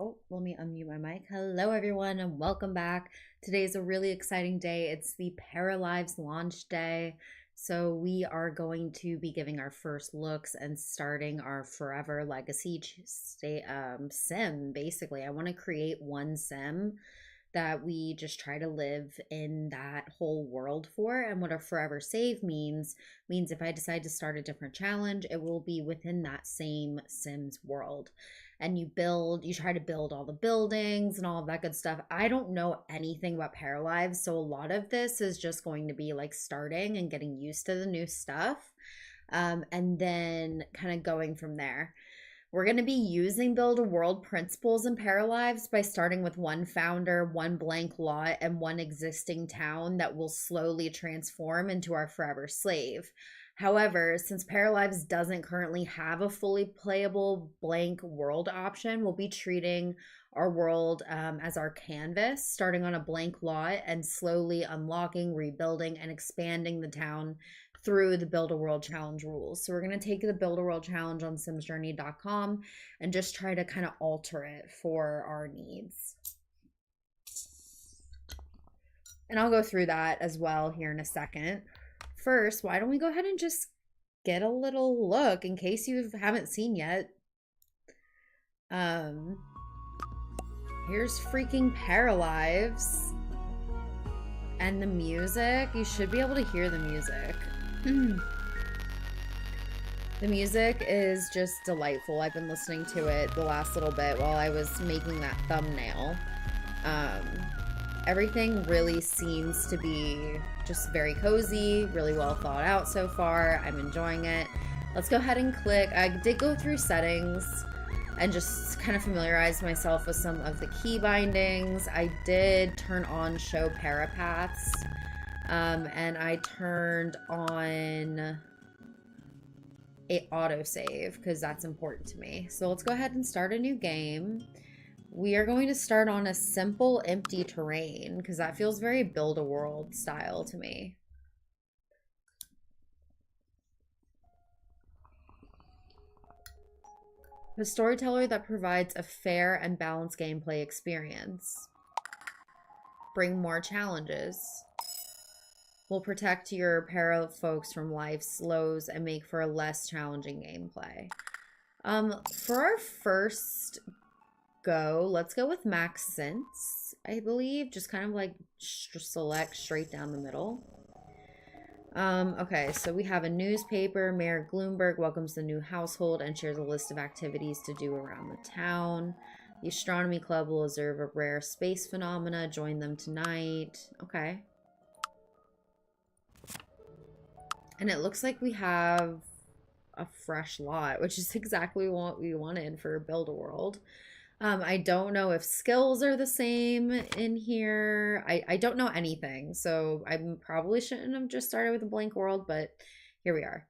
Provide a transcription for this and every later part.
Oh, let me unmute my mic. Hello, everyone, and welcome back. Today is a really exciting day. It's the Paralives launch day. So, we are going to be giving our first looks and starting our forever legacy sim. Basically, I want to create one sim that we just try to live in that whole world for. And what a forever save means if I decide to start a different challenge, it will be within that same Sims world. And you try to build all the buildings and all of that good stuff. I don't know anything about Paralives, so a lot of this is just going to be like starting and getting used to the new stuff, and then kind of going from there. We're going to be using Build a World principles in Paralives by starting with one founder, one blank lot, and one existing town that will slowly transform into our forever slave. However, since Paralives doesn't currently have a fully playable blank world option, we'll be treating our world as our canvas, starting on a blank lot and slowly unlocking, rebuilding, and expanding the town through the Build a World Challenge rules. So we're going to take the Build a World Challenge on simsjourney.com and just try to kind of alter it for our needs. And I'll go through that as well here in a second. First, why don't we go ahead and just get a little look in case you haven't seen yet. Here's freaking Paralives. And the music, you should be able to hear the music. The music is just delightful. I've been listening to it the last little bit while I was making that thumbnail. Everything really seems to be just very cozy, really well thought out so far. I'm enjoying it. Let's go ahead and click. I did go through settings and just kind of familiarize myself with some of the key bindings. I did turn on show parapaths, and I turned on a autosave because that's important to me. So let's go ahead and start a new game. We are going to start on a simple empty terrain because that feels very Build a World style to me. The storyteller that provides a fair and balanced gameplay experience. Bring more challenges. Will protect your Parafolks from life's lows and make for a less challenging gameplay. For our first go, let's go with max sense, I believe. Just kind of like select straight down the middle. Okay, so we have a newspaper. Mayor Gloomberg welcomes the new household and shares a list of activities to do around the town. The astronomy club will observe a rare space phenomena. Join them tonight. Okay. And it looks like we have a fresh lot, which is exactly what we wanted for Build a World. I don't know if skills are the same in here. I don't know anything, so I probably shouldn't have just started with a blank world, but here we are.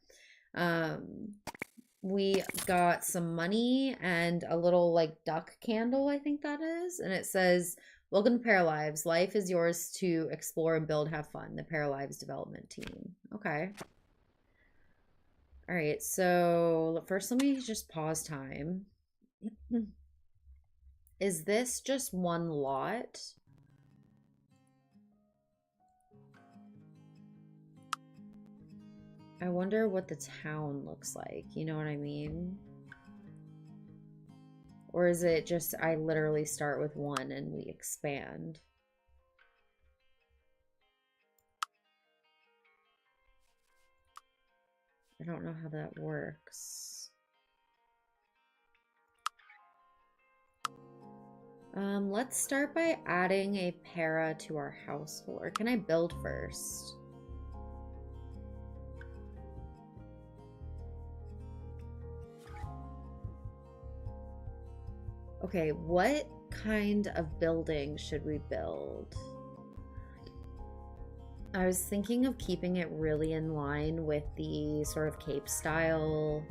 We got some money and a little like duck candle, I think that is, and it says, "Welcome to Paralives. Life is yours to explore and build, have fun. The Paralives development team." Okay. All right, so first let me just pause time. Is this just one lot? I wonder what the town looks like. You know what I mean? Or is it just I literally start with one and we expand? I don't know how that works. Let's start by adding a para to our household. Or can I build first? Okay, what kind of building should we build? I was thinking of keeping it really in line with the sort of cape style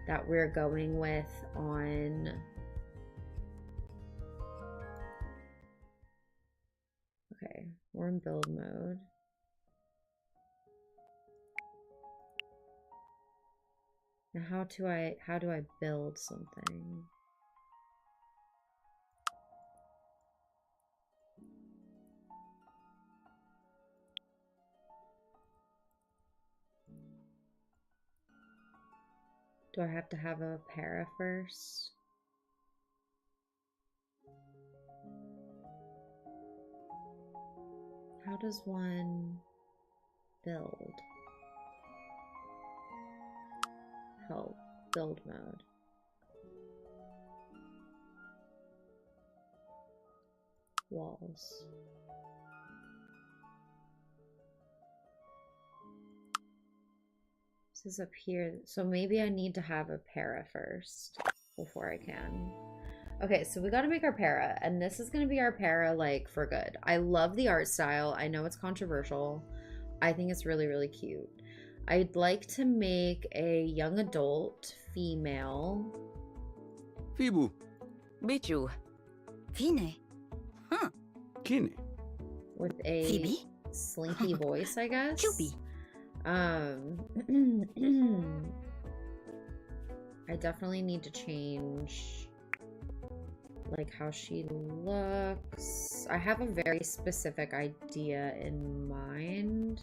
that we're going with on... Okay, we're in build mode. Now how do I build something? Do I have to have a para first? How does one build? Help. Build mode. Walls. This is up here. So maybe I need to have a para first before I can. Okay, so we got to make our para, and this is going to be our para, like, for good. I love the art style. I know it's controversial. I think it's really, really cute. I'd like to make a young adult female. Fibu. Bichu. Fine. Huh. Kine. With a Phoebe? slinky voice, I guess. Choopy. I definitely need to change like how she looks. I have a very specific idea in mind.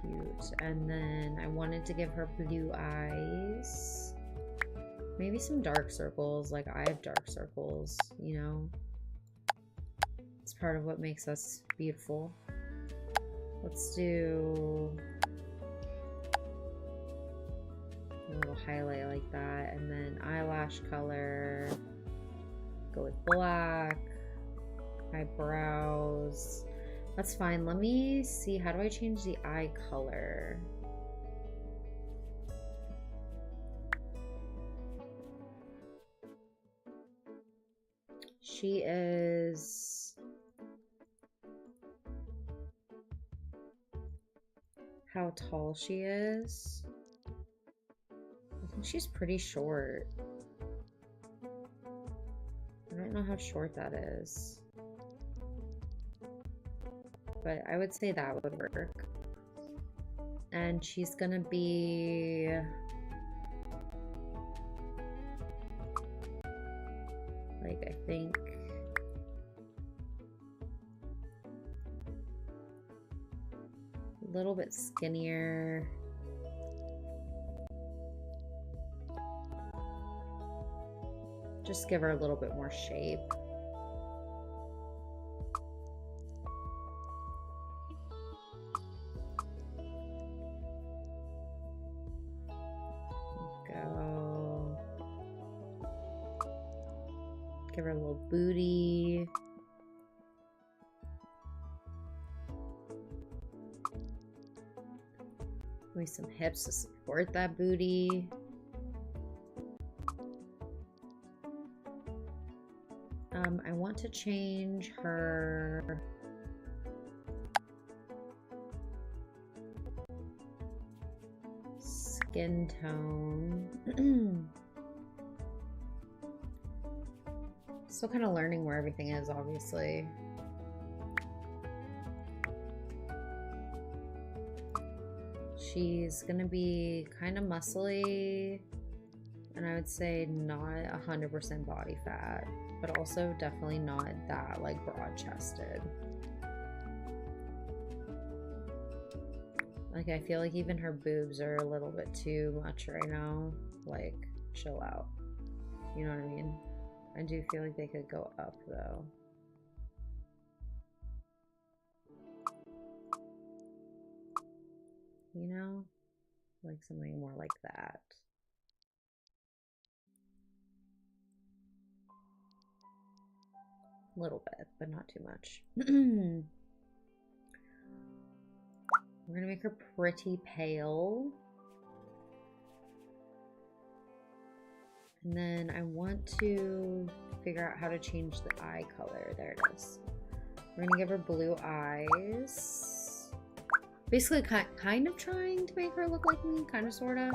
Cute. And then I wanted to give her blue eyes. Maybe some dark circles. Like, I have dark circles, you know? It's part of what makes us beautiful. Let's do a little highlight like that, and then eyelash color, go with black, eyebrows. That's fine. Let me see, how do I change the eye color? She is how tall she is. I think she's pretty short. I don't know how short that is, but I would say that would work. And she's gonna be like, I think a little bit skinnier. Just give her a little bit more shape. Go. Give her a little booty. Maybe some hips to support that booty. I want to change her skin tone. Still kind of learning where everything is, obviously. She's gonna be kind of muscly, and I would say not 100% body fat, but also definitely not that like broad-chested. Like, I feel like even her boobs are a little bit too much right now. Like, chill out. You know what I mean? I do feel like they could go up though. You know? Like something more like that. A little bit, but not too much. We're gonna make her pretty pale. And then I want to figure out how to change the eye color. There it is. We're gonna give her blue eyes. Basically kind of trying to make her look like me, kind of, sort of.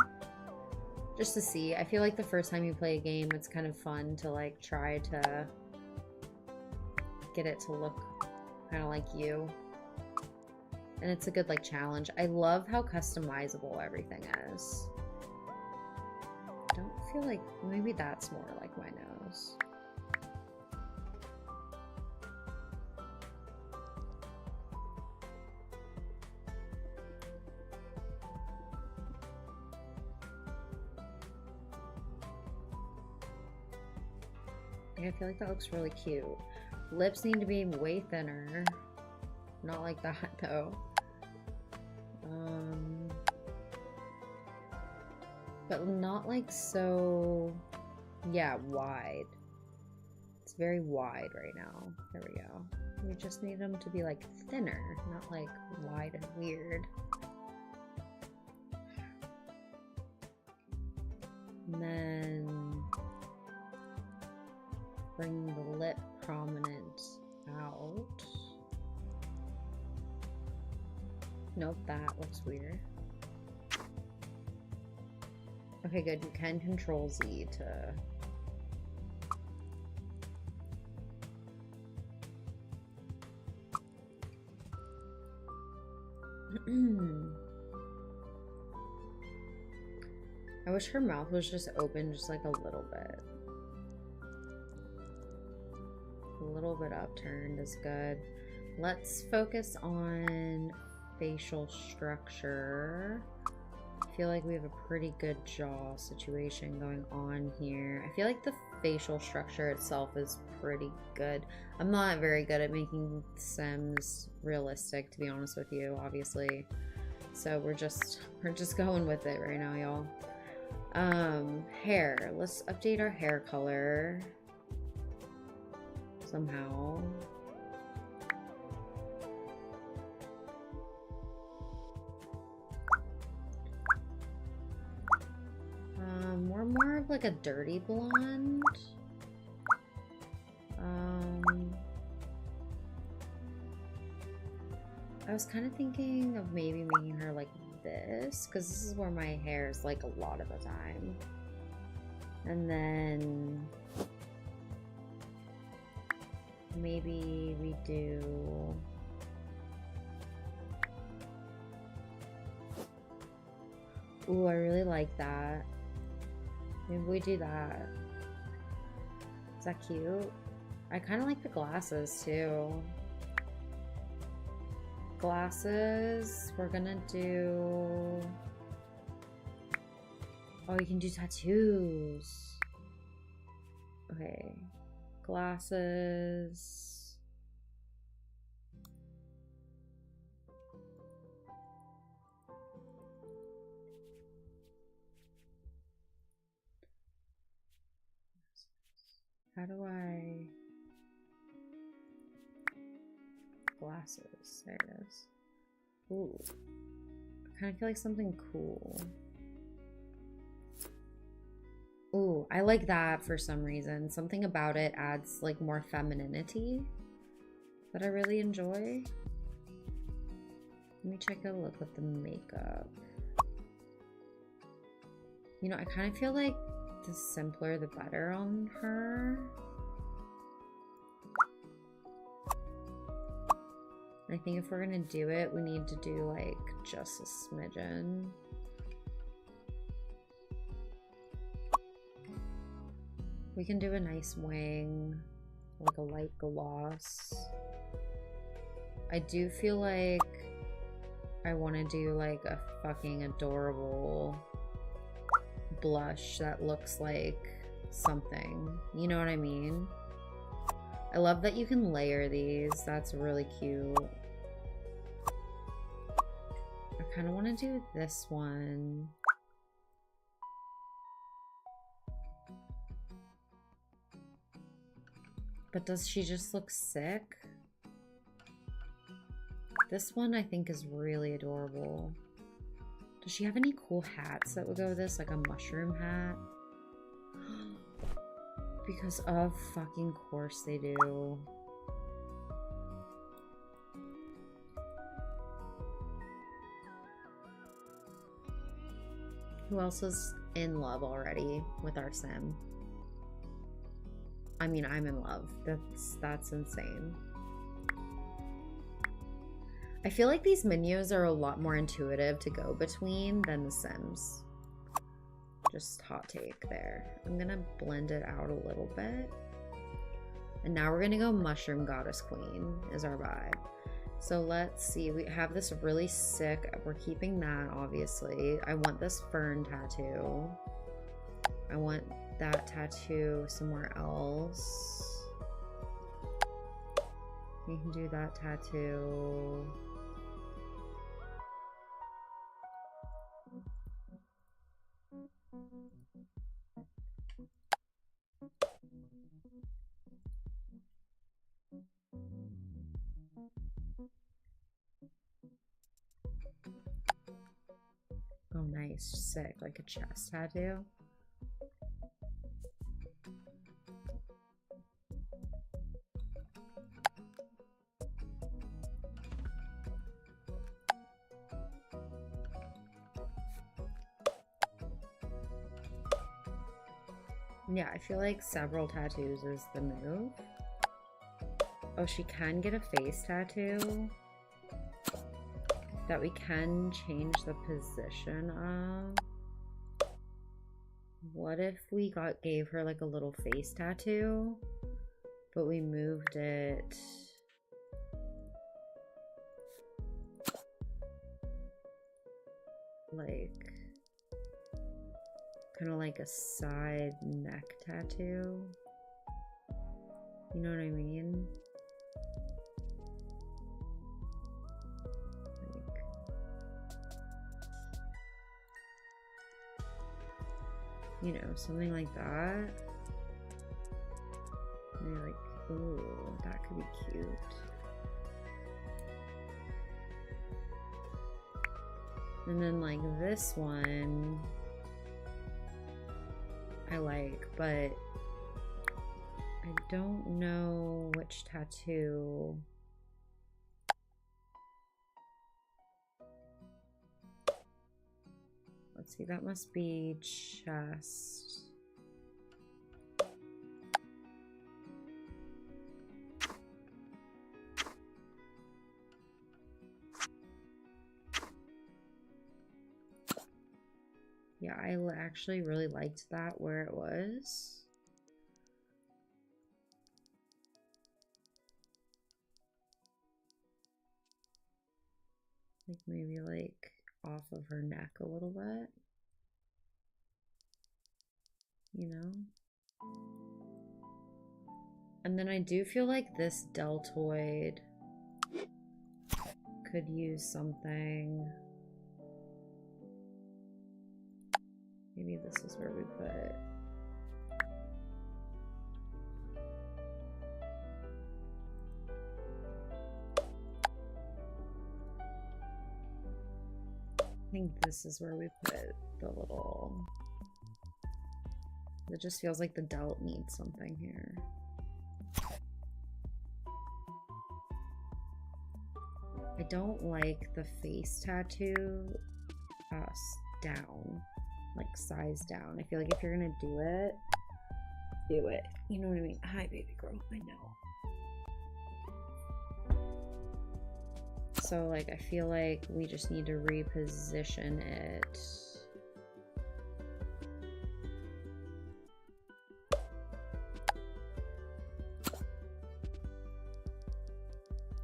Just to see. I feel like the first time you play a game, it's kind of fun to like try to get it to look kind of like you. And it's a good like challenge. I love how customizable everything is. I don't feel like, maybe that's more like my nose. I feel like that looks really cute. Lips need to be way thinner. Not like that though. But not like so, yeah, wide. It's very wide right now. There we go. We just need them to be like thinner, not like wide and weird. And then bring the lip prominent out. Nope, that looks weird. Okay, good. You can control Z to... I wish her mouth was just open just like a little bit. A little bit upturned is good. Let's focus on facial structure. I feel like we have a pretty good jaw situation going on here. I feel like the facial structure itself is pretty good. I'm not very good at making Sims realistic, to be honest with you, obviously. So we're just going with it right now, y'all. Hair. Let's update our hair color somehow. We're more of like a dirty blonde. I was kind of thinking of maybe making her like this, because this is where my hair is like a lot of the time. And then maybe we do... Ooh, I really like that. Maybe we do that. Is that cute? I kind of like the glasses too. Glasses, we're gonna do... Oh, you can do tattoos. Okay. Glasses. How do I... Glasses. There it is. Ooh. I kind of feel like something cool. Ooh, I like that for some reason. Something about it adds like more femininity that I really enjoy. Let me take a look at the makeup. You know, I kind of feel like the simpler the better on her. I think if we're gonna do it, we need to do like just a smidgen. We can do a nice wing, like a light gloss. I do feel like I want to do like a fucking adorable blush that looks like something. You know what I mean? I love that you can layer these. That's really cute. I kind of want to do this one. But does she just look sick? This one I think is really adorable. Does she have any cool hats that would go with this? Like a mushroom hat? Because of fucking course they do. Who else is in love already with our sim? I mean, I'm in love. That's insane. I feel like these menus are a lot more intuitive to go between than the Sims. Just hot take there. I'm gonna blend it out a little bit. And now we're gonna go Mushroom Goddess Queen is our vibe. So let's see, we have this really sick, we're keeping that obviously. I want this fern tattoo. I want that tattoo somewhere else. We can do that tattoo. Oh, nice. Sick. Like a chest tattoo. Yeah, I feel like several tattoos is the move. Oh, she can get a face tattoo that we can change the position of. What if we gave her like a little face tattoo, but we moved it like kind of like a side neck tattoo? You know what I mean? Like, you know, something like that. Maybe like, ooh, that could be cute. And then like this one I like, but I don't know which tattoo. Let's see, that must be chest. Yeah, I actually really liked that where it was. Like maybe like off of her neck a little bit. You know? And then I do feel like this deltoid could use something. Maybe this is where we put it. I think this is where we put the little... It just feels like the delt needs something here. I don't like the face tattoo down, like size down. I feel like if you're gonna do it, do it. You know what I mean? Hi, baby girl. I know. So like I feel like we just need to reposition it.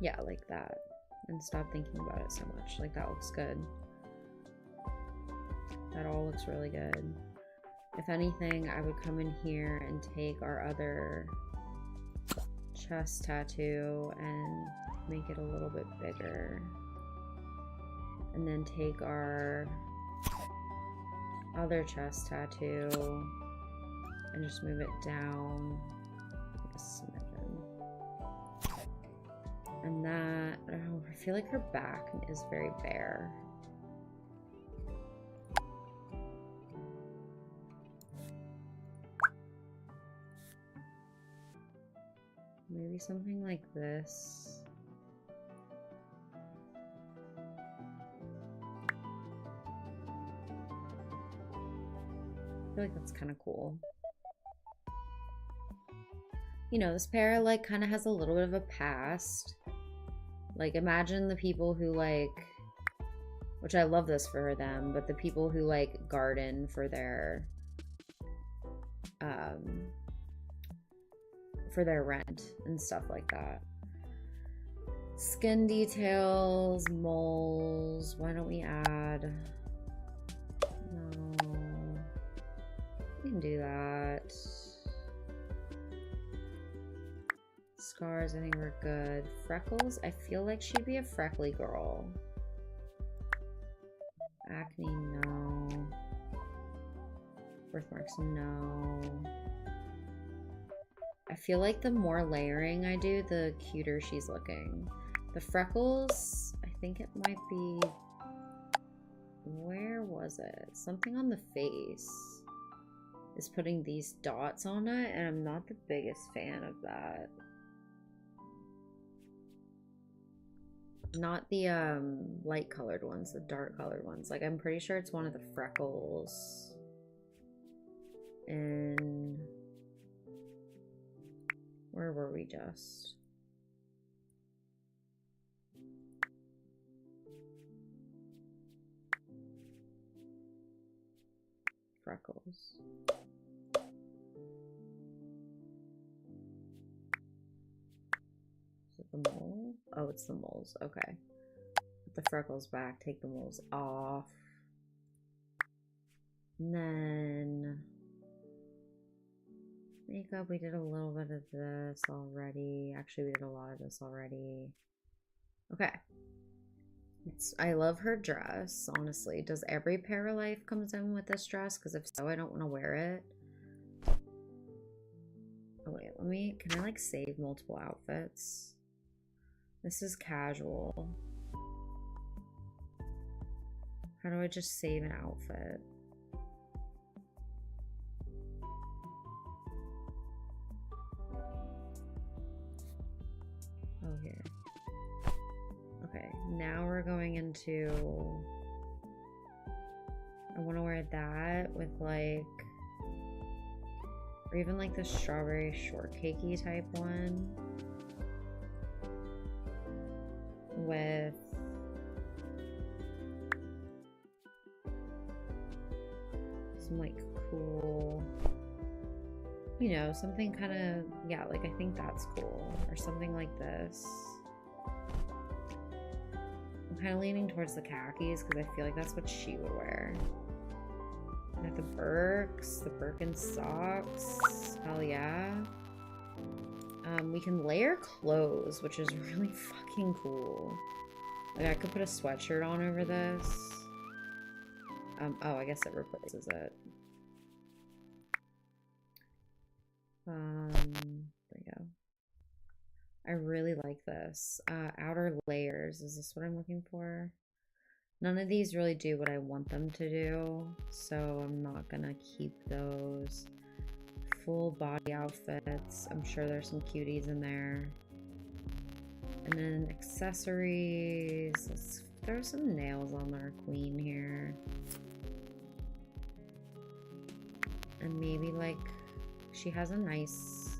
Yeah, like that. And stop thinking about it so much. Like that looks good. That all looks really good. If anything, I would come in here and take our other chest tattoo and make it a little bit bigger. And then take our other chest tattoo and just move it down like a smidgen. And that, oh, I feel like her back is very bare. Maybe something like this. I feel like that's kind of cool. You know, this pair like kind of has a little bit of a past. Like imagine the people who like, which I love this for them, but the people who like garden for their rent and stuff like that. Skin details, moles. Why don't we add? No, we can do that. Scars, I think we're good. Freckles, I feel like she'd be a freckly girl. Acne, no. Birthmarks, no. I feel like the more layering I do, the cuter she's looking. The freckles, I think it might be... Where was it? Something on the face is putting these dots on it, and I'm not the biggest fan of that. Not the light colored ones, the dark colored ones. Like, I'm pretty sure it's one of the freckles. And where were we just? Freckles. Is it the mole? Oh, it's the moles. Okay. Put the freckles back, take the moles off. And then makeup, we did a little bit of this already. Actually, we did a lot of this already. Okay. I love her dress, honestly. Does every Paralife comes in with this dress? Because if so, I don't want to wear it. Oh wait, can I like save multiple outfits? This is casual. How do I just save an outfit? Oh, here. Okay, now we're going into... I want to wear that with like... Or even like the strawberry shortcakey type one. With... some like cool... You know, something kind of... Yeah, like I think that's cool. Or something like this. I'm kind of leaning towards the khakis because I feel like that's what she would wear. And the Birks, the Birkin socks. Hell yeah. We can layer clothes, which is really fucking cool. Like I could put a sweatshirt on over this. Oh, I guess it replaces it. There you go. I really like this. Outer layers. Is this what I'm looking for? None of these really do what I want them to do, so I'm not gonna keep those. Full body outfits. I'm sure there's some cuties in there. And then accessories. Let's throw some nails on our queen here. And maybe like, she has a nice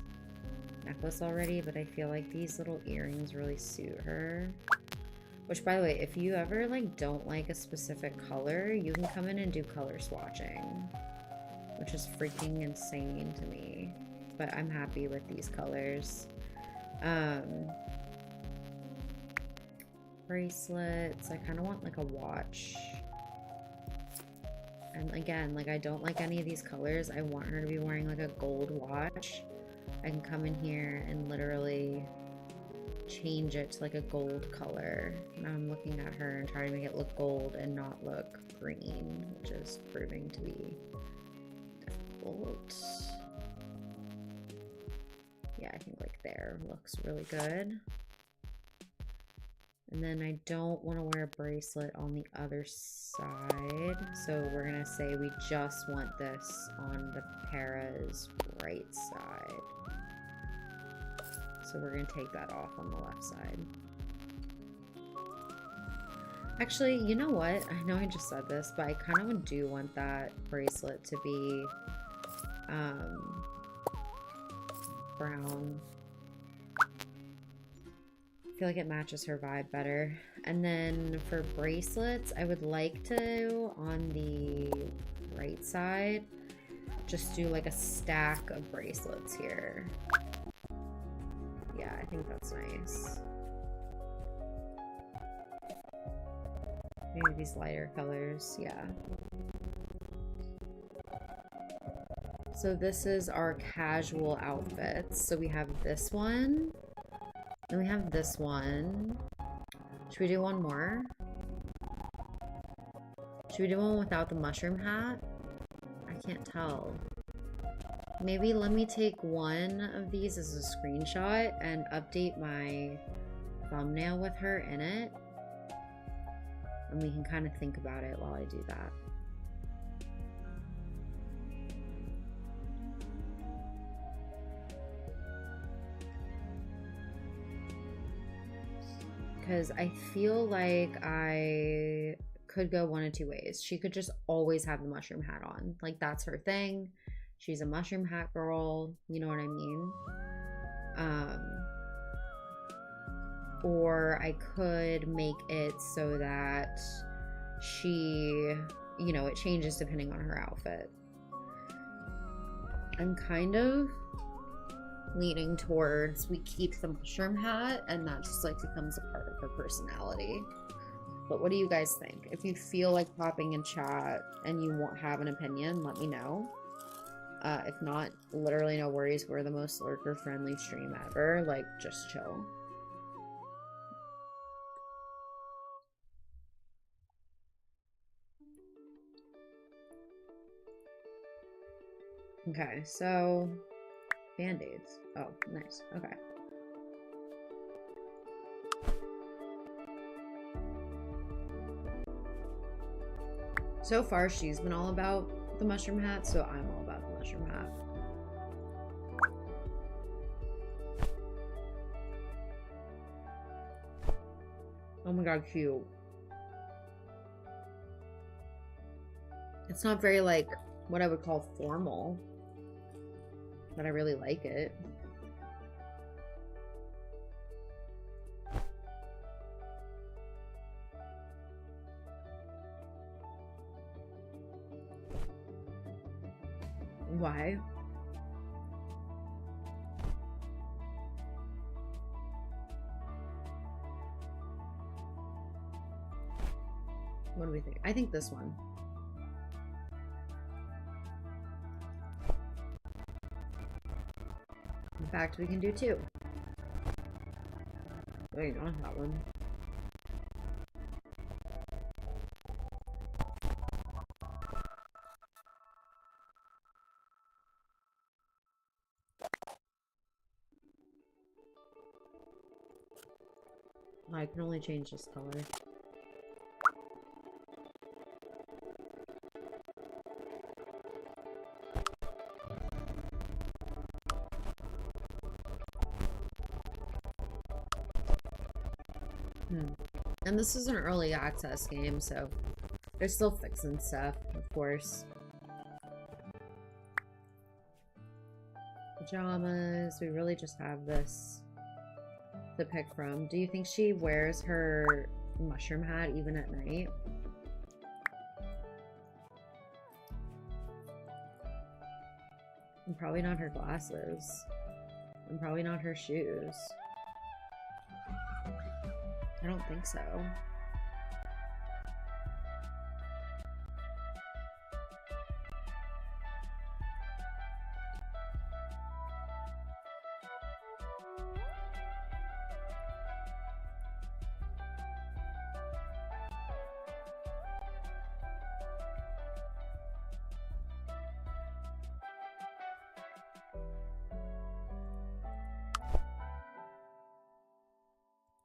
necklace already, but I feel like these little earrings really suit her. Which, by the way, if you ever like don't like a specific color, you can come in and do color swatching, which is freaking insane to me. But I'm happy with these colors. Bracelets. I kind of want like a watch. And again, like I don't like any of these colors. I want her to be wearing like a gold watch. I can come in here and literally change it to like a gold color. Now I'm looking at her and trying to make it look gold and not look green, which is proving to be difficult. Yeah, I think like there looks really good. And then I don't want to wear a bracelet on the other side. So we're going to say we just want this on the Para's right side. So we're going to take that off on the left side. Actually, you know what? I know I just said this, but I kind of do want that bracelet to be brown. I feel like it matches her vibe better. And then for bracelets, I would like to, on the right side, just do like a stack of bracelets here. Yeah, I think that's nice. Maybe these lighter colors, yeah. So this is our casual outfits. So we have this one. Then we have this one. Should we do one more? Should we do one without the mushroom hat? I can't tell. Maybe let me take one of these as a screenshot and update my thumbnail with her in it. And we can kind of think about it while I do that. Because I feel like I could go one of two ways. She could just always have the mushroom hat on. Like, that's her thing. She's a mushroom hat girl. You know what I mean? Or I could make it so that she, you know, it changes depending on her outfit. I'm kind of leaning towards we keep the mushroom hat and that just like becomes a part of her personality. But what do you guys think? If you feel like popping in chat and you won't have an opinion, let me know. If not, literally no worries. We're the most lurker friendly stream ever. Like, just chill. Okay, so band-aids. Oh, nice. Okay. So far, she's been all about the mushroom hat, so I'm all about the mushroom hat. Oh my god, cute. It's not very, like, what I would call formal, but I really like it. Why? What do we think? I think this one. In fact, we can do two. Wait, not that one. I can only change this color. And this is an early access game, so they're still fixing stuff, of course. Pajamas. We really just have this to pick from. Do you think she wears her mushroom hat even at night? And probably not her glasses. And probably not her shoes. I don't think so.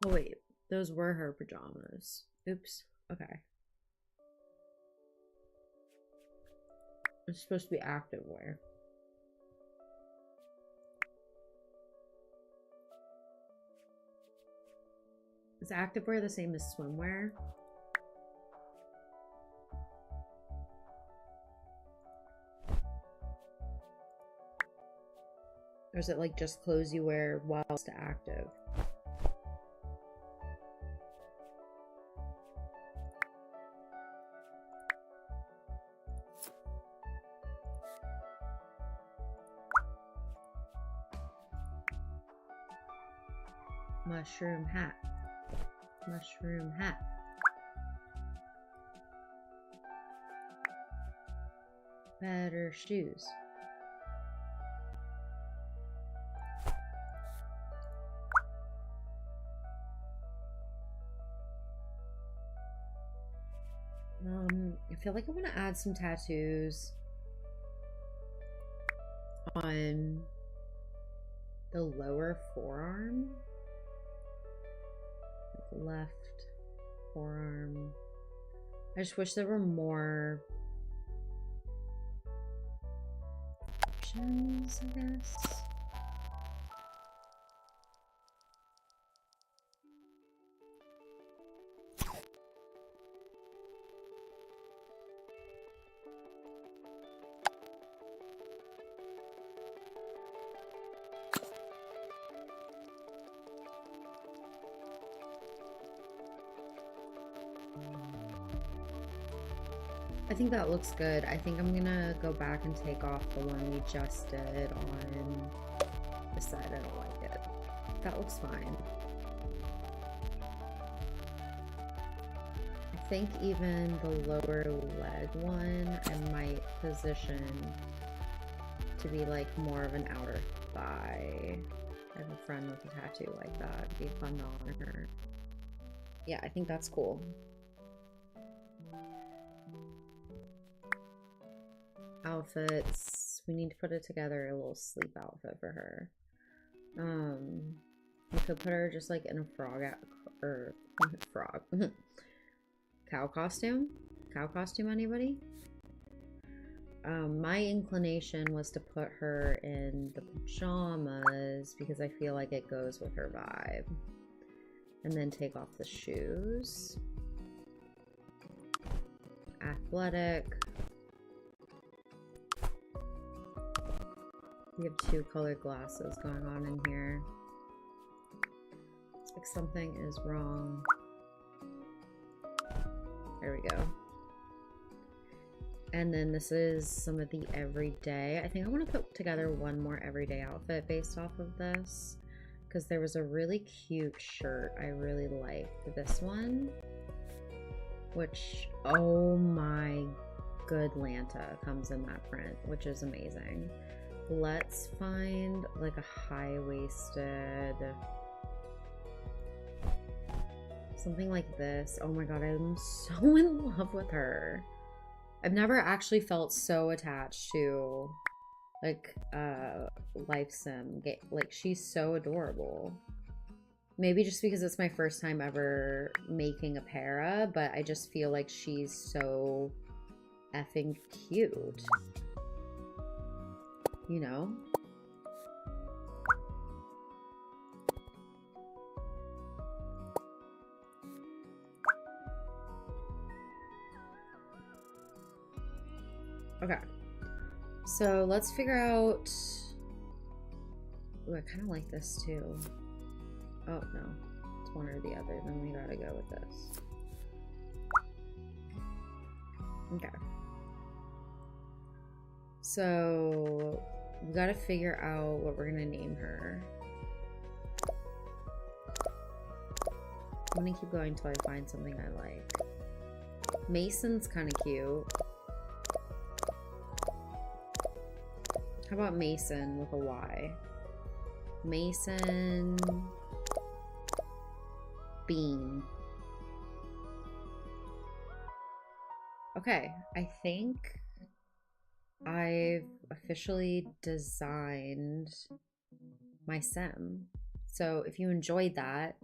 Oh wait, those were her pajamas. Oops. Okay. It's supposed to be activewear. Is activewear the same as swimwear? Or is it like just clothes you wear whilst active? Mushroom hat. Mushroom hat. Better shoes. feel like I want to add some tattoos on the lower forearm. Left forearm. I just wish there were more options, I guess. I think that looks good. I think I'm gonna go back and take off the one we just did on this side. I don't like it. That looks fine. I think even the lower leg one I might position to be like more of an outer thigh. I have a friend with a tattoo like that. It'd be fun to honor her. Yeah, I think that's cool. Outfits. We need to put it together a little sleep outfit for her. We could put her just like in a cow costume. Cow costume, anybody? My inclination was to put her in the pajamas because I feel like it goes with her vibe. And then take off the shoes. Athletic. We have two colored glasses going on in here. It's like something is wrong. There we go. And then this is some of the everyday. I think I want to put together one more everyday outfit based off of this, because there was a really cute shirt I really liked. This one, which, oh my good Lanta comes in that print, which is amazing. Let's find like a high-waisted, something like this. Oh my god, I'm so in love with her. I've never actually felt so attached to like life sim game. Like, she's so adorable. Maybe just because it's my first time ever making a para, but I just feel like she's so effing cute. You know? Okay. So let's figure out... Ooh, I kind of like this too. Oh, no. It's one or the other. Then we gotta go with this. Okay. So we gotta figure out what we're gonna name her. I'm gonna keep going until I find something I like. Mason's kind of cute. How about Mason with a Y? Mason Bean. Okay, I think I've officially designed my sim. So if you enjoyed that,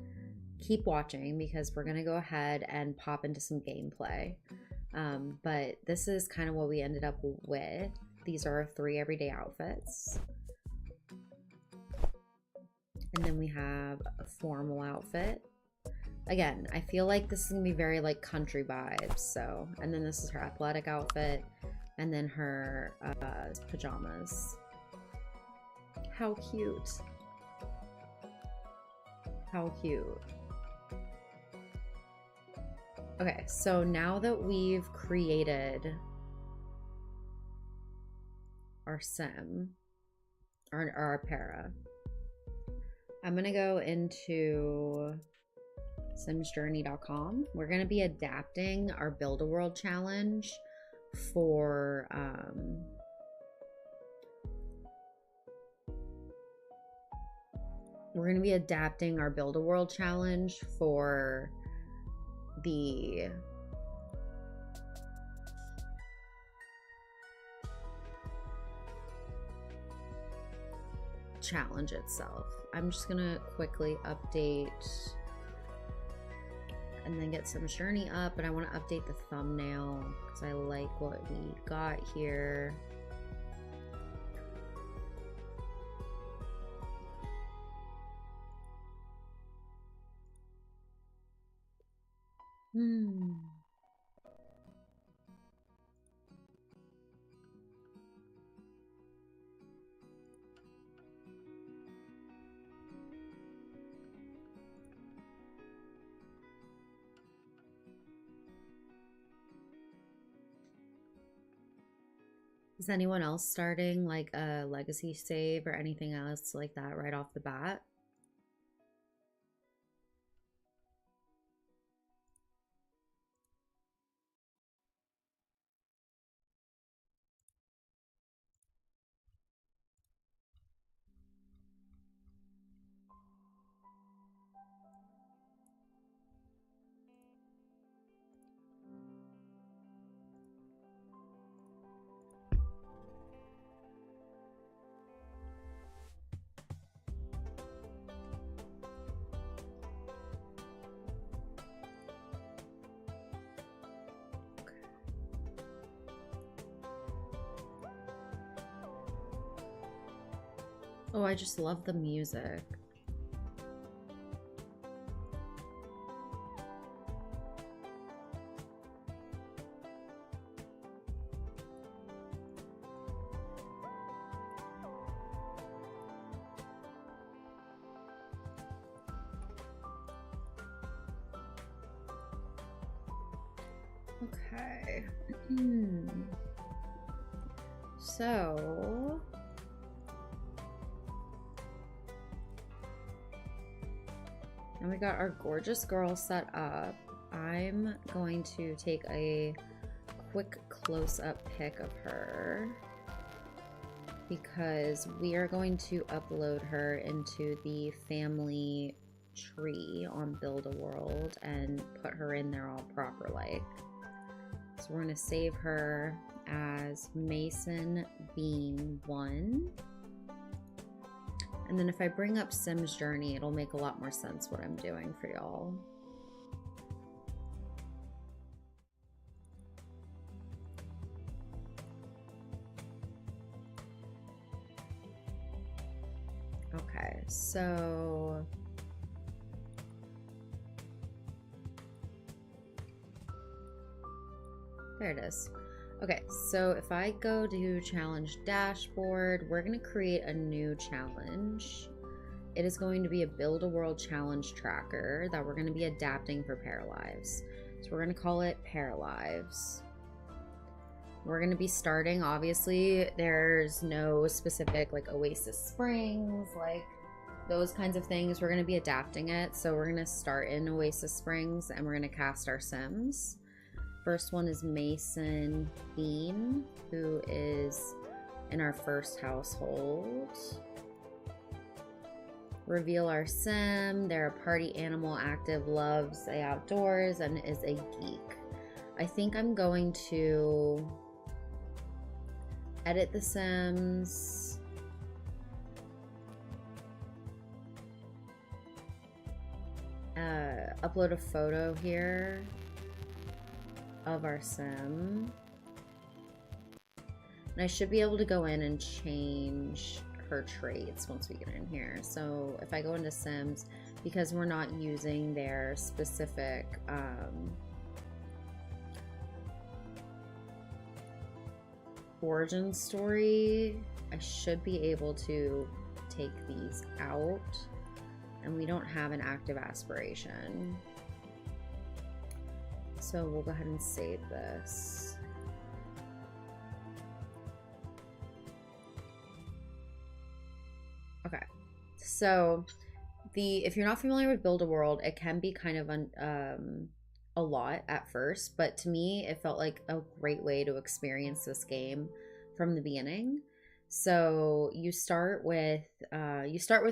keep watching because we're gonna go ahead and pop into some gameplay. But this is kind of what we ended up with. These are our 3 everyday outfits. And then we have a formal outfit. Again, I feel like this is gonna be very like country vibes. So, and then this is her athletic outfit. And then her pajamas. How cute. How cute. Okay, so now that we've created our sim, our para, I'm gonna go into simsjourney.com. We're gonna be adapting our Build a World challenge for we're going to be adapting our Build a World challenge for the challenge itself. I'm just gonna quickly update and then get some journey up, but I want to update the thumbnail because I like what we got here. Is anyone else starting like a legacy save or anything else like that right off the bat? Oh, I just love the music. Okay. So now we got our gorgeous girl set up. I'm going to take a quick close-up pic of her because we are going to upload her into the family tree on Build a World and put her in there all proper like. So we're going to save her as Mason Bean 1. And then if I bring up Sim's Journey, it'll make a lot more sense what I'm doing for y'all. Okay, so there it is. Okay, so if I go to challenge dashboard, we're going to create a new challenge. It is going to be a Build a World challenge tracker that we're going to be adapting for Paralives. So we're going to call it Paralives. We're going to be starting, obviously, there's no specific like Oasis Springs, like those kinds of things. We're going to be adapting it. So we're going to start in Oasis Springs and we're going to cast our Sims. First one is Mason Bean, who is in our first household. Reveal our sim. They're a party animal, active, loves the outdoors, and is a geek. I think I'm going to edit the sims. Upload a photo here of our sim. And I should be able to go in and change her traits once we get in here. So if I go into Sims, because we're not using their specific origin story, I should be able to take these out, and we don't have an active aspiration. So we'll go ahead and save this. Okay, so if you're not familiar with Build a World, it can be kind of a lot at first, but to me it felt like a great way to experience this game from the beginning. So you start with a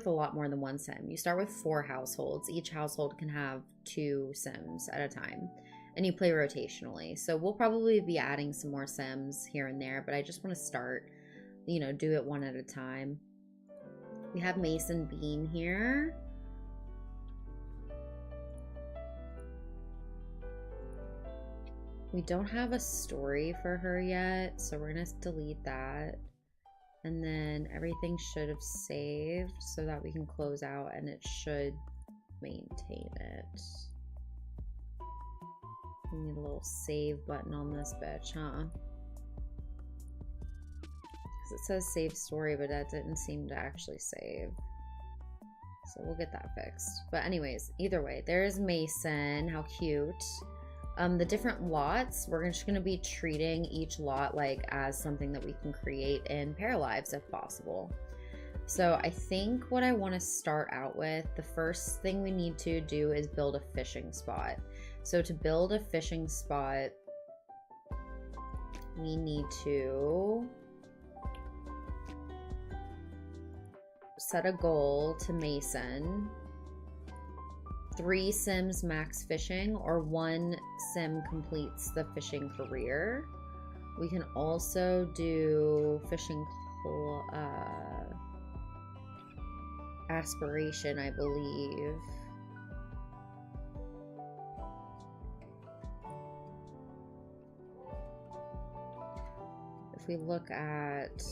lot more than one sim. You start with 4 households. Each household can have 2 sims at a time, and you play rotationally. So we'll probably be adding some more sims here and there, but I just want to start, do it one at a time. We have Mason Bean here. We don't have a story for her yet, so we're gonna delete that. And then everything should have saved so that we can close out and it should maintain it. We need a little save button on this bitch, huh? Because it says save story, but that didn't seem to actually save. So we'll get that fixed. But anyways, either way, there's Mason. How cute. The different lots, we're just going to be treating each lot like as something that we can create in Paralives if possible. So I think what I want to start out with, the first thing we need to do is build a fishing spot. So to build a fishing spot, we need to set a goal to Mason. 3 sims max fishing, or 1 sim completes the fishing career. We can also do fishing aspiration, I believe. If we look at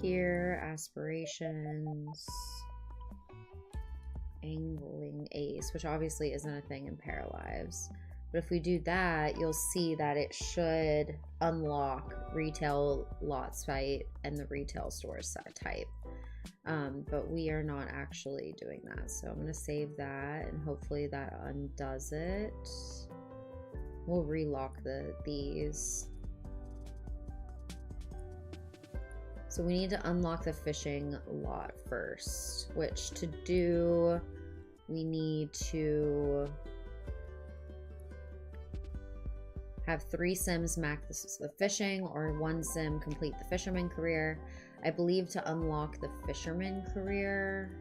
here, aspirations, angling ace, which obviously isn't a thing in Paralives. But if we do that, you'll see that it should unlock retail lot site and the retail store type. But we are not actually doing that. So I'm going to save that and hopefully that undoes it. We'll relock these. So we need to unlock the fishing lot first, which to do, we need to have 3 sims max the fishing, or 1 sim complete the fisherman career. I believe to unlock the fisherman career,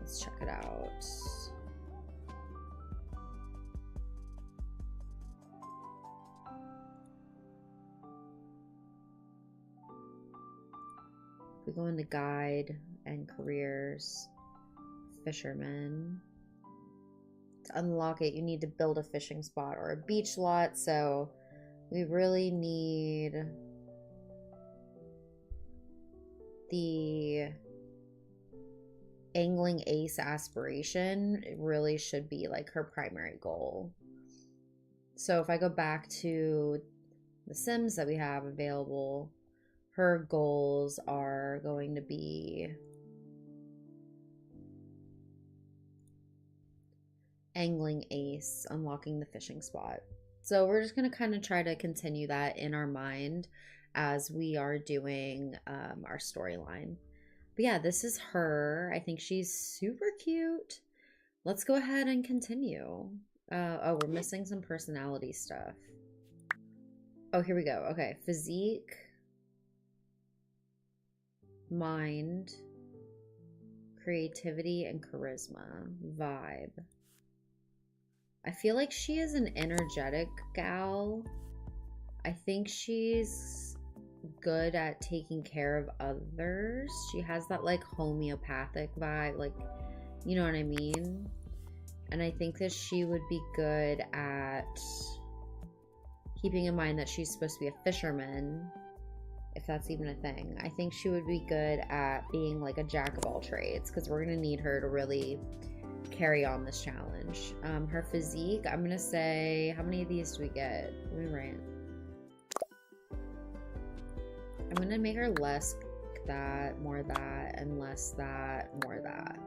let's check it out. We go into guide and careers, fisherman. To unlock it, you need to build a fishing spot or a beach lot. So we really need the angling ace aspiration. It really should be like her primary goal. So if I go back to the sims that we have available, her goals are going to be angling ace, unlocking the fishing spot. So we're just going to kind of try to continue that in our mind as we are doing our storyline. But yeah, this is her. I think she's super cute. Let's go ahead and continue. Oh, we're missing some personality stuff. Oh, here we go. Okay, physique, mind, creativity, and charisma. Vibe. I feel like she is an energetic gal. I think she's good at taking care of others. She has that like homeopathic vibe, like, you know what I mean? And I think that she would be good at keeping in mind that she's supposed to be a fisherman, if that's even a thing. I think she would be good at being like a jack of all trades, because we're gonna need her to really carry on this challenge. Her physique, I'm gonna say, how many of these do we get? Let me rant. I'm gonna make her less that, more that, and less that, more that.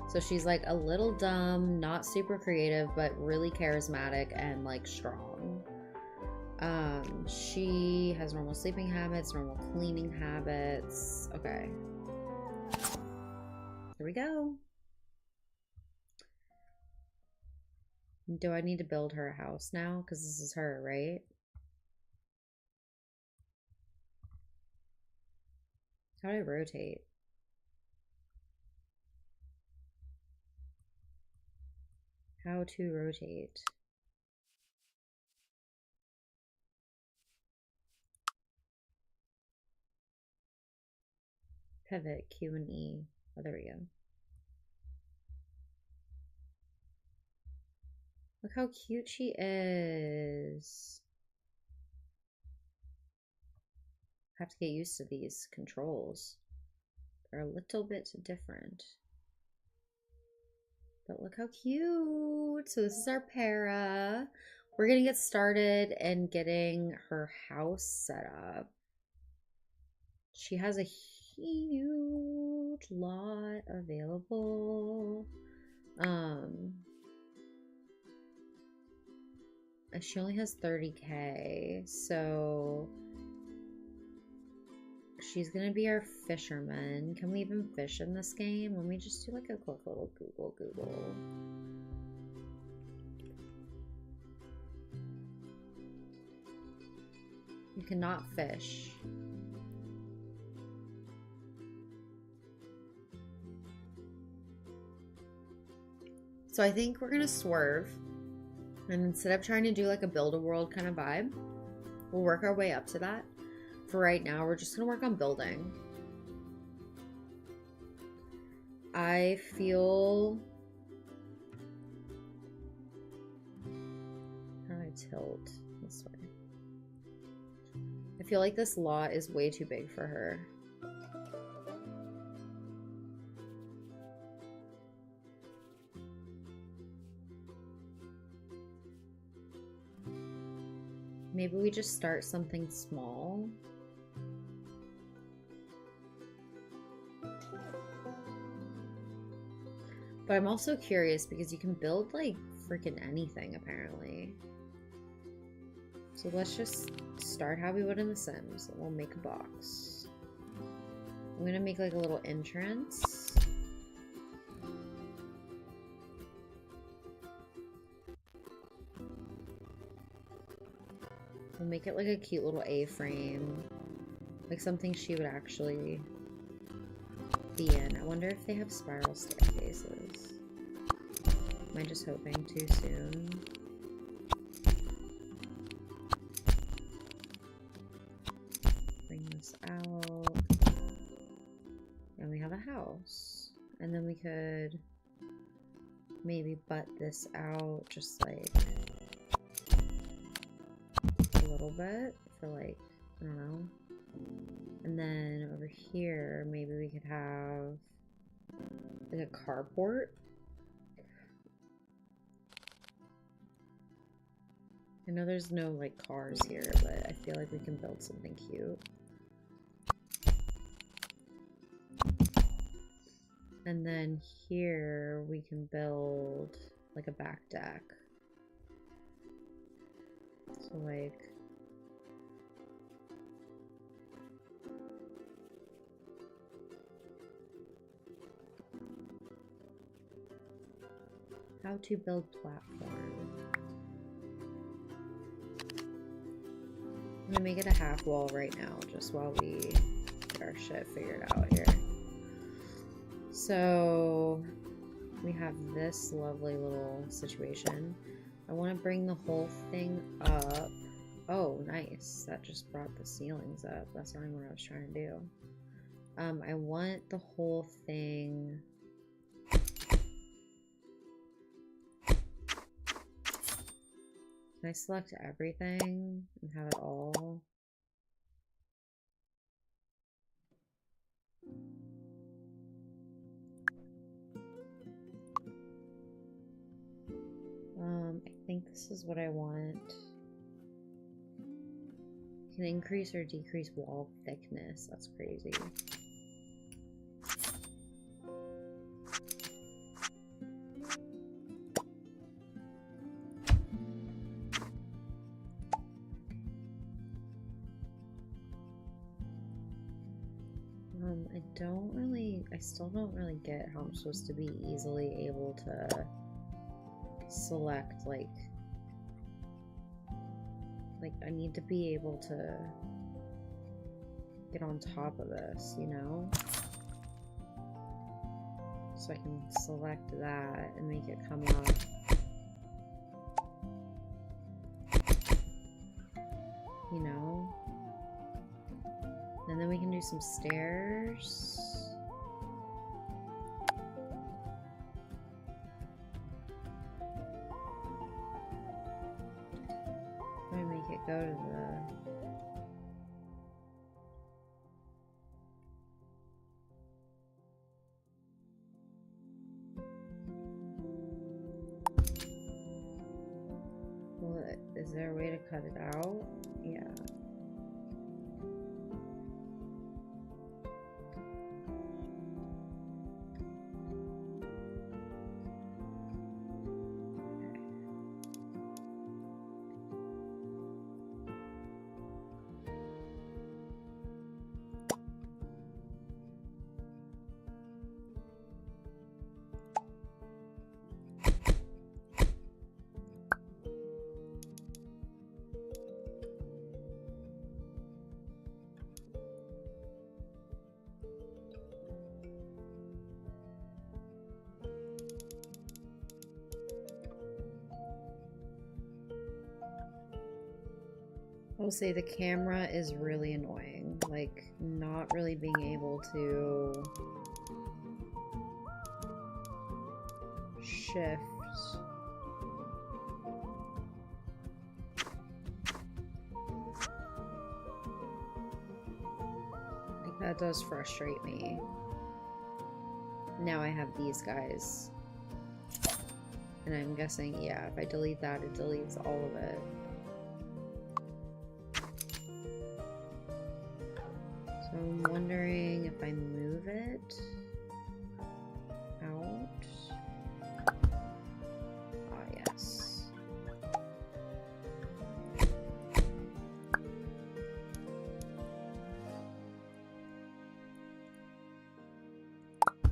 So she's like a little dumb, not super creative, but really charismatic and like strong. She has normal sleeping habits, normal cleaning habits. Okay. Here we go. Do I need to build her a house now? Because this is her, right? How do I rotate? How to rotate? Pivot, Q and E. Oh, there we go. Look how cute she is. I have to get used to these controls. They're a little bit different. But look how cute. So this is our para. We're gonna get started and getting her house set up. She has a huge lot available. She only has 30K, so she's gonna be our fisherman. Can we even fish in this game? Let me just do like a quick little Google. You cannot fish. So I think we're gonna swerve, and instead of trying to do like a build a world kind of vibe, we'll work our way up to that. For right now, we're just gonna work on building. I feel... How do I tilt this way? I feel like this lot is way too big for her. Maybe we just start something small. But I'm also curious because you can build like freaking anything apparently. So let's just start how we would in The Sims. And we'll make a box. I'm gonna make like a little entrance. We'll make it like a cute little A-frame. Like something she would actually be in. I wonder if they have spiral staircases. Am I just hoping too soon? Bring this out. And we have a house. And then we could maybe butt this out just like a little bit for like, I don't know. And then over here, maybe we could have like a carport. I know there's no like cars here, but I feel like we can build something cute. And then here we can build like a back deck. So like how to build platform. I'm gonna make it a half wall right now, just while we get our shit figured out here. So we have this lovely little situation. I want to bring the whole thing up. Oh, nice. That just brought the ceilings up. That's not even what I was trying to do. I want the whole thing... Can I select everything and have it all? I think this is what I want. Can increase or decrease wall thickness. That's crazy. I still don't really get how I'm supposed to be easily able to select like I need to be able to get on top of this, you know? So I can select that and make it come up. You know? And then we can do some stairs. I'm gonna make it go to the... Well, is there a way to cut it out? Yeah. I will say the camera is really annoying, like not really being able to shift. Like that does frustrate me. Now I have these guys. And I'm guessing, yeah, if I delete that, it deletes all of it. So I'm wondering if I move it out. Ah, yes. I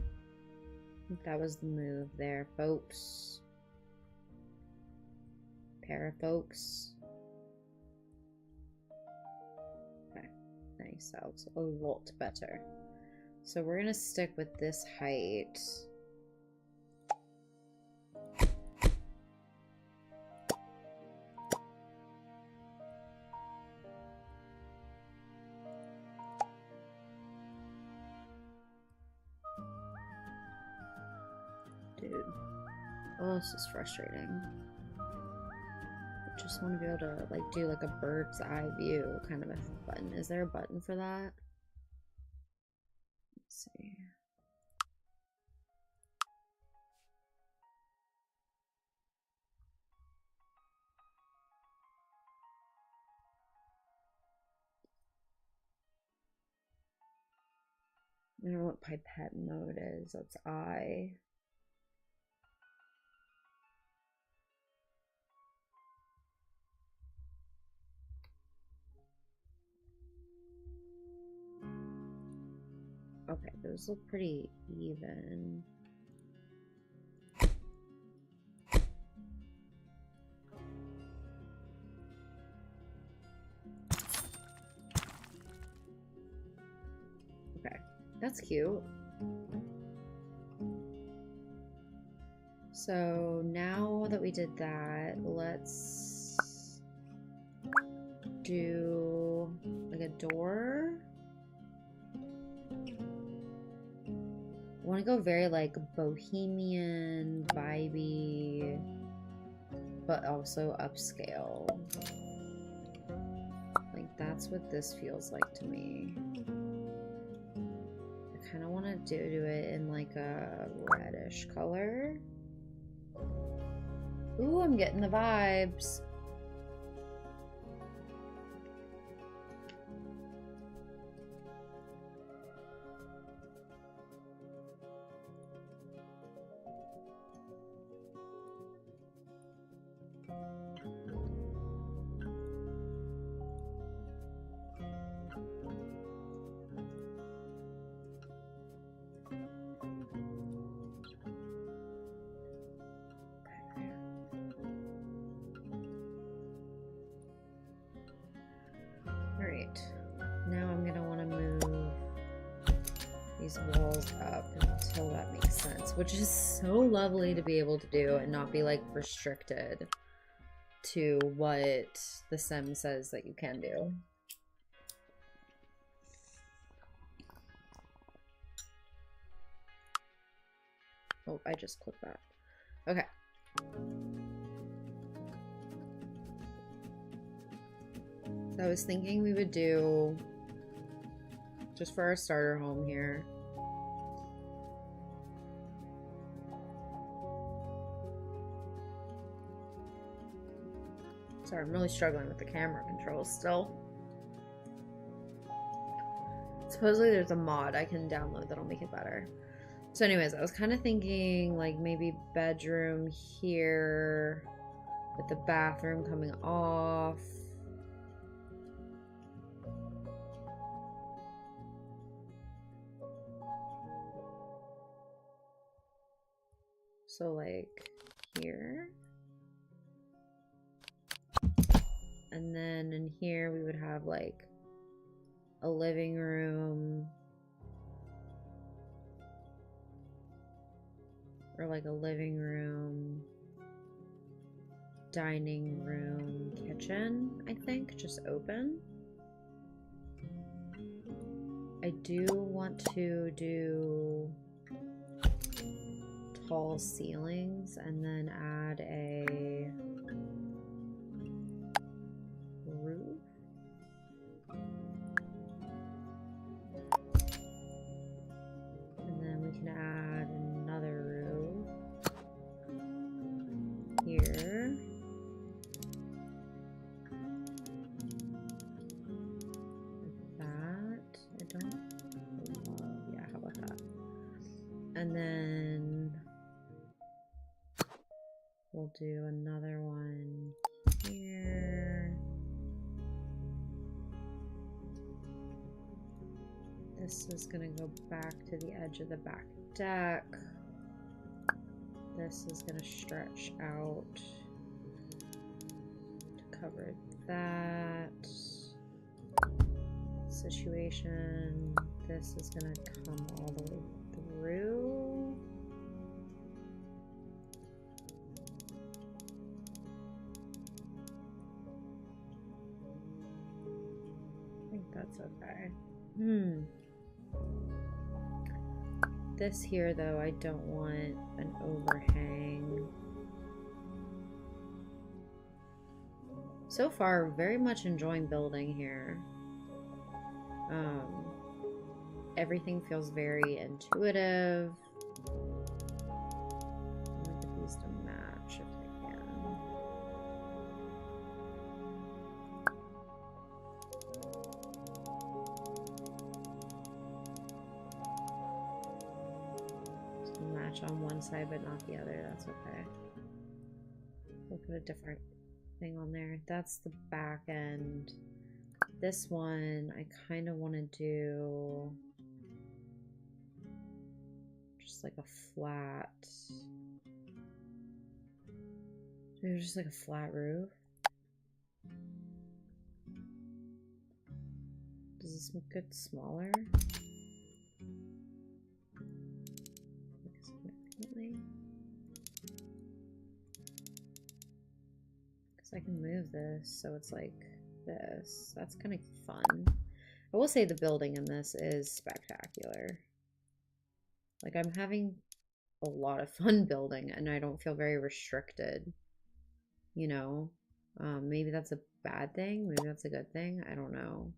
think that was the move there, folks. Parafolks. Okay, nice. That looks a lot better. So we're gonna stick with this height. Dude. Oh, this is frustrating. I just want to be able to like do like a bird's eye view kind of a button. Is there a button for that? Let's see. I don't know what pipette mode is. That's I. Okay, those look pretty even. Okay, that's cute. So now that we did that, let's do like a door. I want to go very like bohemian, vibey, but also upscale. Like that's what this feels like to me. I kind of want to do it in like a reddish color. Ooh, I'm getting the vibes. these walls up until that makes sense, which is so lovely to be able to do and not be like restricted to what the sim says that you can do. Oh, I just clicked that. Okay. So I was thinking we would do, just for our starter home here, sorry, I'm really struggling with the camera controls still. Supposedly there's a mod I can download that'll make it better. So anyways, I was kind of thinking like maybe bedroom here with the bathroom coming off. So like here. And then in here we would have like a living room. Or like a living room, dining room, kitchen, I think, just open. I do want to do tall ceilings and then add a roof. And then we can add another roof here. Like that. I don't love, yeah, how about that? And then we'll do another one here. This is gonna go back to the edge of the back deck. This is gonna stretch out to cover that situation. This is gonna come all the way through. I think that's okay. This here, though, I don't want an overhang. So far, very much enjoying building here. Everything feels very intuitive. Look at these to match if I can. Match on one side but not the other, that's okay. We'll put a different thing on there. That's the back end. This one I kind of want to do just like a flat, maybe just like a flat roof. Does this make it smaller? Because I can move this so it's like this. That's kind of fun. I will say the building in this is spectacular. Like, I'm having a lot of fun building and I don't feel very restricted, you know? Maybe that's a bad thing, maybe that's a good thing, I don't know.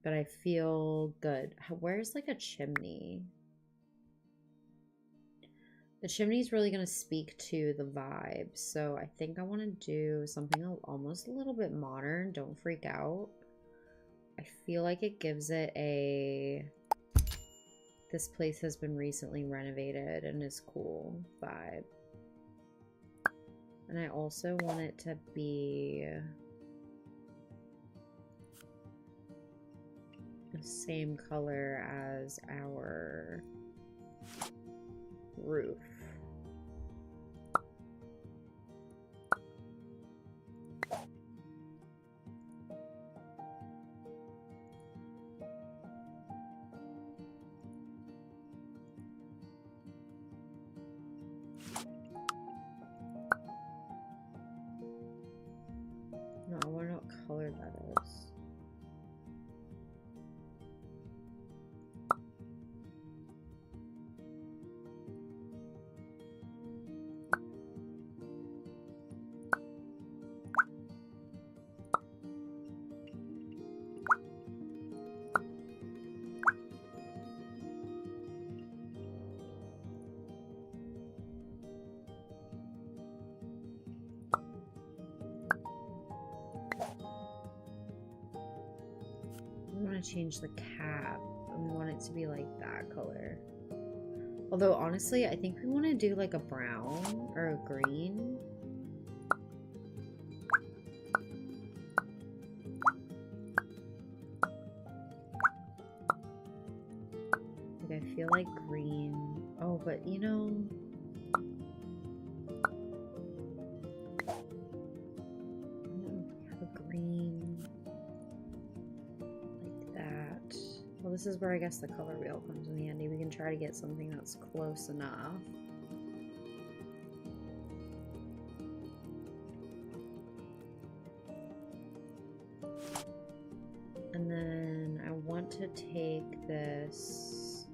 But I feel good. Where's like a chimney? The chimney's really going to speak to the vibe, so I think I want to do something almost a little bit modern. Don't freak out. I feel like it gives it a, this place has been recently renovated and is cool vibe. And I also want it to be the same color as our roof. We want to change the cap, and we want it to be like that color. Although, honestly, I think we want to do like a brown or a green. Like, I feel like green. Oh, but you know... Well, this is where I guess the color wheel comes in handy. We can try to get something that's close enough. And then I want to take this.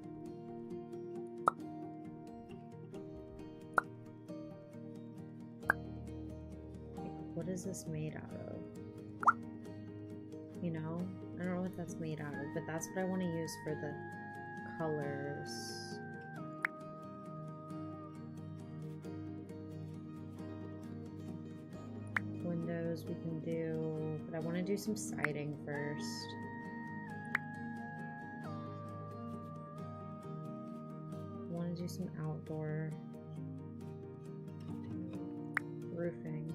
Like, what is this made out of? You know? I don't know what that's made out of, but that's what I want to use for the colors. Windows we can do, but I want to do some siding first. I want to do some outdoor roofing.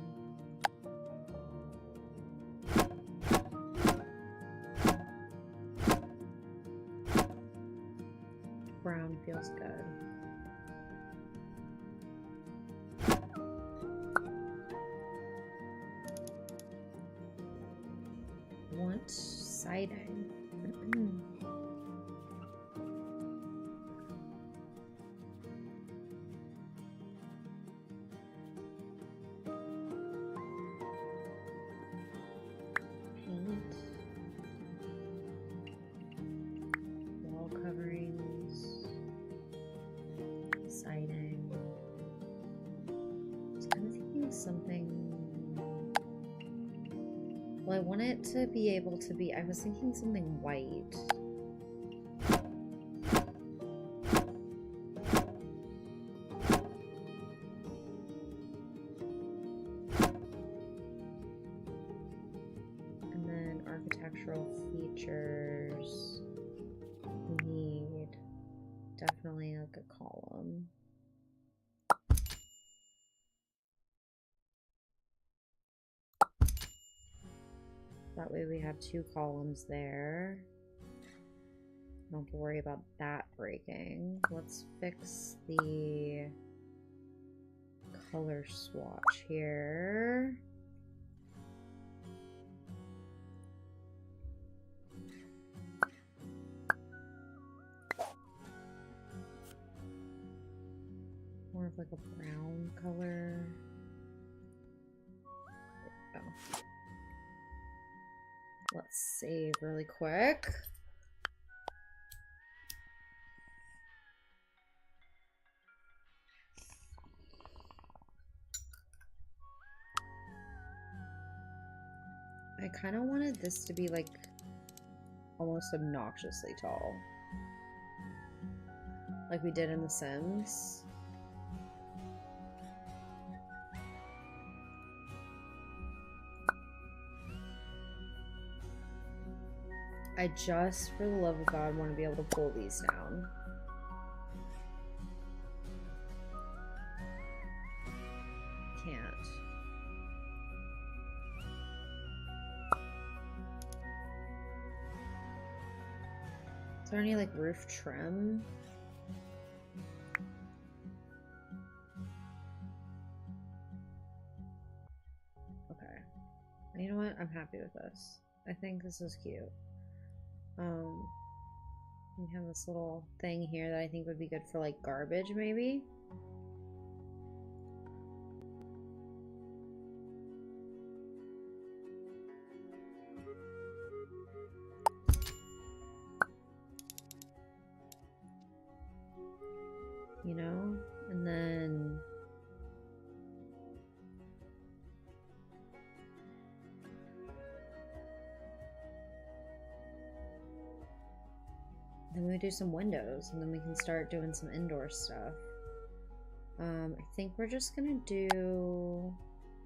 Brown feels good. Want siding. Paint. Wall coverings. Siding. I was kind of thinking something. Well, I want it to be able to be. I was thinking something white. And then architectural features. We need definitely like a column. That way we have 2 columns there. Don't have to worry about that breaking. Let's fix the color swatch here. More of like a brown color. There we go. Let's save really quick. I kind of wanted this to be like almost obnoxiously tall. Like we did in The Sims. I just, for the love of God, want to be able to pull these down. Can't. Is there any like roof trim? Okay. You know what? I'm happy with this. I think this is cute. We have this little thing here that I think would be good for like garbage, maybe. You know, and then we do some windows, and then we can start doing some indoor stuff. I think we're just gonna do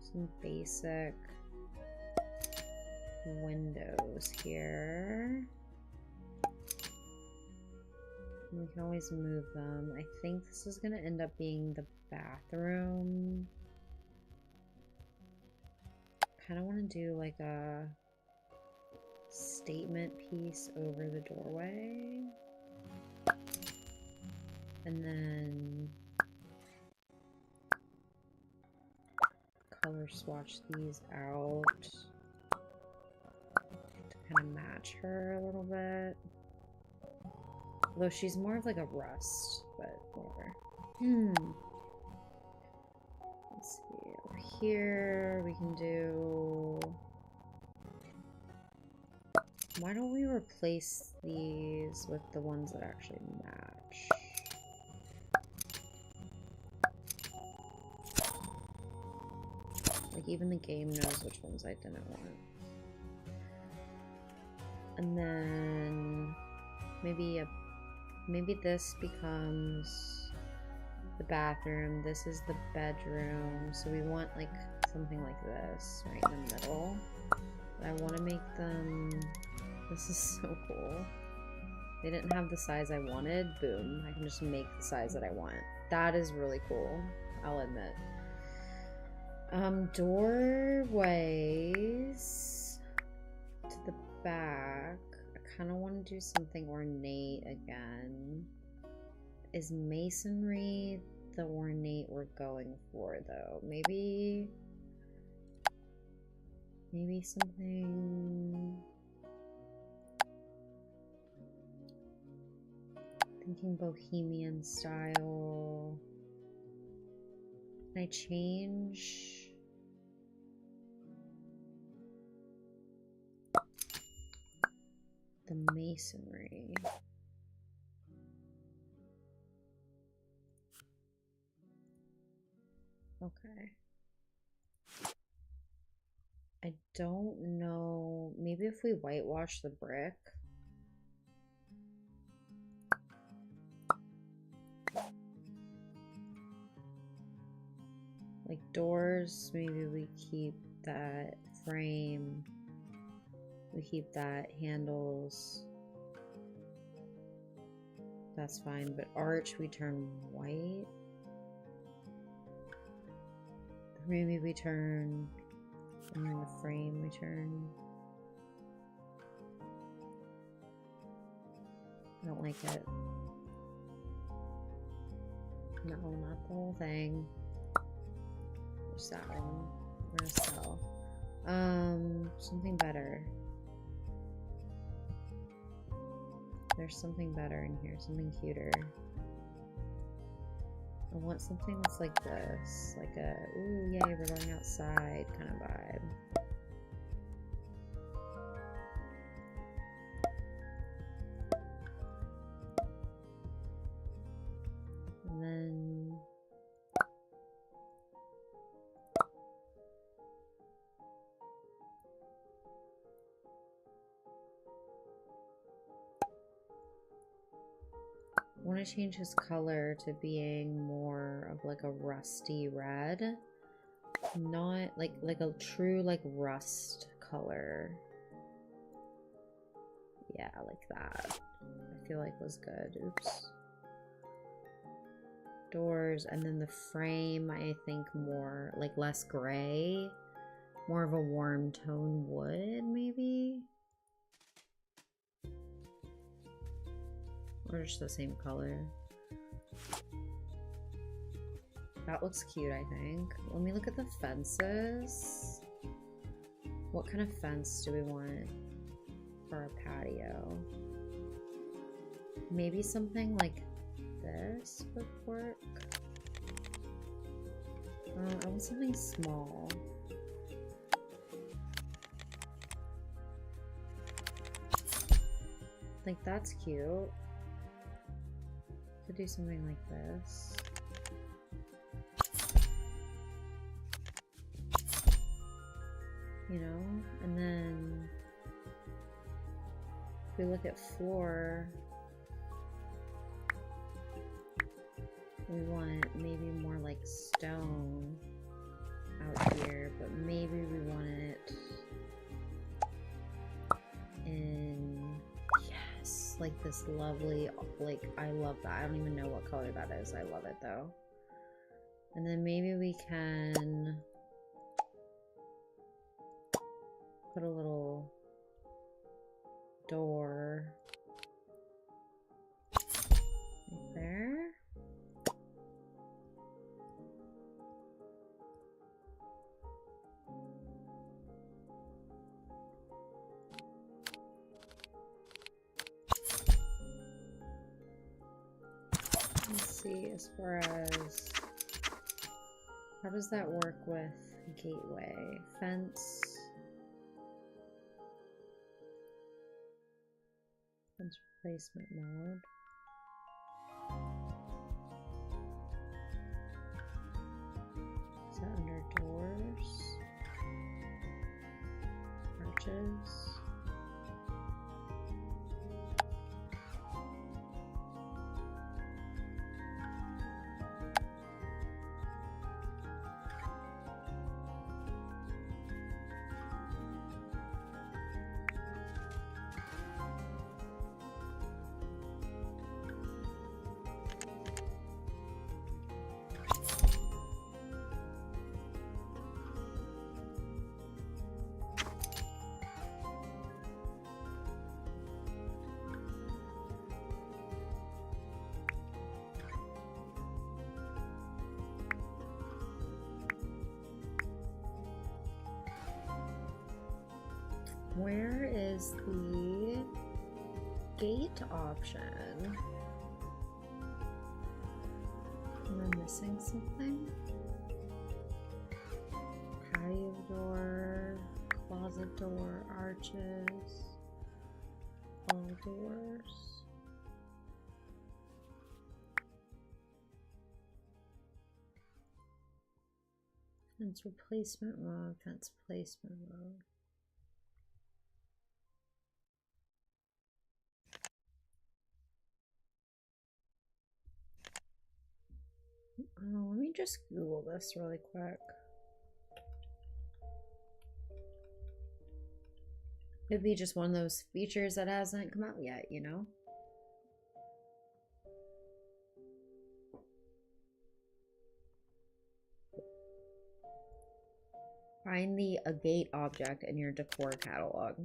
some basic windows here. We can always move them. I think this is gonna end up being the bathroom. Kind of want to do like a statement piece over the doorway. And then color swatch these out to kind of match her a little bit. Although she's more of like a rust, but whatever. Let's see, over here we can do... Why don't we replace these with the ones that actually match? Like, even the game knows which ones I didn't want. And then maybe this becomes the bathroom. This is the bedroom. So we want like something like this right in the middle. But I want to make them... This is so cool. They didn't have the size I wanted. Boom. I can just make the size that I want. That is really cool, I'll admit. Doorways to the back. I kind of want to do something ornate again. Is masonry the ornate we're going for, though? Maybe something... Thinking bohemian style. Can I change? The masonry. Okay. I don't know. Maybe if we whitewash the brick. Like doors, maybe we keep that frame. We keep that handles. That's fine, but arch we turn white. Maybe we turn, and then the frame we turn. I don't like it. No, not the whole thing. There's that one. We're gonna sell. Something better. There's something better in here, something cuter. I want something that's like this, like a, ooh, yay, we're going outside kind of vibe. And then I want to change his color to being more of like a rusty red. Not like a true like rust color. Yeah, like that. I feel like was good. Oops. Doors, and then the frame, I think more like less gray. More of a warm tone wood, maybe? Or just the same color. That looks cute, I think. Let me look at the fences. What kind of fence do we want for our patio? Maybe something like this would work. I want something small. Like, that's cute. Could do something like this. You know? And then if we look at floor, we want maybe more like stone out here, but maybe we want it in, yes, like this lovely, like, I love that. I don't even know what color that is. I love it though. And then maybe we can put a little door right there. Let's see, as far as how does that work with gateway? Fence. Fence replacement mode. Is that under doors? Arches. Where is the gate option? Am I missing something? Patio door, closet door, arches, all doors. Fence replacement mode, fence placement mode. Let me just Google this really quick. It'd be just one of those features that hasn't come out yet, you know? Find the a gate object in your decor catalog.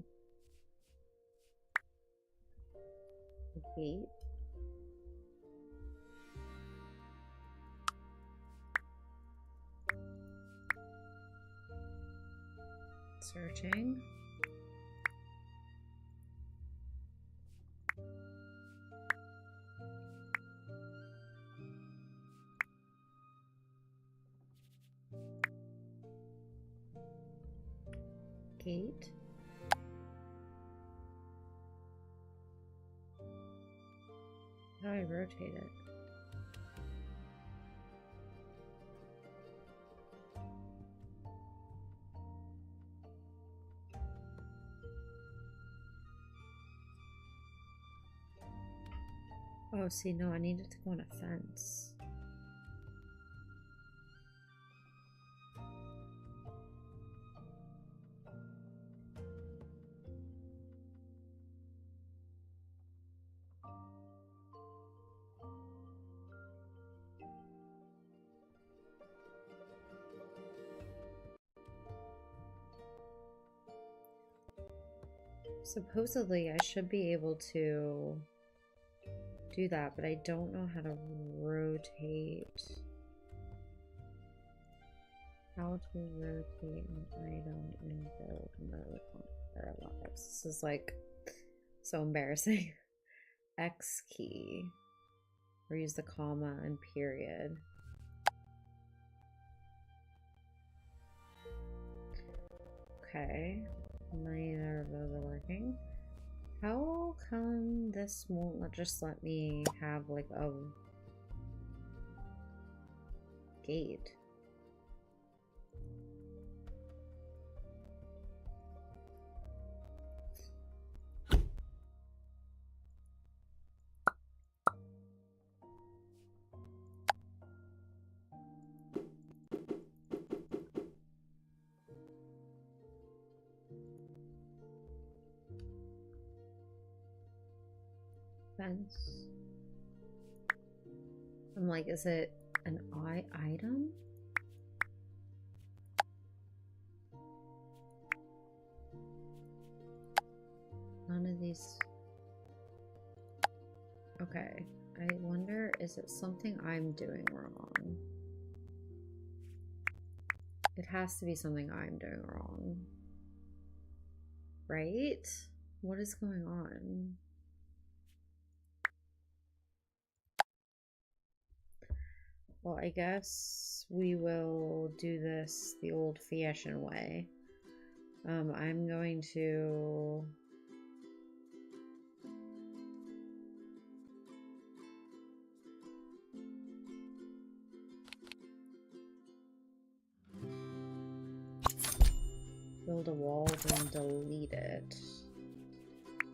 A gate. Searching. Gate. How do I rotate it? Oh, see, no, I needed to go on a fence. Supposedly, I should be able to do that, but I don't know how to rotate. How to rotate an item in build mode on Paralives. This is like so embarrassing. X key. Or use the comma and period. Okay. Neither of those are working. How come this won't just let me have like a gate? Fence. I'm like, is it an item? None of these. Okay. I wonder, is it something I'm doing wrong? It has to be something I'm doing wrong. Right? What is going on? Well, I guess we will do this the old-fashioned way. I'm going to... build a wall, then delete it.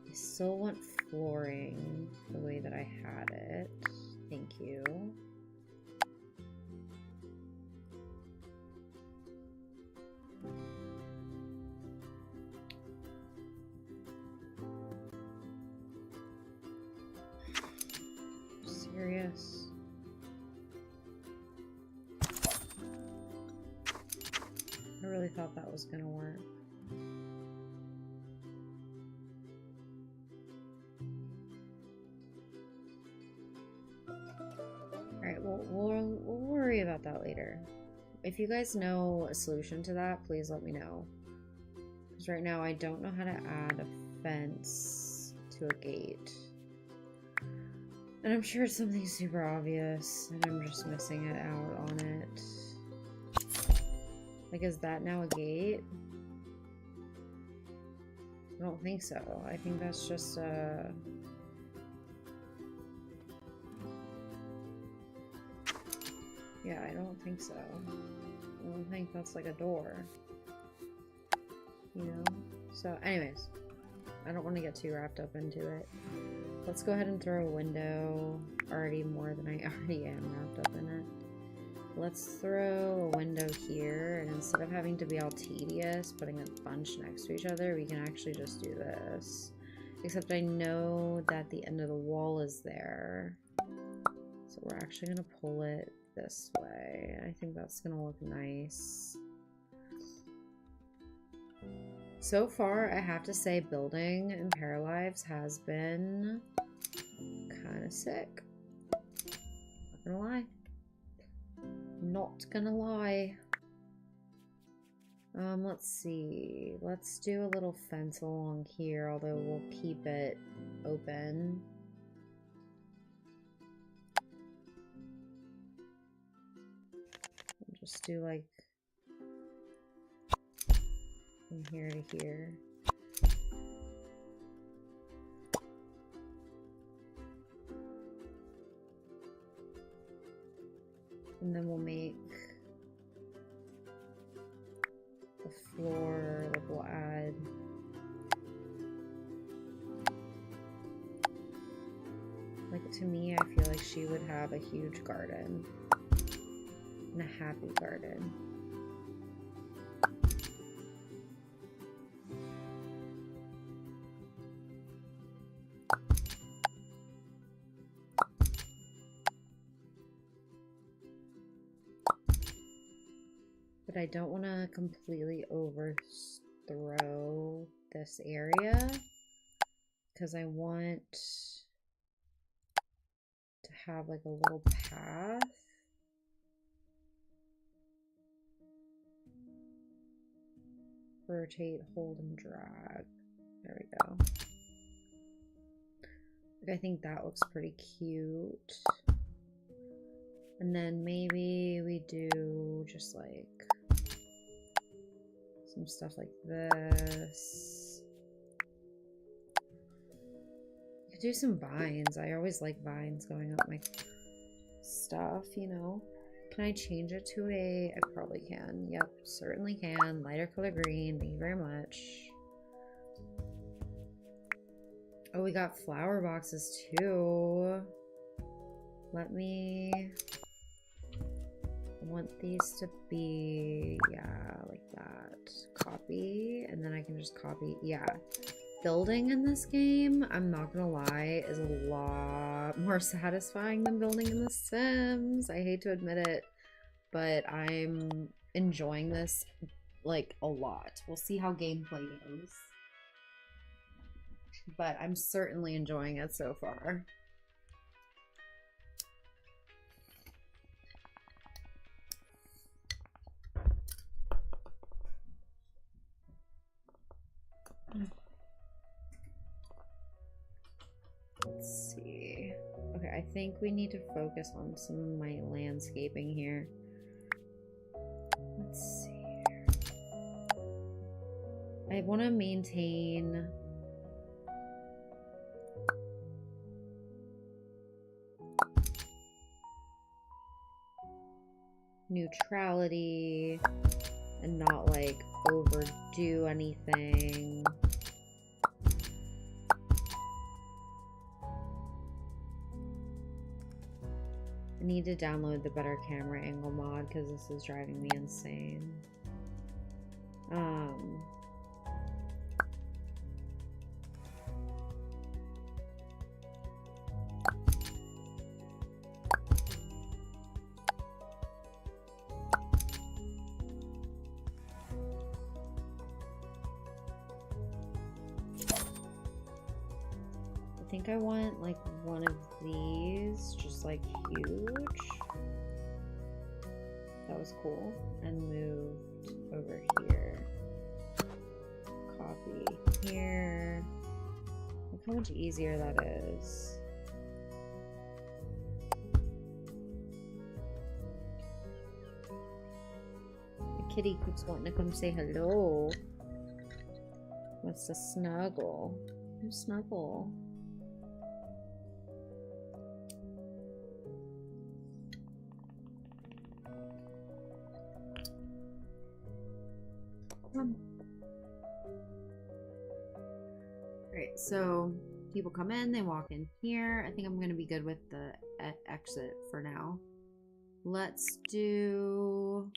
I still want flooring the way that I had it. Thank you. Serious? I really thought that was gonna work. Alright, we'll worry about that later. If you guys know a solution to that, please let me know. Because right now I don't know how to add a fence to a gate. And I'm sure it's something super obvious, and I'm just missing it out on it. Like, is that now a gate? I don't think so. I think that's just a... yeah, I don't think so. I don't think that's like a door. You know? So, anyways. I don't want to get too wrapped up into it. Let's go ahead and throw a window. Already more than I already am wrapped up in it. Let's throw a window here, and instead of having to be all tedious, putting a bunch next to each other, we can actually just do this. Except I know that the end of the wall is there. So we're actually going to pull it this way. I think that's going to look nice. So far, I have to say building in Paralives has been kind of sick. Not gonna lie. Not gonna lie. Let's see. Let's do a little fence along here, although we'll keep it open. We'll just do like from here to here. And then we'll make the floor, like we'll add like, to me, I feel like she would have a huge garden and a happy garden. But I don't want to completely overthrow this area because I want to have like a little path. Rotate, hold, and drag. There we go. Like, I think that looks pretty cute. And then maybe we do just like some stuff like this. I could do some vines. I always like vines going up my stuff, you know. Can I change it to a... I probably can. Yep, certainly can. Lighter color green. Thank you very much. Oh, we got flower boxes too. Let me... I want these to be, yeah, like that. Copy, and then I can just copy, yeah. building in this game, I'm not gonna lie, is a lot more satisfying than building in The Sims. I hate to admit it, but I'm enjoying this like a lot. We'll see how gameplay goes, but I'm certainly enjoying it so far. Let's see. Okay, I think we need to focus on some of my landscaping here. Let's see. I want to maintain neutrality and not like overdo anything. I need to download the better camera angle mod because this is driving me insane. I think I want like one of these, just like huge. That was cool. And moved over here. Copy here. Look how much easier that is. The kitty keeps wanting to come say hello. Wants to snuggle. Snuggle. Alright, so people come in, they walk in here. I think I'm going to be good with the exit for now. Let's do...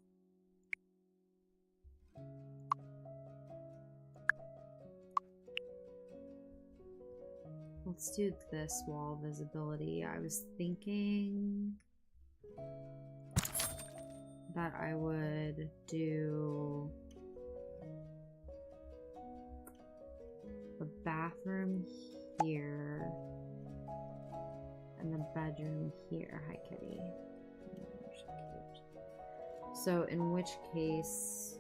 Let's do this wall visibility. I was thinking that I would do the bathroom here and the bedroom here. Hi, kitty. So in which case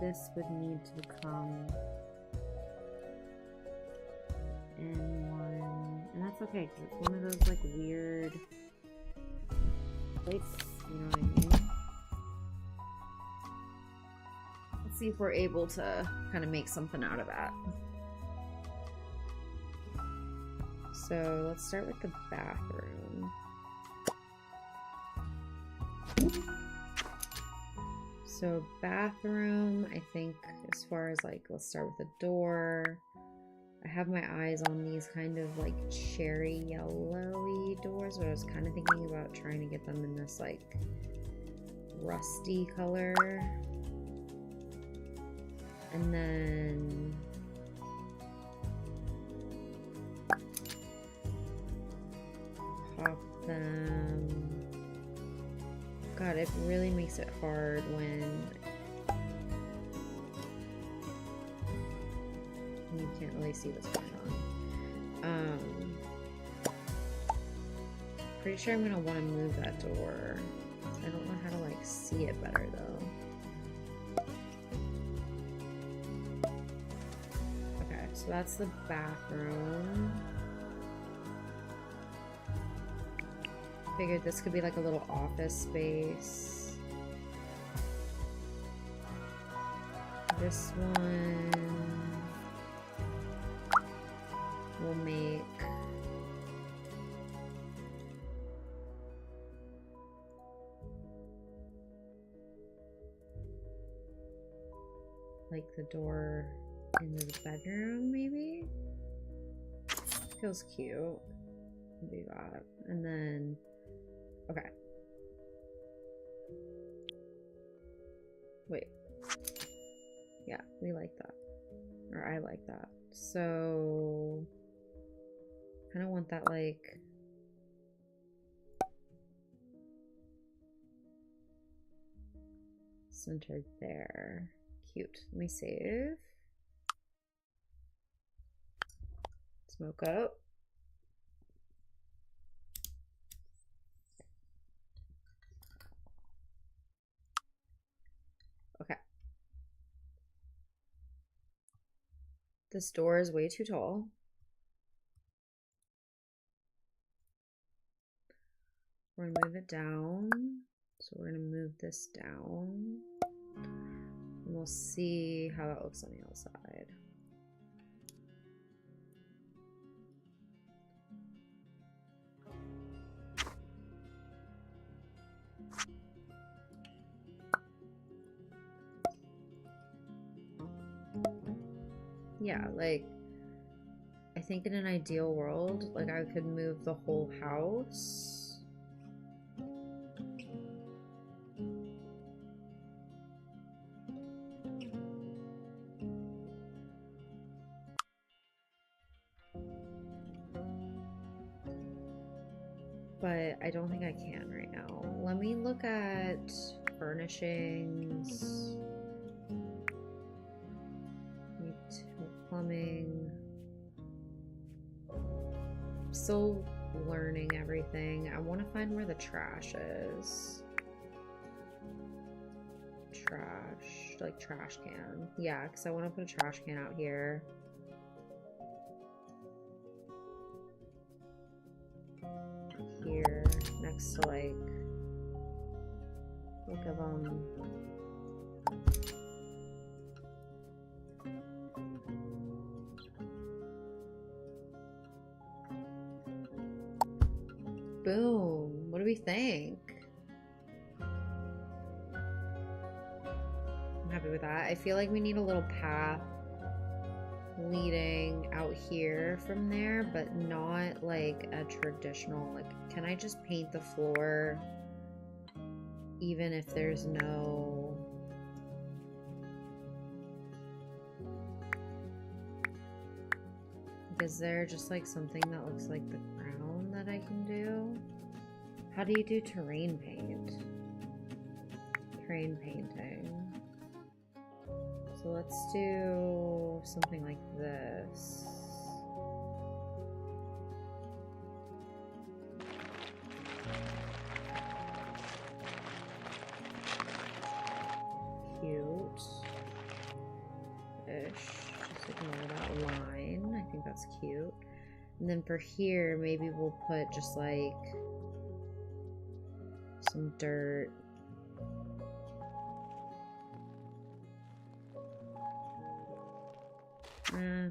this would need to come in one, and that's okay because it's one of those like weird places, you know what I mean? Let's see if we're able to kind of make something out of that. So let's start with the bathroom. So bathroom, I think as far as like, let's start with the door. I have my eyes on these kind of like cherry yellowy doors, but I was kind of thinking about trying to get them in this like rusty color. And then pop them. God, it really makes it hard when you can't really see what's going on. Pretty sure I'm gonna want to move that door. I don't know how to like see it better though. Okay, so that's the bathroom. Figured this could be like a little office space. This one will make like the door into the bedroom, maybe? Feels cute. Do that. And then, okay. Wait. Yeah, we like that. Or I like that. So kind of want that like centered there. Cute. Let me save. Smoke up. Okay. This door is way too tall. We're gonna move it down. So we're gonna move this down. And we'll see how that looks on the outside. Yeah, like I think in an ideal world, like I could move the whole house. But I don't think I can right now. Let me look at furnishings. Plumbing. Still learning everything. I want to find where the trash is. Trash, like trash can. Yeah, because I want to put a trash can out here. Here, next to like look of boom. What do we think? I'm happy with that. I feel like we need a little path leading out here from there, but not like a traditional, like, can I just paint the floor even if there's no is there just like something that looks like the ground that I can do? How do you do terrain paint? Terrain painting. So let's do something like this. Cute-ish. Just ignore that line. I think that's cute. And then for here, maybe we'll put just like some dirt.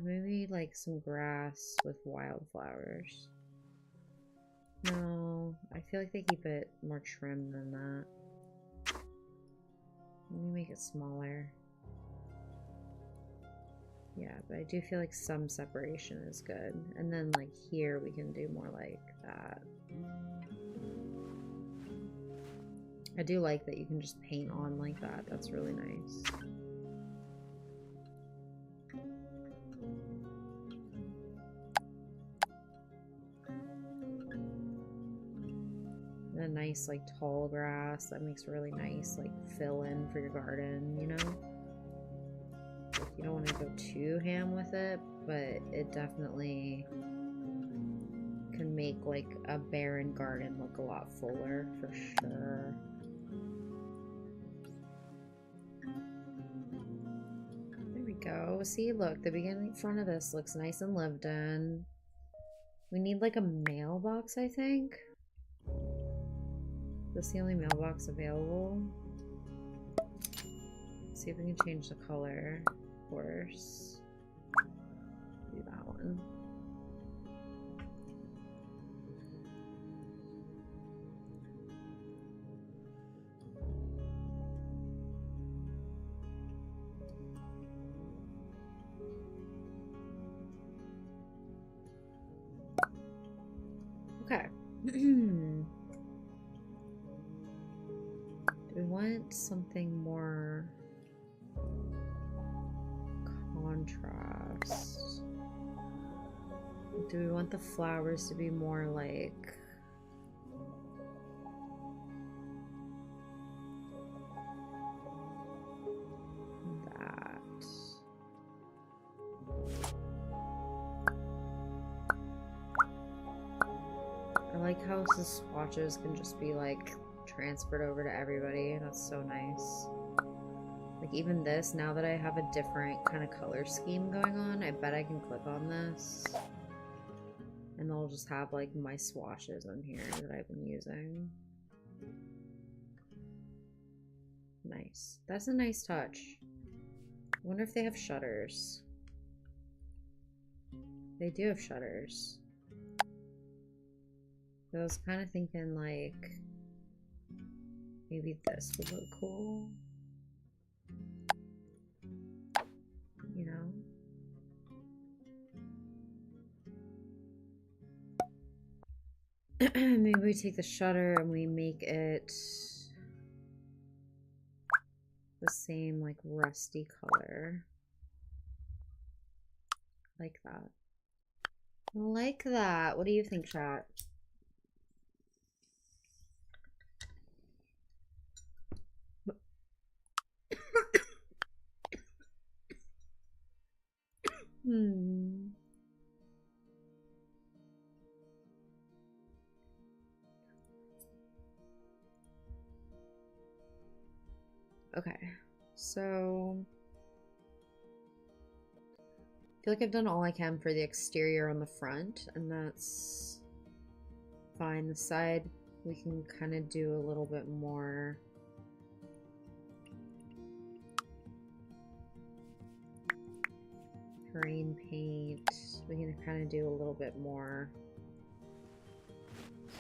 Maybe like some grass with wildflowers. No, I feel like they keep it more trim than that. Let me make it smaller. Yeah, but I do feel like some separation is good. And then like here we can do more like that. I do like that you can just paint on like that. That's really nice. A nice like tall grass that makes really nice like fill in for your garden, you know? Like, you don't want to go too ham with it, but it definitely can make like a barren garden look a lot fuller for sure. There we go. See, look, the beginning front of this looks nice and lived in. We need like a mailbox, I think. This is the only mailbox available. Let's see if we can change the color. Of course. Do that one. Okay. Do we want something more contrasty? contrast. Do we want the flowers to be more like that? I like how the swatches can just be like transferred over to everybody. That's so nice. Like even this, now that I have a different kind of color scheme going on, I bet I can click on this and they'll just have like my swatches in here that I've been using. Nice. That's a nice touch. I wonder if they have shutters. They do have shutters. I was kind of thinking like maybe this would look cool. You know? Maybe we take the shutter and we make it the same like rusty color. Like that. Like that. What do you think, chat? Okay, so I feel like I've done all I can for the exterior on the front, and that's fine. The side, we can kind of do a little bit more. Terrain paint. We can kind of do a little bit more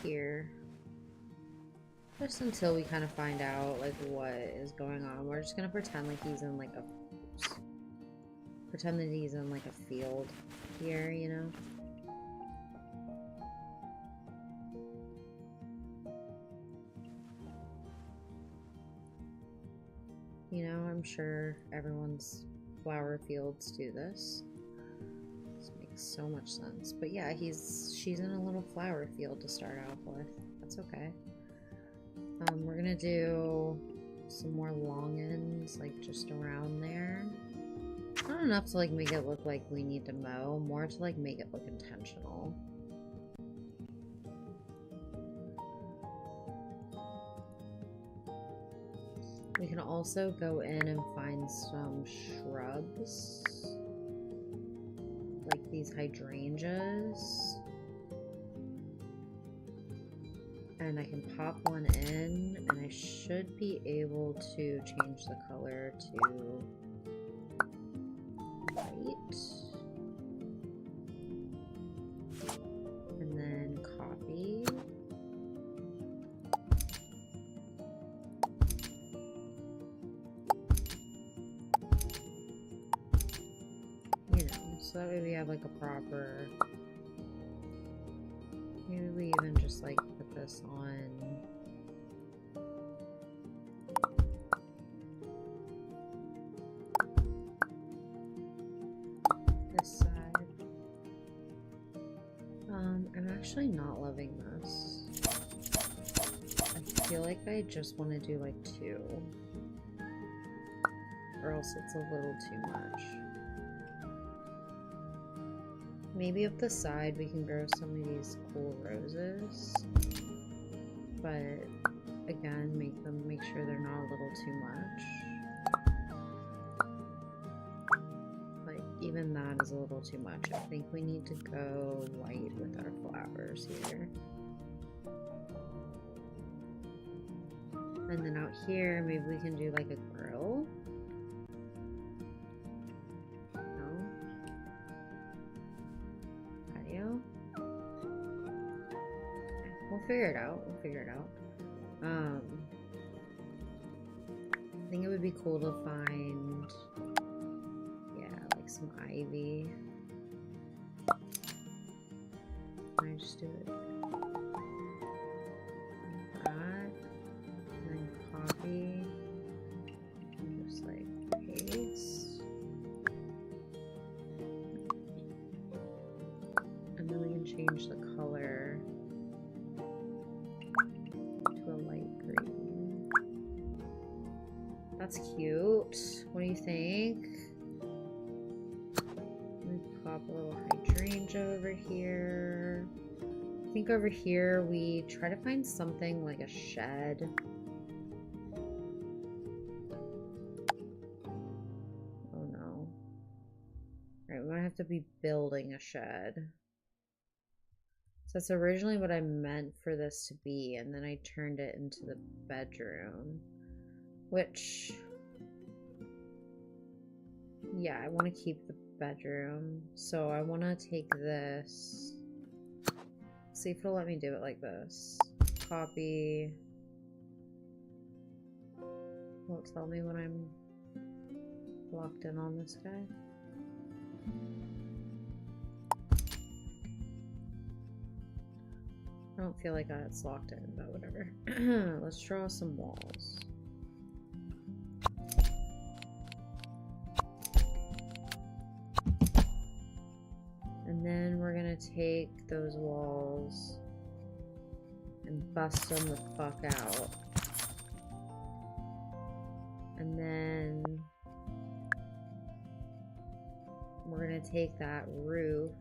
here. Just until we kind of find out like what is going on. We're just gonna pretend like he's in like a pretend that he's in like a field here, you know? You know, I'm sure everyone's flower fields do this. This makes so much sense. But yeah, she's in a little flower field to start off with. That's okay. We're gonna do some more long ends, like just around there. Not enough to like make it look like we need to mow, more to like make it look intentional. We can also go in and find some shrubs, like these hydrangeas. And I can pop one in, and I should be able to change the color to white. And then copy. You know, so that way we have like a proper... Maybe we even just like put this on this side. I'm actually not loving this. I feel like I just want to do like 2, or else it's a little too much. Maybe up the side we can grow some of these cool roses, but again, make sure they're not a little too much. Like even that is a little too much. I think we need to go white with our flowers here. And then out here, maybe we can do like a grill. We'll figure it out. We'll figure it out. I think it would be cool to find, yeah, like some ivy. I just do it like that, and then copy, and just like paste. and change the color to a light green. That's cute. What do you think? Let me pop a little hydrangea over here. I think over here we try to find something like a shed. Oh no. Alright, we might have to be building a shed. So that's originally what I meant for this to be, and then I turned it into the bedroom. Which, yeah, I want to keep the bedroom. So I want to take this. See if it'll let me do it like this. Copy. Will it tell me when I'm locked in on this guy? I don't feel like it's locked in, but whatever. Let's draw some walls. And then we're gonna take those walls and bust them the fuck out. And then we're gonna take that roof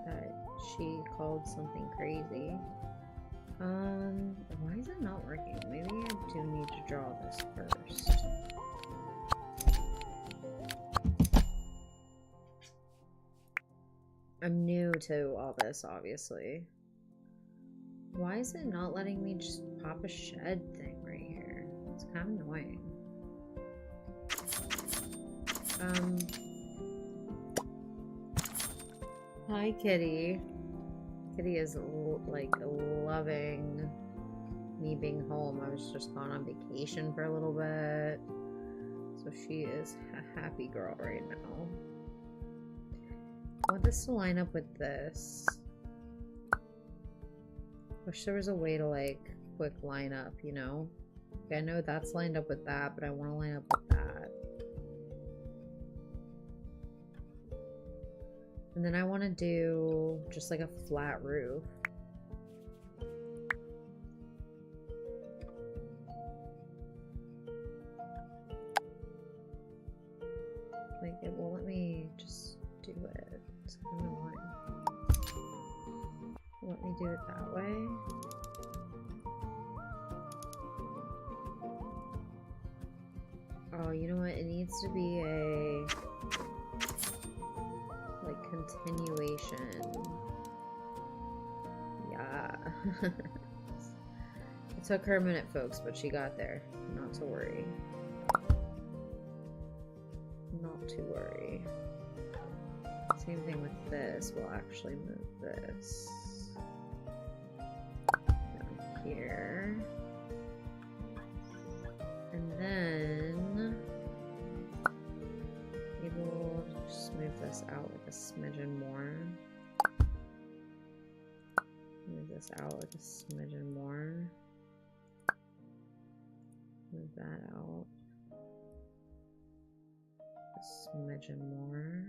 that she called something crazy. Why is it not working? Maybe I do need to draw this first. I'm new to all this, obviously. Why is it not letting me just pop a shed thing right here? It's kind of annoying. Hi, Kitty. Kitty is like loving me being home. I was just gone on vacation for a little bit. So she is a happy girl right now. I want this to line up with this. Wish there was a way to like quick line up, you know? Okay, I know that's lined up with that, but I want to line up with that. And then I want to do just like a flat roof. Like, it won't let me just do it. It's kind of annoying. Let me do it that way. Oh, you know what? It needs to be a like continuation. Yeah. It took her a minute, folks, but she got there. Not to worry. Not to worry. Same thing with this. We'll actually move this down here. And then maybe we'll just move this out like a smidgen more. Move this out like a smidgen more. Move that out a smidgen more.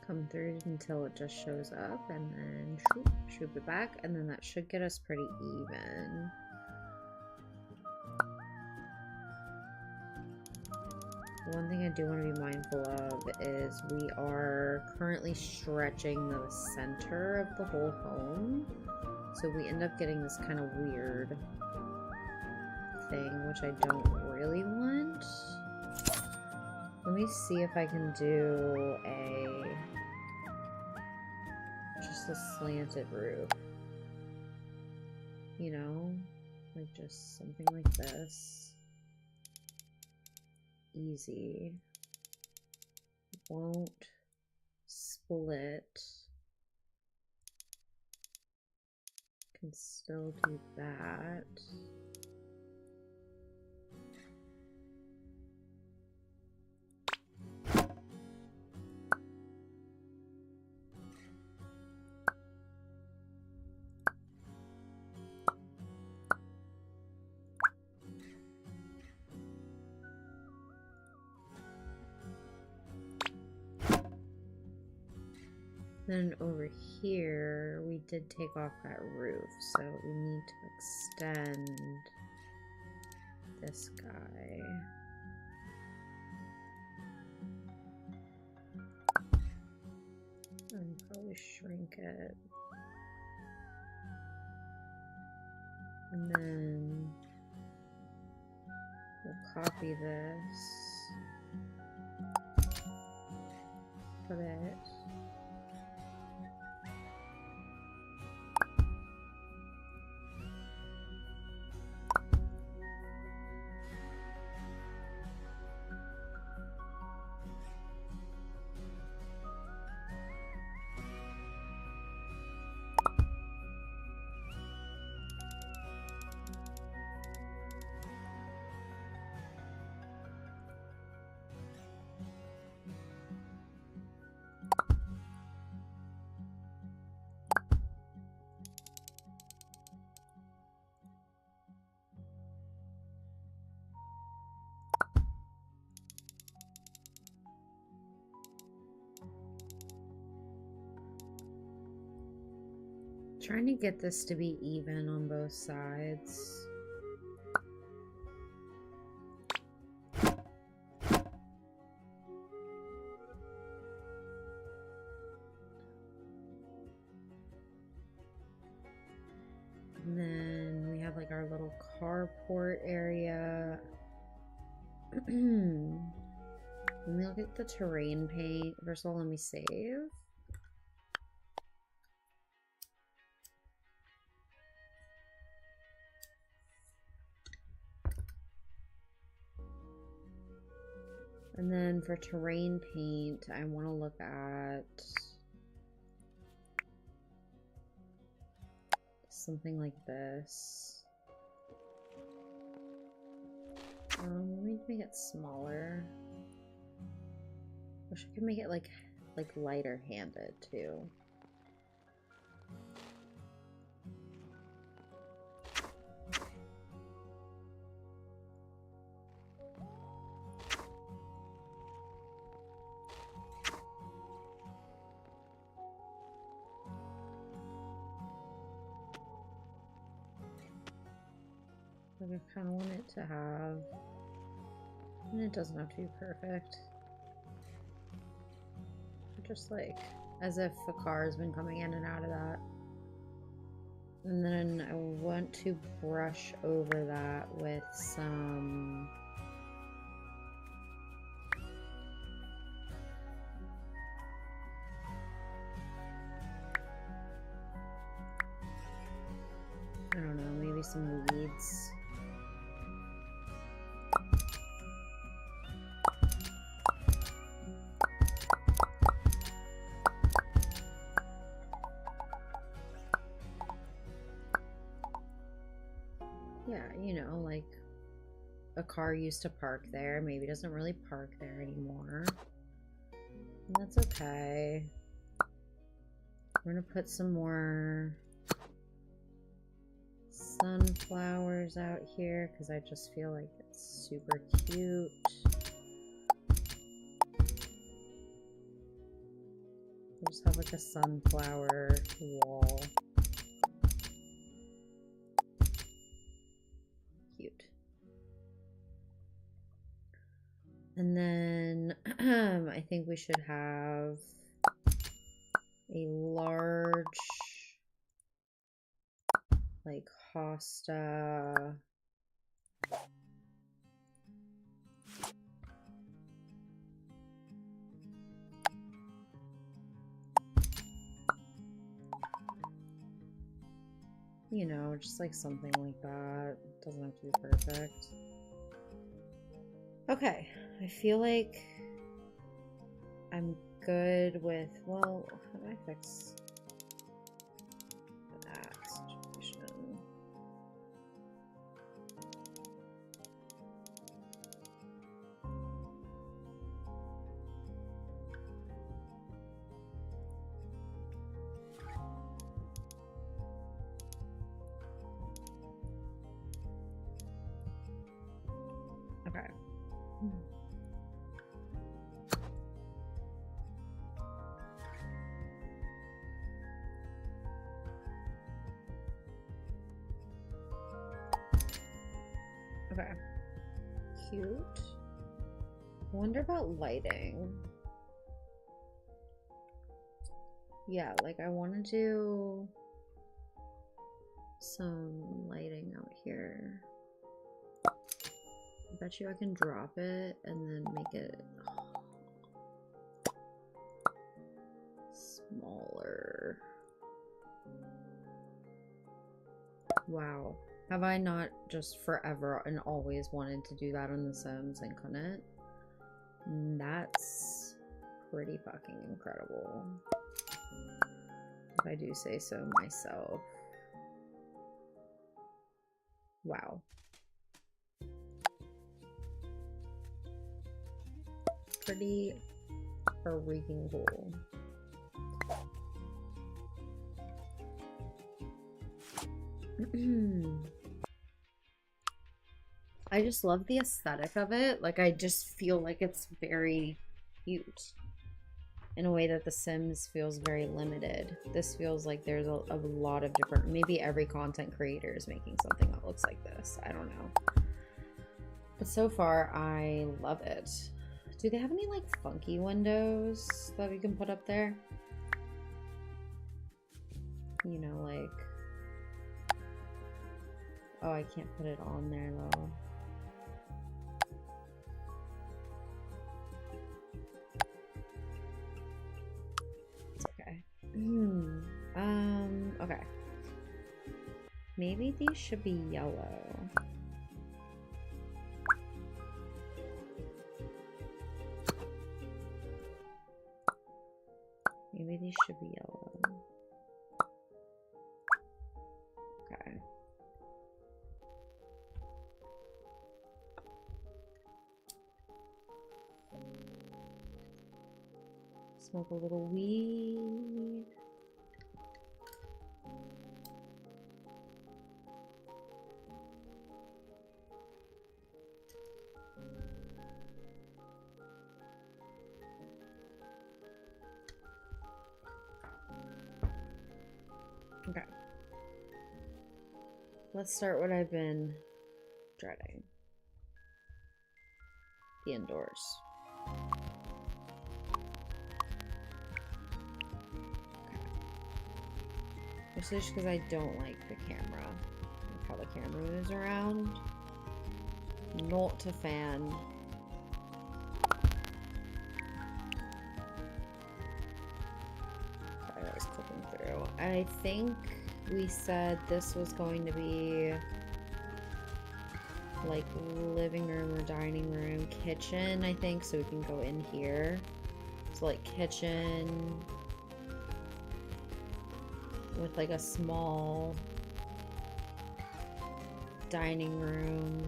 Come through until it just shows up, and then shoop it back, and then that should get us pretty even. One thing I do want to be mindful of is we are currently stretching the center of the whole home, so we end up getting this kind of weird thing, which I don't really want. Let me see if I can do just a slanted roof. You know? Like just something like this. Easy. Won't split. Can still do that. Then over here, we did take off that roof, so we need to extend this guy. And probably shrink it. And then we'll copy this. Put it. Trying to get this to be even on both sides. And then we have like our little carport area. Let me look at the terrain paint. First of all, let me save. And then for terrain paint, I want to look at something like this. Let me make it smaller. Wish I could make it like lighter handed too. Like I kind of want it to have, and it doesn't have to be perfect. Just like as if a car has been coming in and out of that. And then I want to brush over that with some I don't know, maybe some weeds. Yeah, you know, like a car used to park there, maybe doesn't really park there anymore. And that's okay. We're gonna put some more sunflowers out here because I just feel like it's super cute. We'll just have like a sunflower wall. Cute. And then I think we should have a large like hosta you know, just like something like that. It doesn't have to be perfect. Okay, I feel like I'm good with, well, how do I fix that situation? Okay. Okay. Cute. I wonder about lighting. Yeah, like I want to do some lighting out here. I bet you I can drop it and then make it smaller. Wow. Have I not just forever and always wanted to do that on The Sims and couldn't? That's pretty fucking incredible. If I do say so myself. Wow. Pretty freaking cool. I just love the aesthetic of it. Like, I just feel like it's very cute in a way that The Sims feels very limited. This feels like there's a lot of different, maybe every content creator is making something that looks like this. I don't know. But so far, I love it. Do they have any, like, funky windows that we can put up there? You know, like... Oh, I can't put it on there, though. It's okay. Okay. Maybe these should be yellow. Maybe these should be yellow. Okay. Smoke a little weed. Okay. Let's start what I've been dreading. The indoors. Mostly just because I don't like the camera. Like how the camera moves around. Not a fan. Sorry, I was clicking through. I think we said this was going to be like living room or dining room, kitchen, I think, so we can go in here. So like kitchen with like a small dining room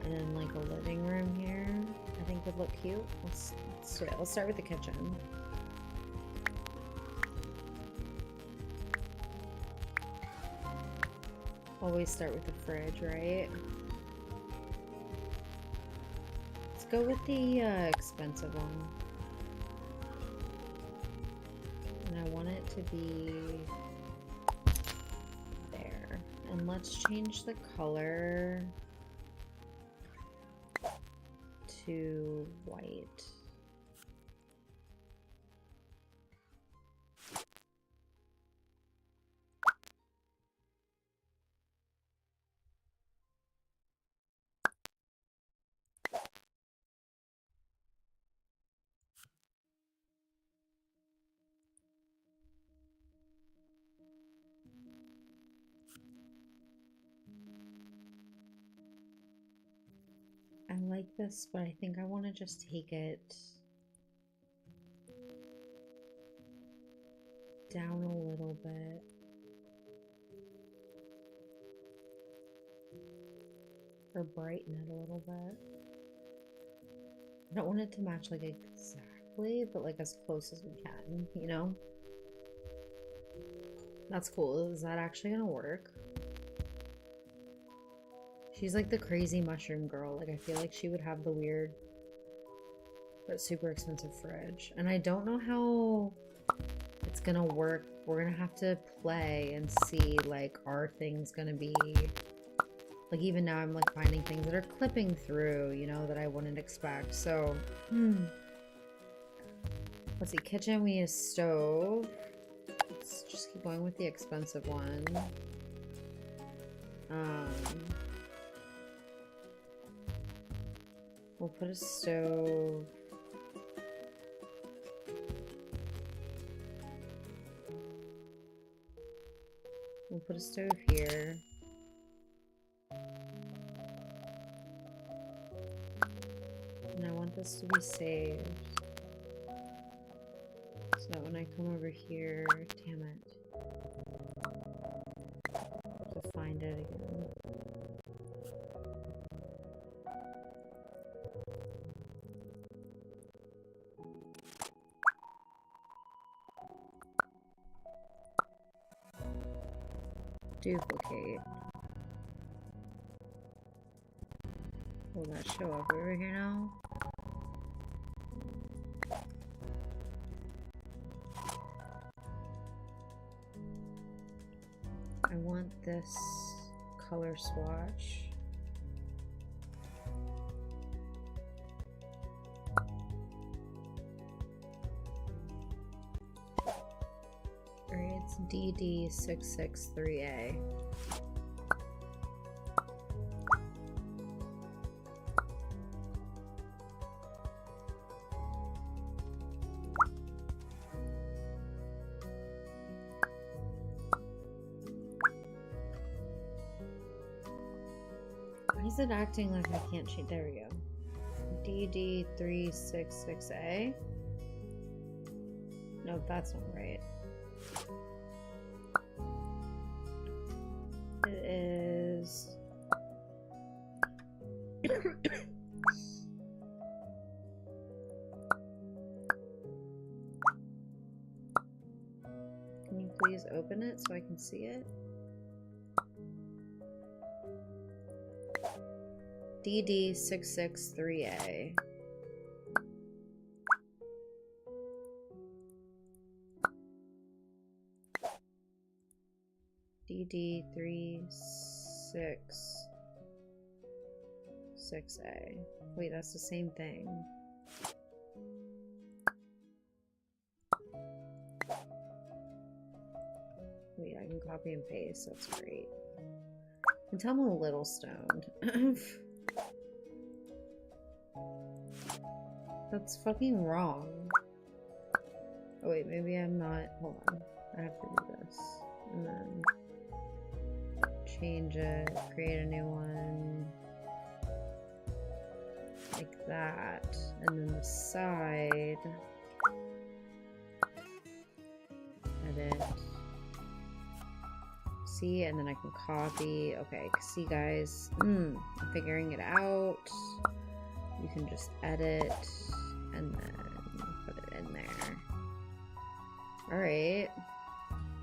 and then like a living room here. I think would look cute. Let's do it. Let's start with the kitchen. Always start with the fridge, right? Let's go with the expensive one. And I want it to be there. And let's change the color to white. I like this, but I think I want to just take it down a little bit. Or brighten it a little bit. I don't want it to match like exactly, but like as close as we can, you know? That's cool. Is that actually gonna work? She's like the crazy mushroom girl. Like I feel like she would have the weird but super expensive fridge. And I don't know how it's gonna work. We're gonna have to play and see, like, are things gonna be Like even now I'm like finding things that are clipping through, you know, that I wouldn't expect. So, let's see, kitchen, we need a stove. Let's just keep going with the expensive one. We'll put a stove. We'll put a stove here. And I want this to be saved. So that when I come over here, damn it. I have to find it again. Duplicate. Will that show up over here now? I want this color swatch. Alright, it's DD663A. Why is it acting like I can't change? There we go. DD366A. Nope, that's not right. It is. Can you please open it so I can see it? DD663A. DD366A. Wait, that's the same thing. Wait, I can copy and paste. That's great. I can tell I'm a little stoned. That's fucking wrong. Oh wait, maybe I'm not. Hold on. I have to do this. And then change it, create a new one. Like that. And then the side. Edit. See, and then I can copy. Okay, see guys. I'm figuring it out. You can just edit and then put it in there. Alright.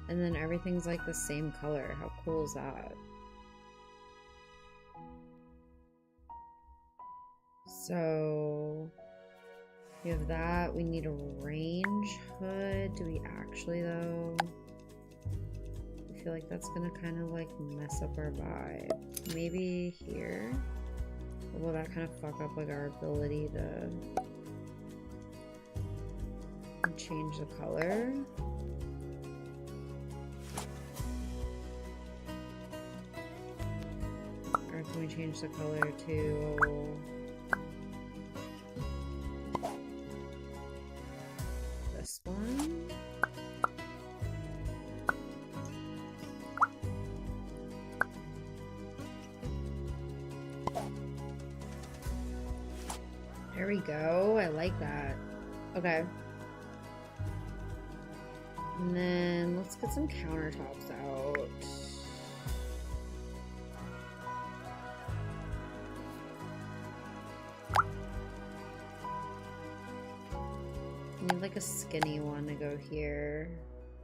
And then everything's like the same color. How cool is that? So we have that. We need a range hood. Do we actually though? I feel like that's gonna kind of like mess up our vibe. Maybe here? Or will that kind of fuck up like our ability to change the color? Or can we change the color to this one? There we go. I like that. Okay. And then let's get some countertops out. I need like a skinny one to go here.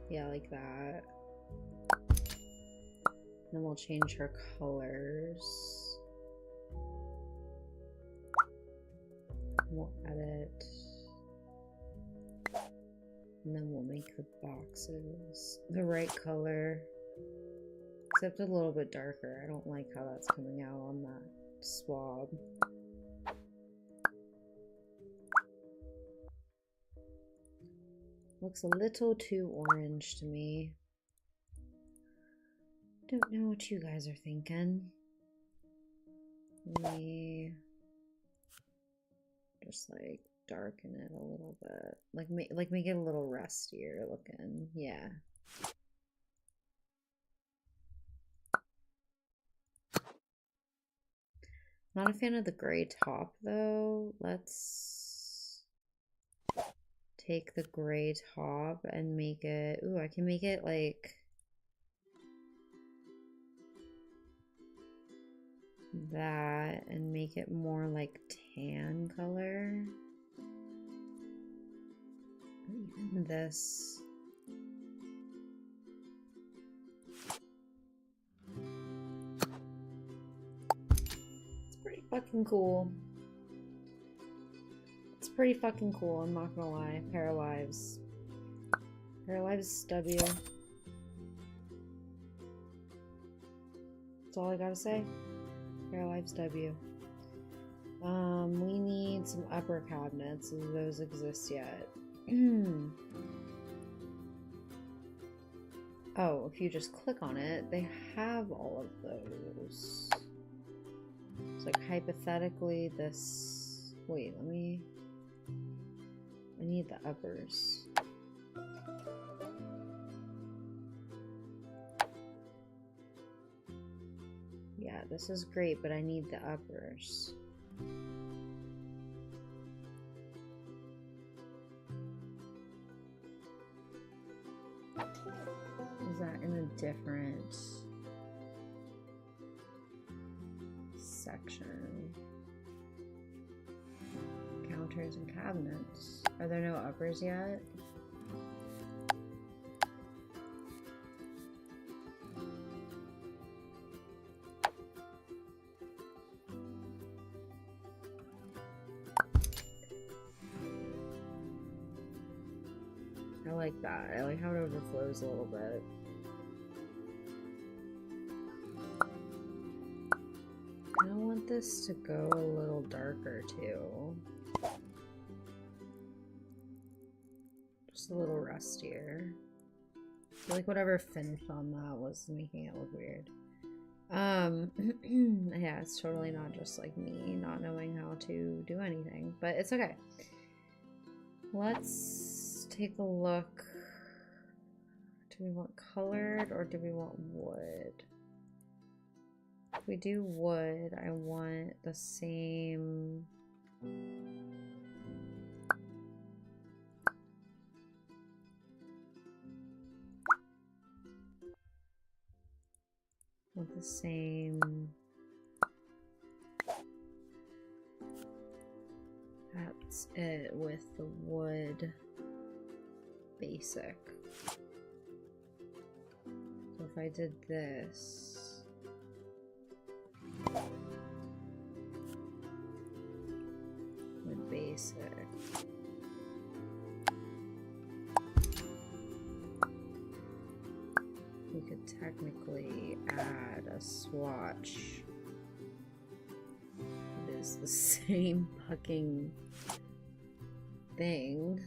Yeah, like that. Then we'll change her colors. We'll edit. And then we'll make the boxes the right color. Except a little bit darker. I don't like how that's coming out on that swab. Looks a little too orange to me. Don't know what you guys are thinking. Let me just like darken it a little bit. Like make it a little rustier looking. Yeah. Not a fan of the gray top though. Let's take the gray top and make it, ooh, I can make it like that and make it more like tan color. Even this. It's pretty fucking cool. It's pretty fucking cool, I'm not gonna lie. Paralives. Paralives W. That's all I gotta say. Paralives W. We need some upper cabinets. Do those exist yet? Oh, if you just click on it, they have all of those. It's like hypothetically this... Wait, let me... I need the uppers. Yeah, this is great, but I need the uppers. Is that in a different section? Counters and cabinets. Are there no uppers yet? I like that. I like how it overflows a little bit. I don't want this to go a little darker too. Just a little rustier. I feel like whatever finish on that was making it look weird. Yeah, it's totally not just like me not knowing how to do anything, but it's okay. Let's take a look. Do we want colored or do we want wood? If we do wood, I want the same... want the same... That's it with the wood basic. So if I did this, wood basic, we could technically add a swatch. It is the same fucking thing.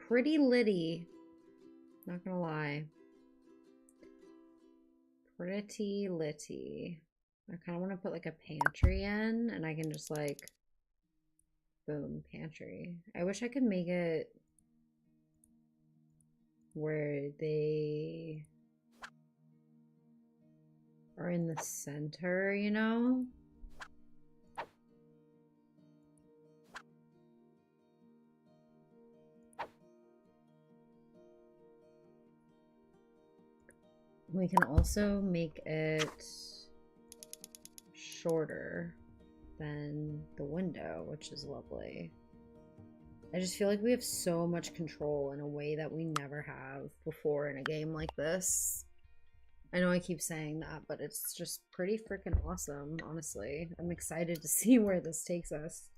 Pretty litty. Not gonna lie. Pretty litty. I kind of want to put like a pantry in and I can just like, boom, pantry. I wish I could make it where they are in the center, you know? We can also make it shorter than the window, which is lovely. I just feel like we have so much control in a way that we never have before in a game like this. I know I keep saying that, but it's just pretty freaking awesome, honestly. I'm excited to see where this takes us.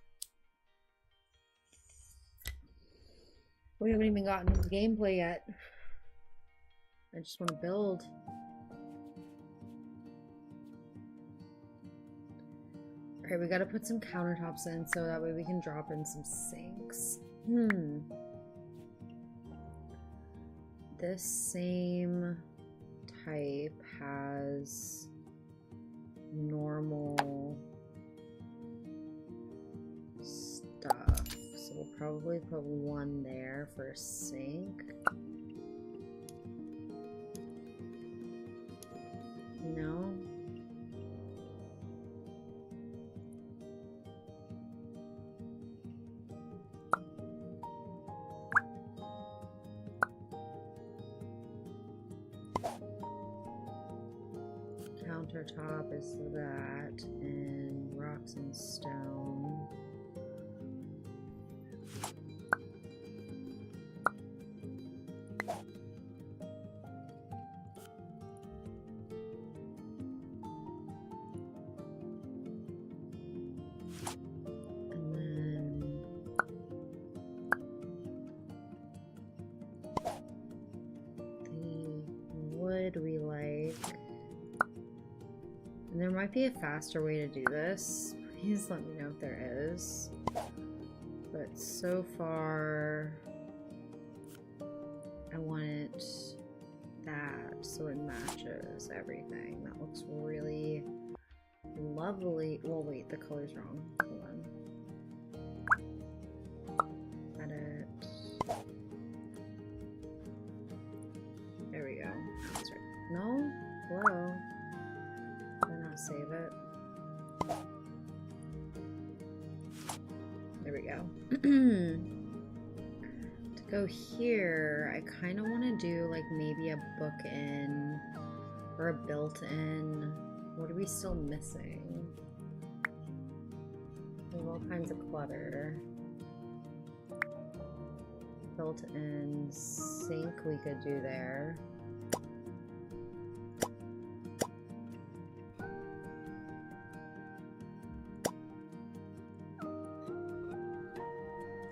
We haven't even gotten into gameplay yet. I just want to build. Alright, we gotta put some countertops in so that way we can drop in some sinks. This same type has normal stuff. So we'll probably put one there for a sink. No? Countertop is that, and rocks and stone. And then the wood we like. And there might be a faster way to do this. Please let me know if there is. But so far, I want it that so it matches everything. That looks really lovely. Well, wait, the color's wrong. Hold on. Edit. There we go. That's right. No? Hello? Save it. There we go. To go here, I kind of want to do like maybe a book-in or a built-in. What are we still missing? We have all kinds of clutter. Built-in sink we could do there.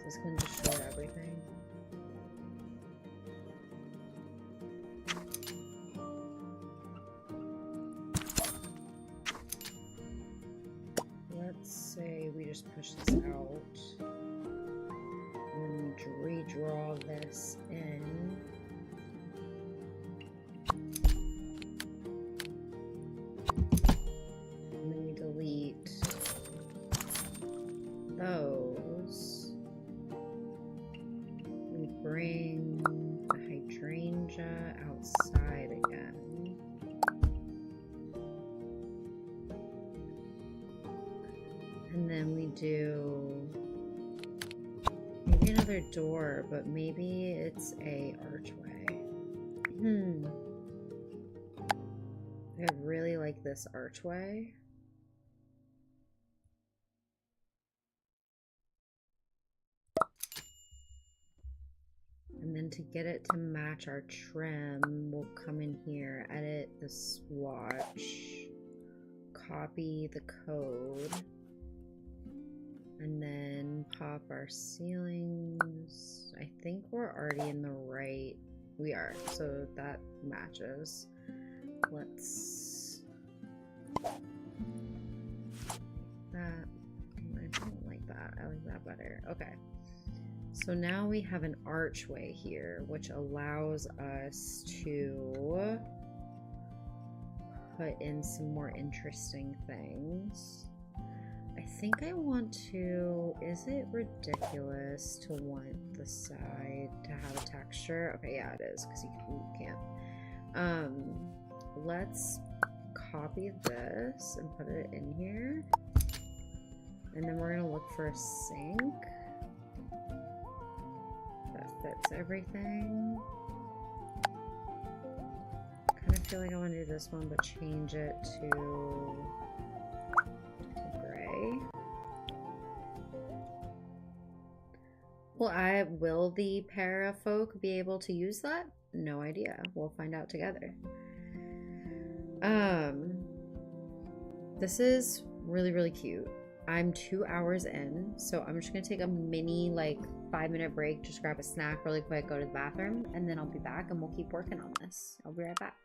It's going to destroy everything. Let's say we just push this out and redraw this in. And then we delete those. Bring the hydrangea outside again. And then we do maybe another door, but maybe it's a archway. I really like this archway. And then to get it to match our trim, we'll come in here, edit the swatch, copy the code, and then pop our ceilings. I think we're already in the right, we are, so that matches. Let's, that, I don't like that, I like that better, okay. So now we have an archway here, which allows us to put in some more interesting things. I think I want to, is it ridiculous to want the side to have a texture? Okay, yeah, it is, because you can't. Let's copy this and put it in here. And then we're gonna look for a sink. That fits everything. Kind of feel like I want to do this one, but change it to gray. Well, will the Parafolk be able to use that? No idea. We'll find out together. This is really, really cute. I'm 2 hours in, so I'm just gonna take a mini, like, 5-minute break, just grab a snack really quick, go to the bathroom, and then I'll be back and we'll keep working on this. I'll be right back.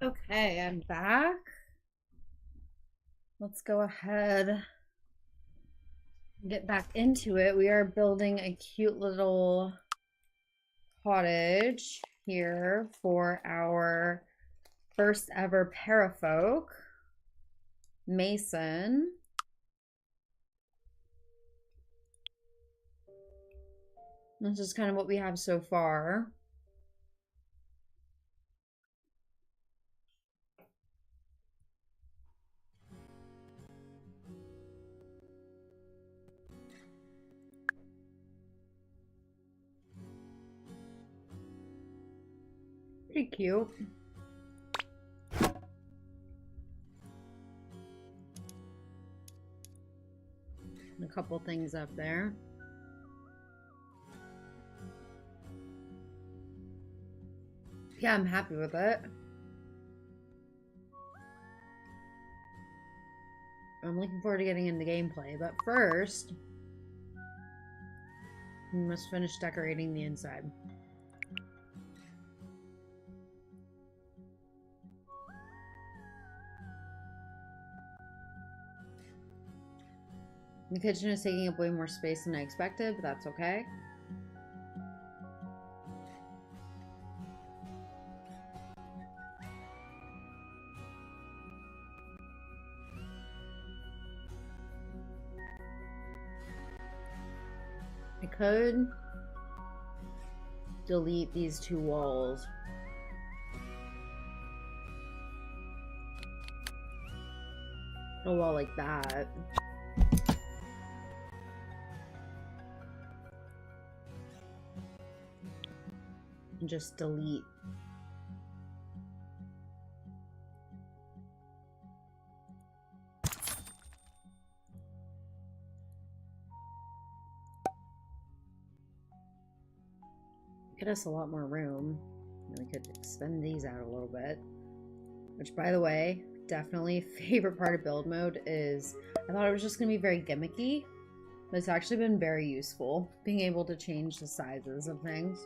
Okay, I'm back. Let's go ahead and get back into it. We are building a cute little cottage here for our first ever Parafolk Mason. This is kind of what we have so far. Pretty cute. A couple things up there. Yeah, I'm happy with it. I'm looking forward to getting into gameplay, but first, we must finish decorating the inside. The kitchen is taking up way more space than I expected, but that's okay. I could delete these two walls. A wall like that. And just delete. Get us a lot more room. And we could extend these out a little bit. Which, by the way, definitely favorite part of build mode is I thought it was just going to be very gimmicky, but it's actually been very useful being able to change the sizes of things.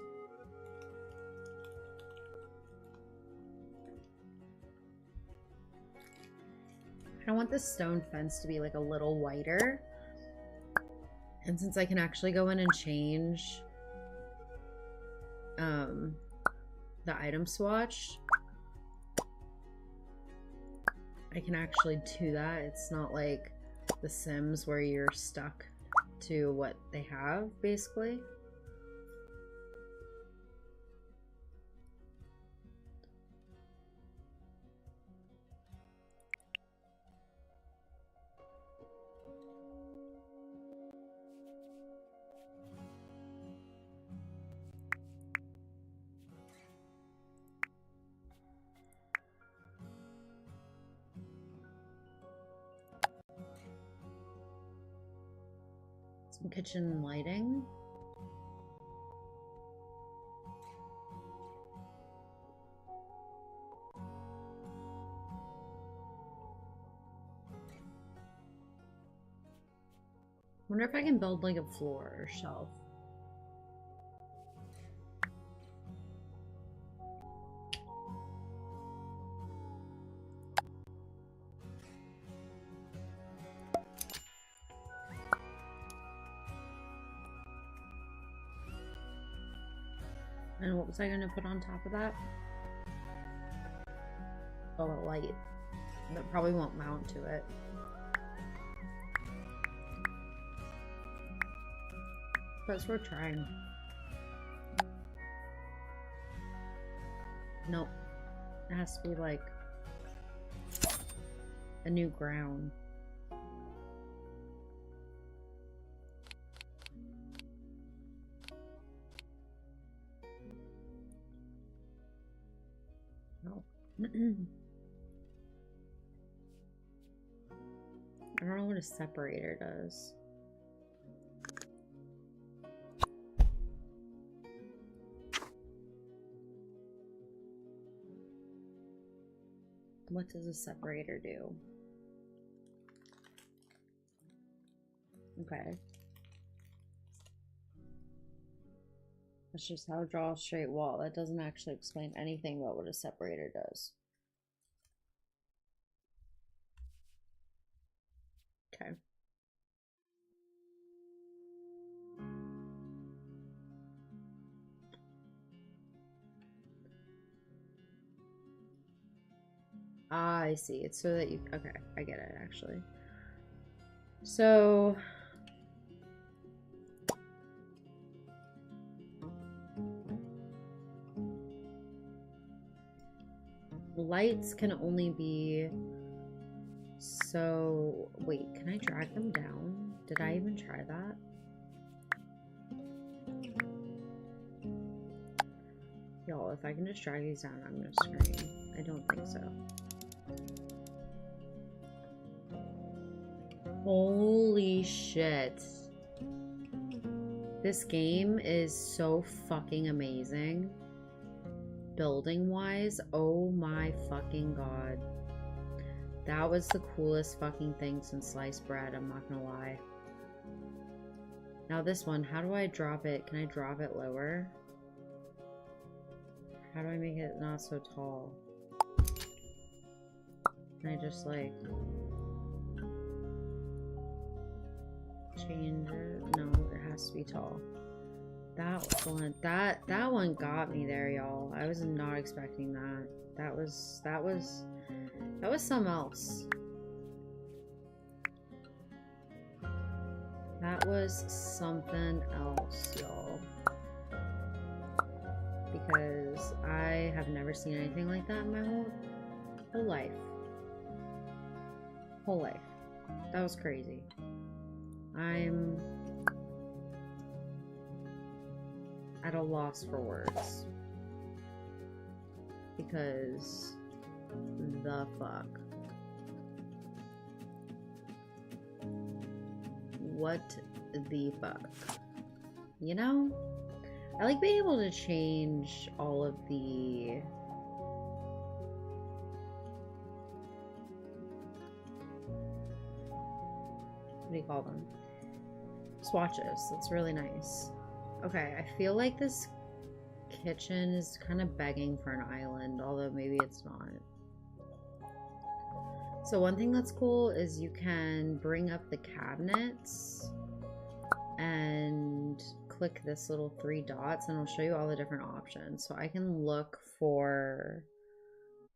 I want this stone fence to be like a little whiter. And since I can actually go in and change the item swatch, I can actually do that. It's not like The Sims where you're stuck to what they have, basically. Some kitchen lighting. Wonder if I can build like a floor or shelf. And what was I going to put on top of that? Oh, a light. That probably won't mount to it. But it's worth trying. Nope. It has to be like a new ground. No. I don't know what a separator does. What does a separator do? Okay. That's just how to draw a straight wall. That doesn't actually explain anything about what a separator does. Okay. Ah, I see. It's so that you... Okay, I get it, actually. So... lights can only be... So... Wait, can I drag them down? Did I even try that? Y'all, if I can just drag these down, I'm gonna scream. I don't think so. Holy shit. This game is so fucking amazing. Building wise, oh my fucking god. That was the coolest fucking thing since sliced bread, I'm not gonna lie. Now this one, how do I drop it? Can I drop it lower? How do I make it not so tall? Can I just like change it? No, it has to be tall. That one got me there, y'all. I was not expecting that. That was something else. That was something else, y'all. Because I have never seen anything like that in my whole life. Whole life. That was crazy. I'm at a loss for words. Because the fuck. What the fuck? You know? I like being able to change all of the what do you call them? Swatches. That's really nice. Okay, I feel like this kitchen is kind of begging for an island, although maybe it's not. So one thing that's cool is you can bring up the cabinets and click this little 3 dots and it'll show you all the different options. So I can look for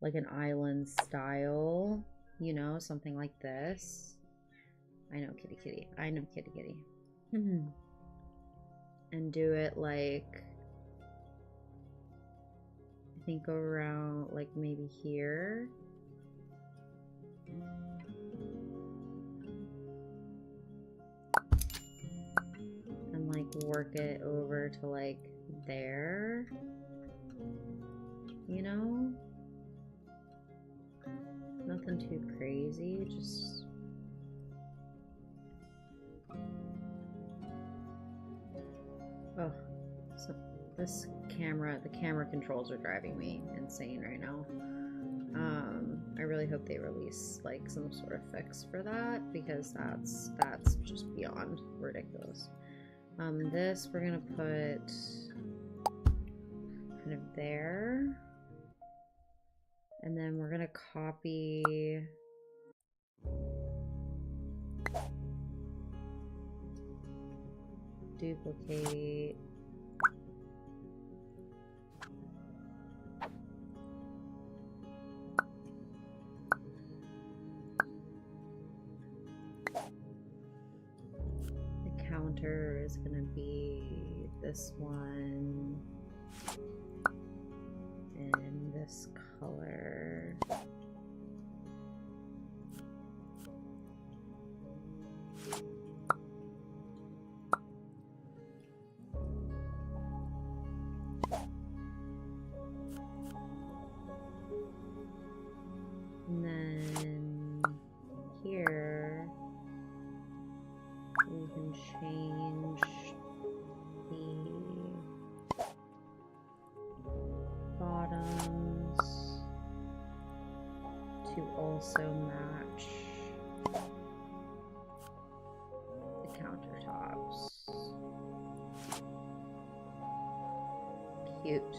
like an island style, you know, something like this. I know, kitty kitty. I know, kitty kitty. And do it like, I think around like maybe here. And like work it over to like there, you know? Nothing too crazy, just oh, so this camera, the camera controls are driving me insane right now. I really hope they release like some sort of fix for that, because that's just beyond ridiculous. This we're gonna put kind of there, and then we're gonna copy duplicate the counter is gonna be this one in this color. And then here we can change the bottoms to also match the countertops. Cute.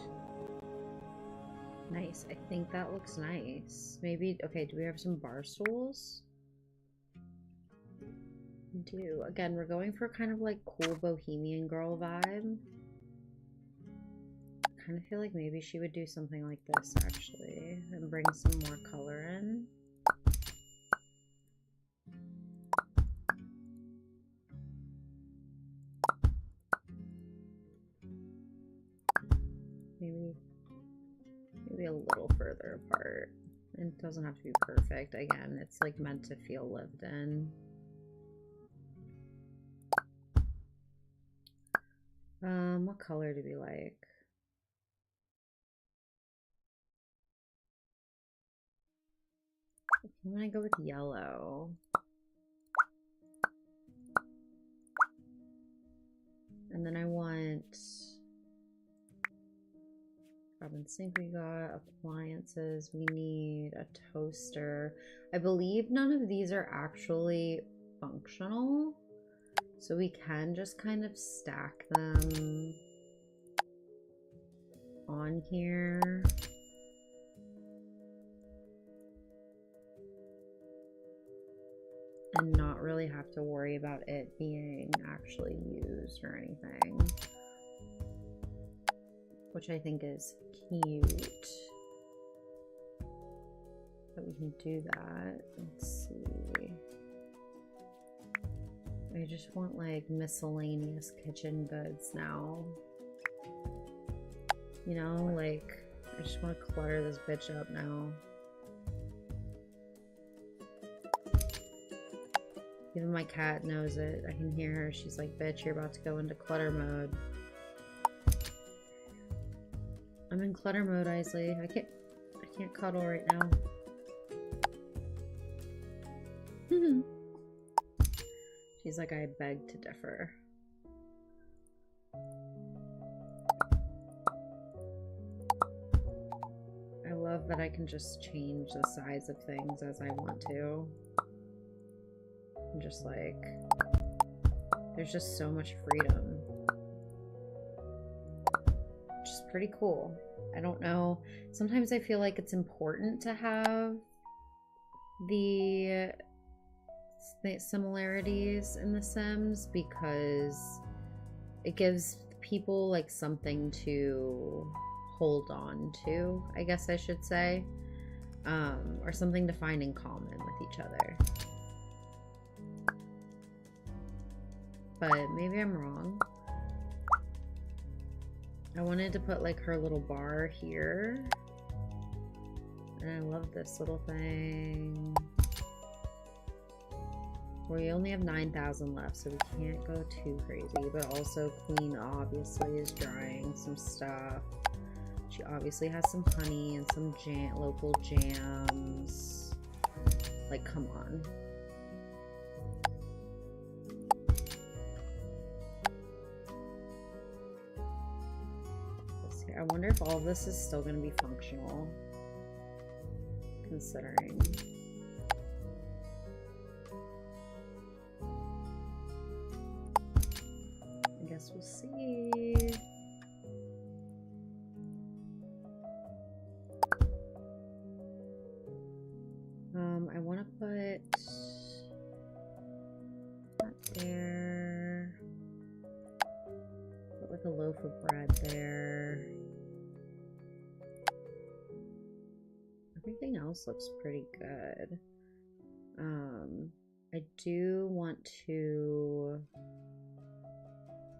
Nice. I think that looks nice. Maybe, okay, do we have some bar stools? We do. Again, we're going for kind of like cool bohemian girl vibe. I kind of feel like maybe she would do something like this actually and bring some more color in. Maybe a little further apart. It doesn't have to be perfect. Again, it's like meant to feel lived in. What color do we like? I'm gonna go with yellow. And then I want cabin sink we got, appliances, we need a toaster. I believe none of these are actually functional, so we can just kind of stack them on here. And not really have to worry about it being actually used or anything. Which I think is cute. But we can do that. Let's see. I just want like miscellaneous kitchen goods now. You know, like I just want to clutter this bitch up now. Even my cat knows it. I can hear her. She's like, bitch, you're about to go into clutter mode. I'm in clutter mode, Isley. I can't cuddle right now. She's like, I beg to differ. I love that I can just change the size of things as I want to. I'm just like, there's just so much freedom. Which is pretty cool. I don't know. Sometimes I feel like it's important to have the similarities in The Sims because it gives people like something to hold on to, I guess I should say, or something to find in common with each other. But maybe I'm wrong. I wanted to put like her little bar here. And I love this little thing. We only have 9,000 left, so we can't go too crazy. But also, Queen obviously is drying some stuff. She obviously has some honey and some local jams. Like, come on. Let's see. I wonder if all this is still going to be functional. Considering. I guess we'll see. I want to put that there. Put like a loaf of bread there. Everything else looks pretty good. I do want to.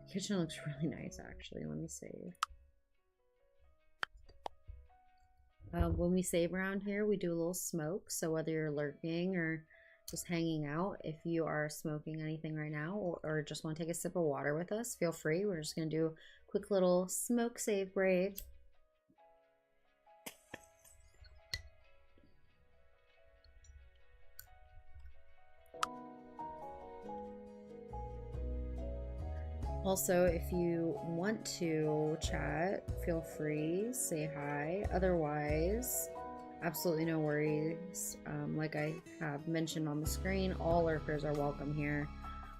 The kitchen looks really nice, actually. Let me save. When we save around here, we do a little smoke. So whether you're lurking or just hanging out, if you are smoking anything right now or just want to take a sip of water with us, feel free. We're just going to do a quick little smoke save break. Also, if you want to chat, feel free, say hi. Otherwise, absolutely no worries. Like I have mentioned on the screen, all lurkers are welcome here.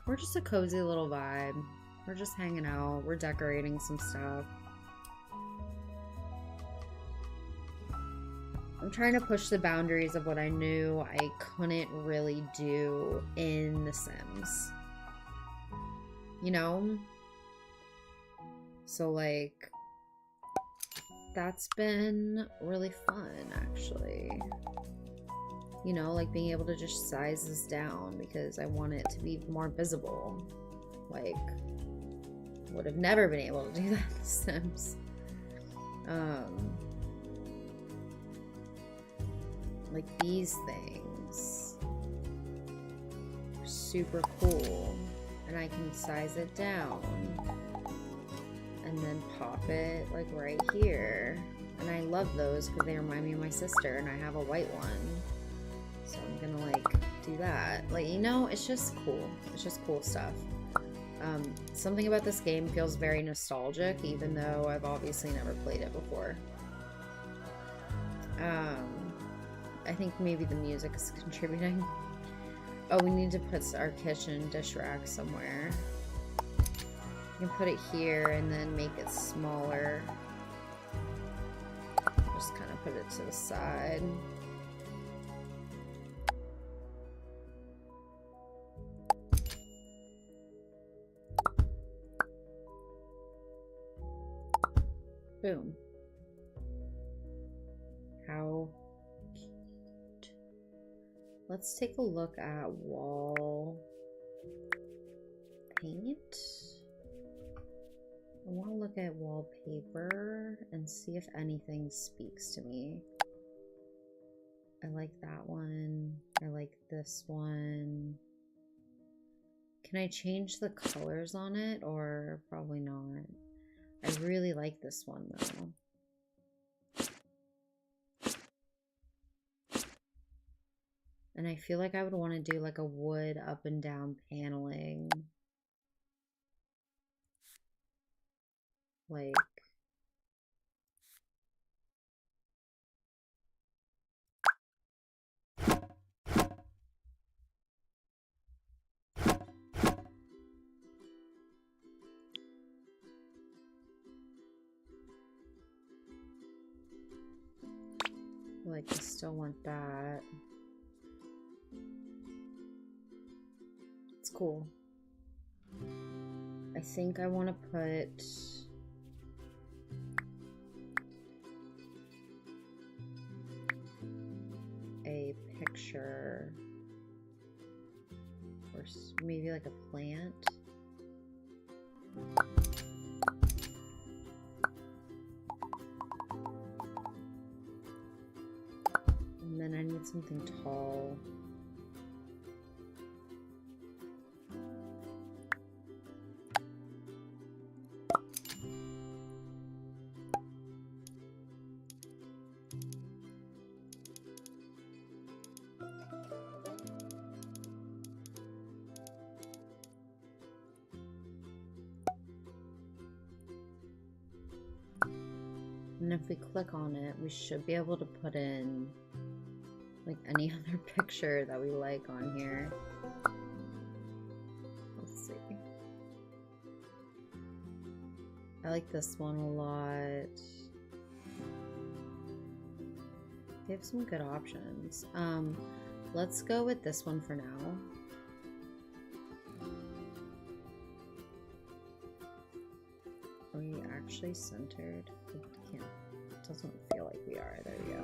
We're just a cozy little vibe. We're just hanging out. We're decorating some stuff. I'm trying to push the boundaries of what I knew I couldn't really do in The Sims. You know? So, like, that's been really fun, actually. You know, like being able to just size this down because I want it to be more visible. Like, would have never been able to do that in The Sims. Like these things are super cool. And I can size it down. And then pop it like right here. And I love those because they remind me of my sister and I have a white one. So I'm gonna like do that. Like, you know, it's just cool. It's just cool stuff. Something about this game feels very nostalgic, even though I've obviously never played it before. I think maybe the music is contributing. Oh, we need to put our kitchen dish rack somewhere. You can put it here and then make it smaller. Just kind of put it to the side. Boom. How cute. Let's take a look at wall paint. I want to look at wallpaper and see if anything speaks to me. I like that one. I like this one. Can I change the colors on it or probably not? I really like this one though. And I feel like I would want to do like a wood up and down paneling. Like, I still want that. cool. I think I want to put a picture or maybe like a plant. And then I need something tall. And if we click on it, we should be able to put in like any other picture that we like on here. Let's see. I like this one a lot. They have some good options. Let's go with this one for now. Are we actually centered? It doesn't feel like we are. There we go.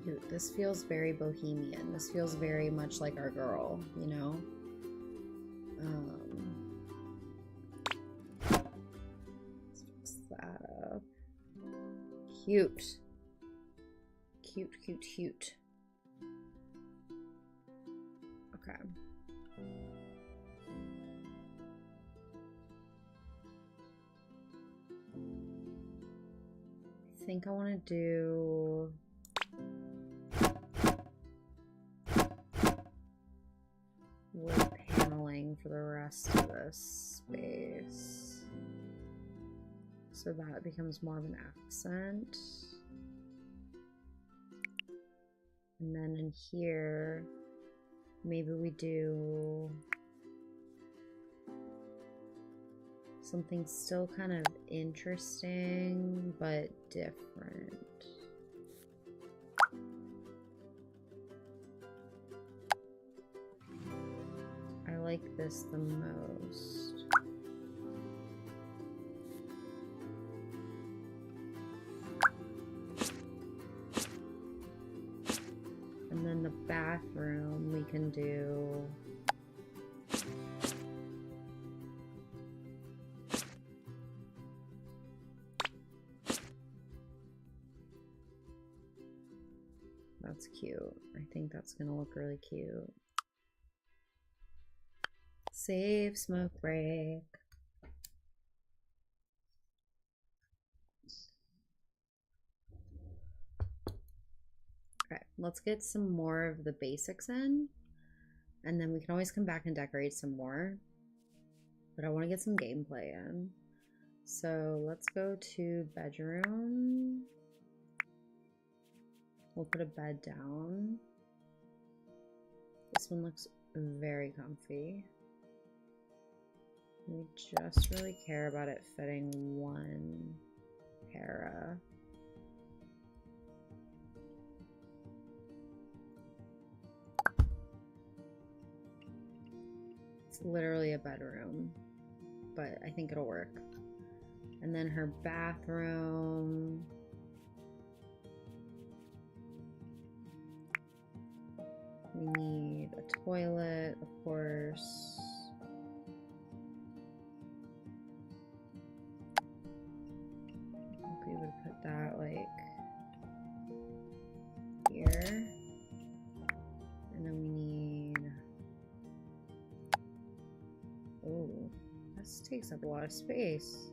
Cute. This feels very bohemian. This feels very much like our girl, you know? Let's fix that up. Cute. Cute, cute, cute. Okay. I think I want to do wood paneling for the rest of this space so that becomes more of an accent. And then in here, maybe we do something still kind of interesting, but different. I like this the most. And then the bathroom we can do that's cute. I think that's gonna look really cute. Save smoke break. Okay, let's get some more of the basics in, and then we can always come back and decorate some more. But I want to get some gameplay in. So let's go to bedroom. We'll put a bed down. This one looks very comfy. We just really care about it fitting one para. It's literally a bedroom, but I think it'll work. And then her bathroom. We need a toilet, of course. I think we would put that like here. And then we need, oh, this takes up a lot of space.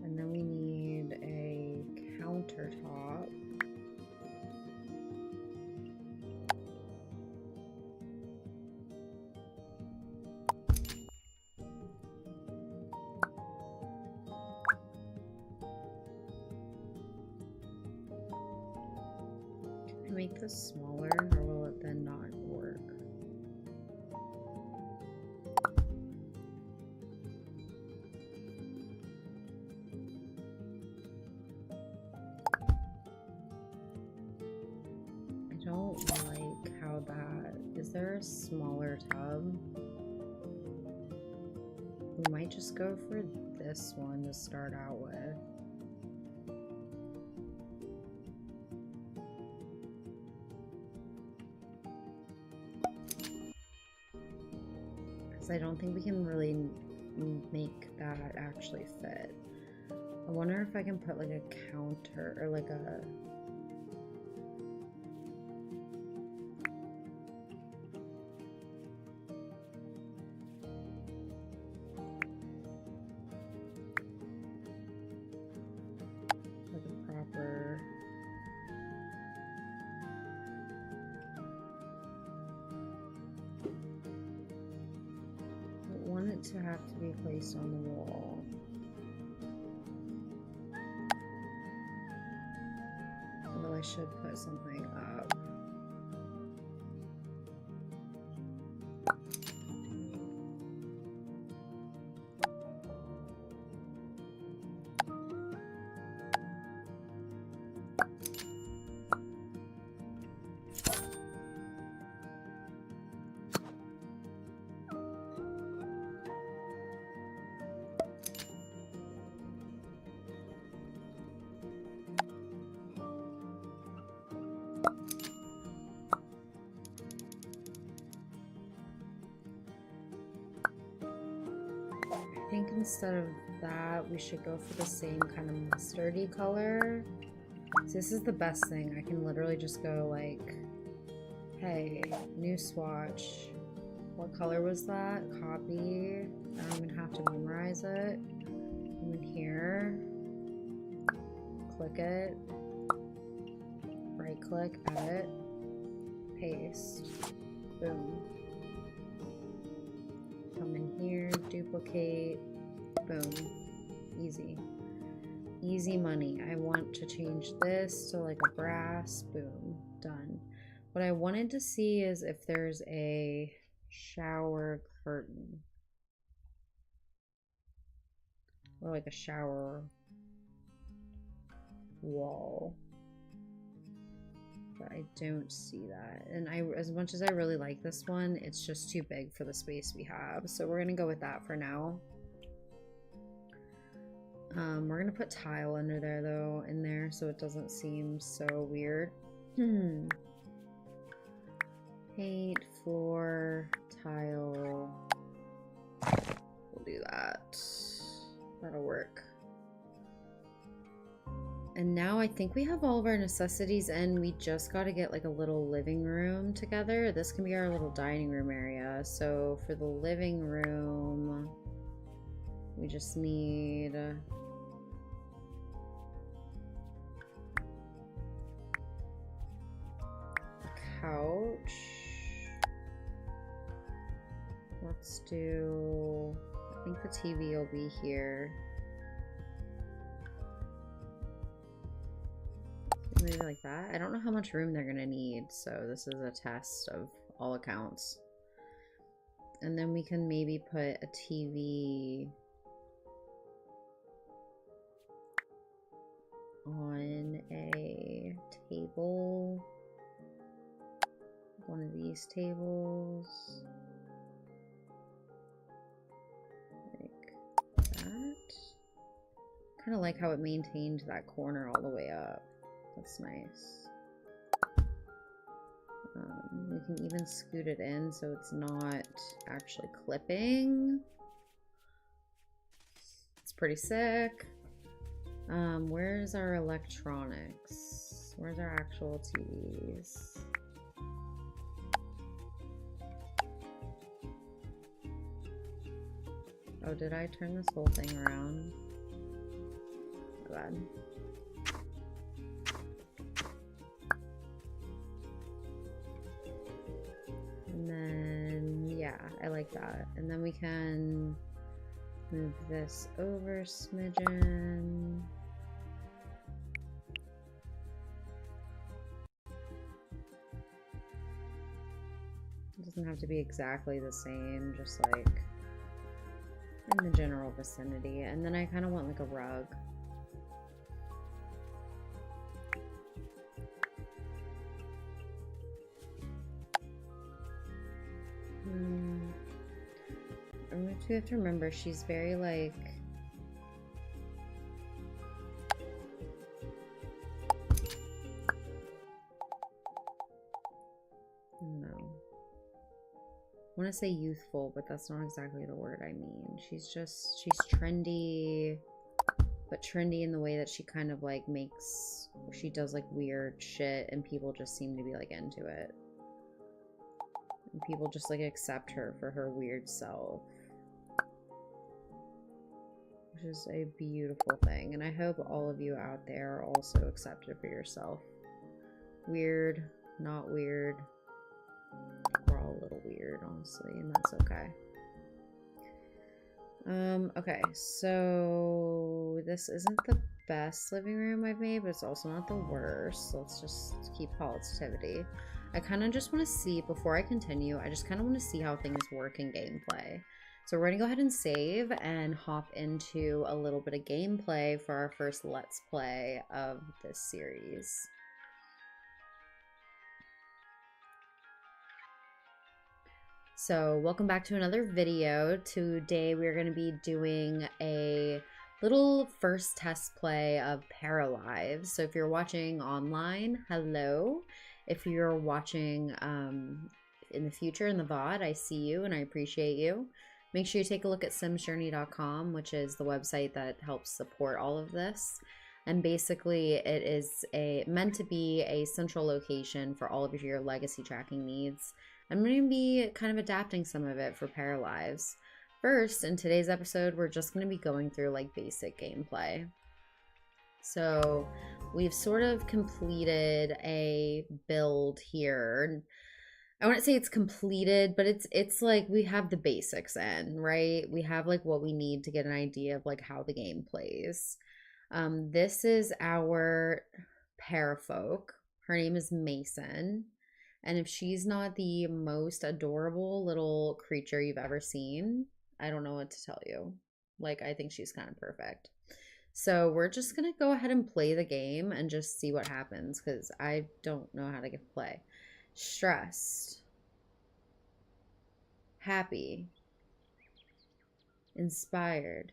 And then we need a countertop. Can I make this smaller, or will it then not work? there a smaller tub? We might just go for this one to start out with. Because I don't think we can really make that actually fit. I wonder if I can put like a counter or like a... proper... I want it to have to be placed on the wall. Although I should put something up. I think instead of that, we should go for the same kind of mustardy color. So this is the best thing. I can literally just go like, hey, new swatch. What color was that? Copy. I don't even have to memorize it. I'm in here. Click it. Right click, edit. Paste. Boom. Come in here, duplicate, boom, easy. Easy money. I want to change this to like a brass, boom, done. What I wanted to see is if there's a shower curtain. Or like a shower wall. But I don't see that. And as much as I really like this one, it's just too big for the space we have. So we're gonna go with that for now. We're gonna put tile under there though, in there, so it doesn't seem so weird. Paint, floor, tile. We'll do that. That'll work. And now I think we have all of our necessities in. We just got to get like a little living room together. This can be our little dining room area. So for the living room, we just need a couch. Let's do, I think the TV will be here. Maybe like that. I don't know how much room they're gonna need, so this is a test of all accounts. And then we can maybe put a TV on a table. One of these tables. Like that. Kind of like how it maintained that corner all the way up. That's nice. We can even scoot it in so it's not actually clipping. It's pretty sick. Where's our electronics? Where's our actual TVs? Oh, did I turn this whole thing around? My bad. And then, yeah, I like that. And then we can move this over a smidgen. It doesn't have to be exactly the same, just like in the general vicinity. And then I kind of want like a rug. We have to remember she's very like... No. I want to say youthful, but that's not exactly the word I mean. She's trendy, but trendy in the way that she kind of like she does like weird shit and people just seem to be like into it. And people just like accept her for her weird self. Which is a beautiful thing. And I hope all of you out there are also accepted for yourself. Weird, not weird. We're all a little weird, honestly, and that's okay. Okay, so this isn't the best living room I've made, but it's also not the worst. So let's just keep positivity. I kind of just want to see, before I continue, I just kind of want to see how things work in gameplay. So we're going to go ahead and save and hop into a little bit of gameplay for our first Let's Play of this series. So welcome back to another video. Today we're going to be doing a little first test play of Paralives. So if you're watching online, hello. If you're watching in the future in the VOD, I see you and I appreciate you. Make sure you take a look at simsjourney.com, which is the website that helps support all of this. And basically it is meant to be a central location for all of your legacy tracking needs. I'm going to be kind of adapting some of it for Paralives. First, in today's episode, we're just going to be going through like basic gameplay. So we've sort of completed a build here. I wouldn't say it's completed, but it's like we have the basics in, right? We have like what we need to get an idea of like how the game plays. This is our Parafolk. Her name is Mason. And if she's not the most adorable little creature you've ever seen, I don't know what to tell you. Like, I think she's kind of perfect. So we're just going to go ahead and play the game and just see what happens because I don't know how to play. Stressed. Happy. Inspired.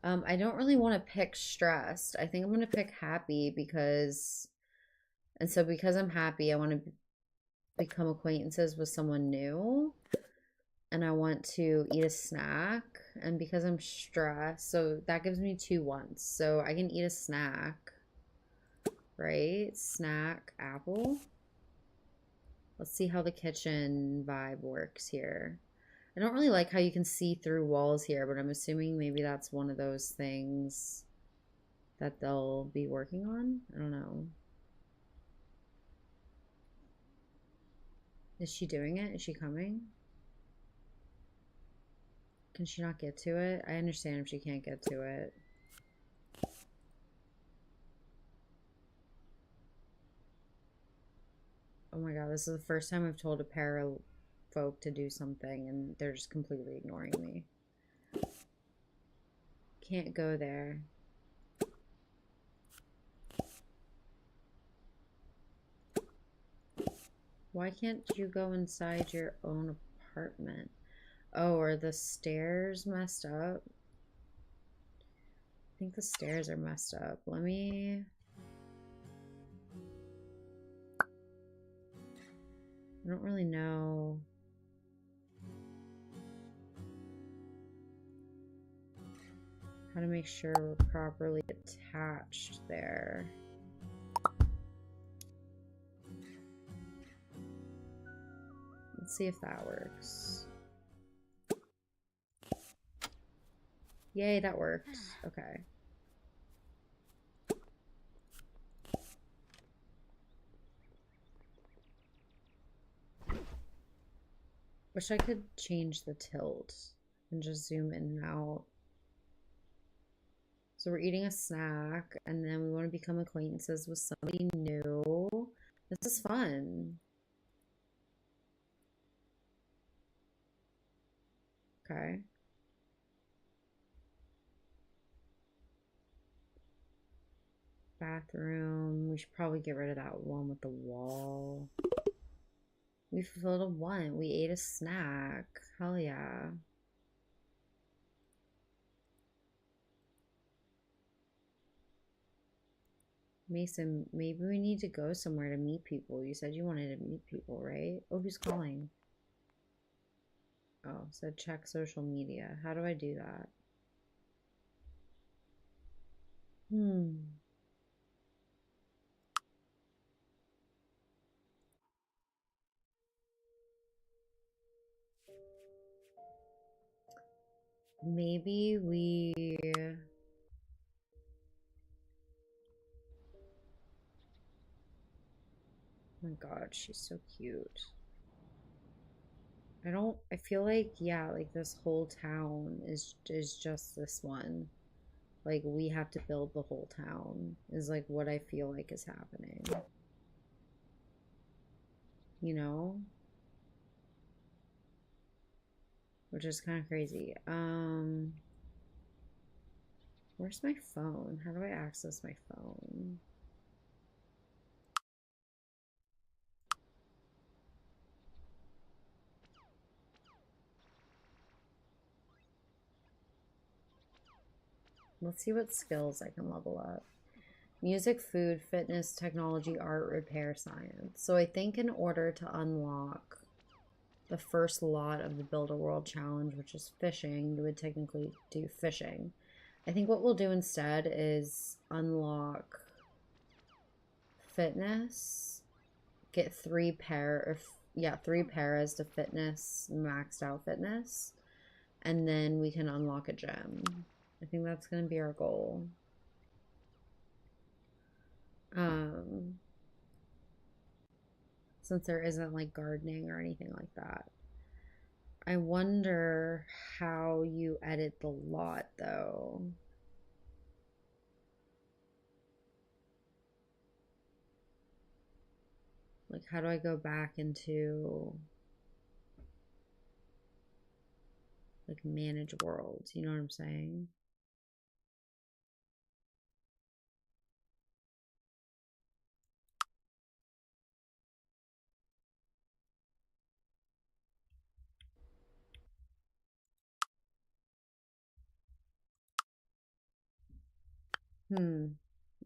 I don't really want to pick stressed. I think I'm going to pick happy because... And so because I'm happy, I want to become acquaintances with someone new. And I want to eat a snack. And because I'm stressed, so that gives me 2 wants. So I can eat a snack. Right? Snack, apple. Let's see how the kitchen vibe works here. I don't really like how you can see through walls here, but I'm assuming maybe that's one of those things that they'll be working on. I don't know. Is she doing it? Is she coming? Can she not get to it? I understand if she can't get to it. Oh my god, this is the first time I've told a Parafolk to do something and they're just completely ignoring me. Can't go there. Why can't you go inside your own apartment? Oh, are the stairs messed up? I think the stairs are messed up. Let me... I don't really know. How to make sure we're properly attached there. Let's see if that works. Yay, that worked. Okay. Wish I could change the tilt and just zoom in and out. So we're eating a snack and then we want to become acquaintances with somebody new. This is fun. Okay. Bathroom. We should probably get rid of that one with the wall. We fulfilled a want. We ate a snack. Hell yeah. Mason, maybe we need to go somewhere to meet people. You said you wanted to meet people, right? Oh, who's calling? Oh, so check social media. How do I do that? Maybe we... Oh my god, she's so cute. I feel like, yeah, like this whole town is just this one. Like we have to build the whole town is like what I feel like is happening. You know? Which is kind of crazy. Where's my phone? How do I access my phone? Let's see what skills I can level up. Music, food, fitness, technology, art, repair, science. So I think in order to unlock the first lot of the Build a World Challenge, which is fishing, you would technically do fishing. I think what we'll do instead is unlock fitness, get three paras to fitness, maxed out fitness, and then we can unlock a gem. I think that's going to be our goal. Since there isn't like gardening or anything like that. I wonder how you edit the lot though. Like, how do I go back into like manage worlds? You know what I'm saying?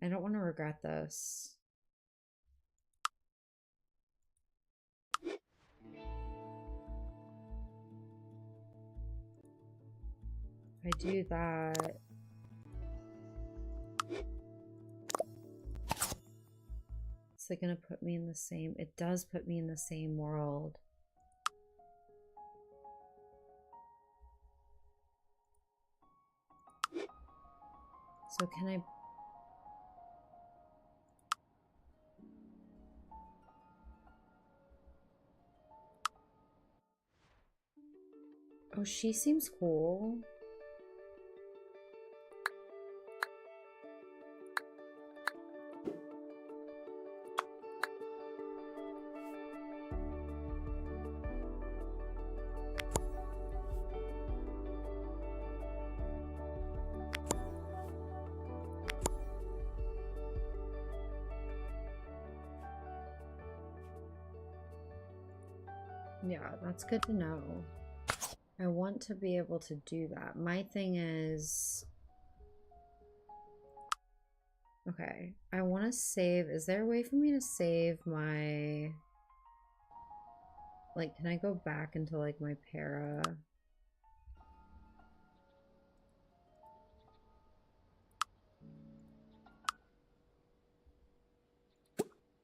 I don't want to regret this. If I do that, is it gonna put me in the same? It does put me in the same world. So can I? Oh, she seems cool. Yeah, that's good to know. I want to be able to do that. My thing is, okay, I want to save. Is there a way for me to save my, like, can I go back into like my para?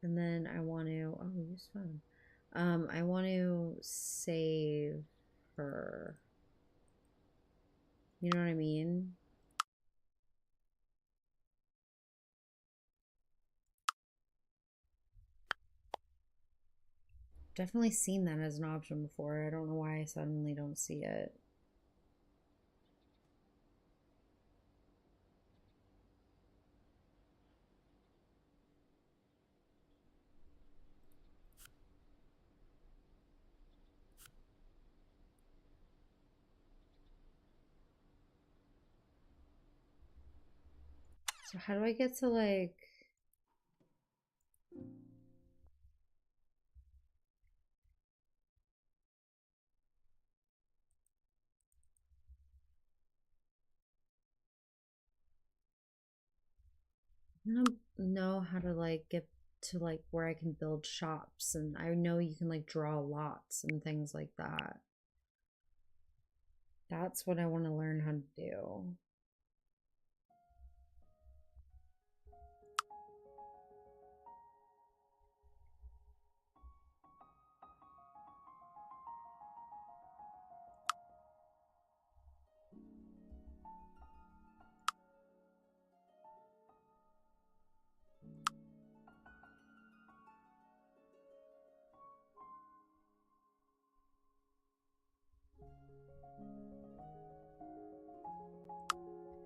And then I want to, oh, use phone. I want to save her. You know what I mean? Definitely seen that as an option before. I don't know why I suddenly don't see it. So how do I get to like, I don't know how to like get to like where I can build shops, and I know you can like draw lots and things like that. That's what I want to learn how to do.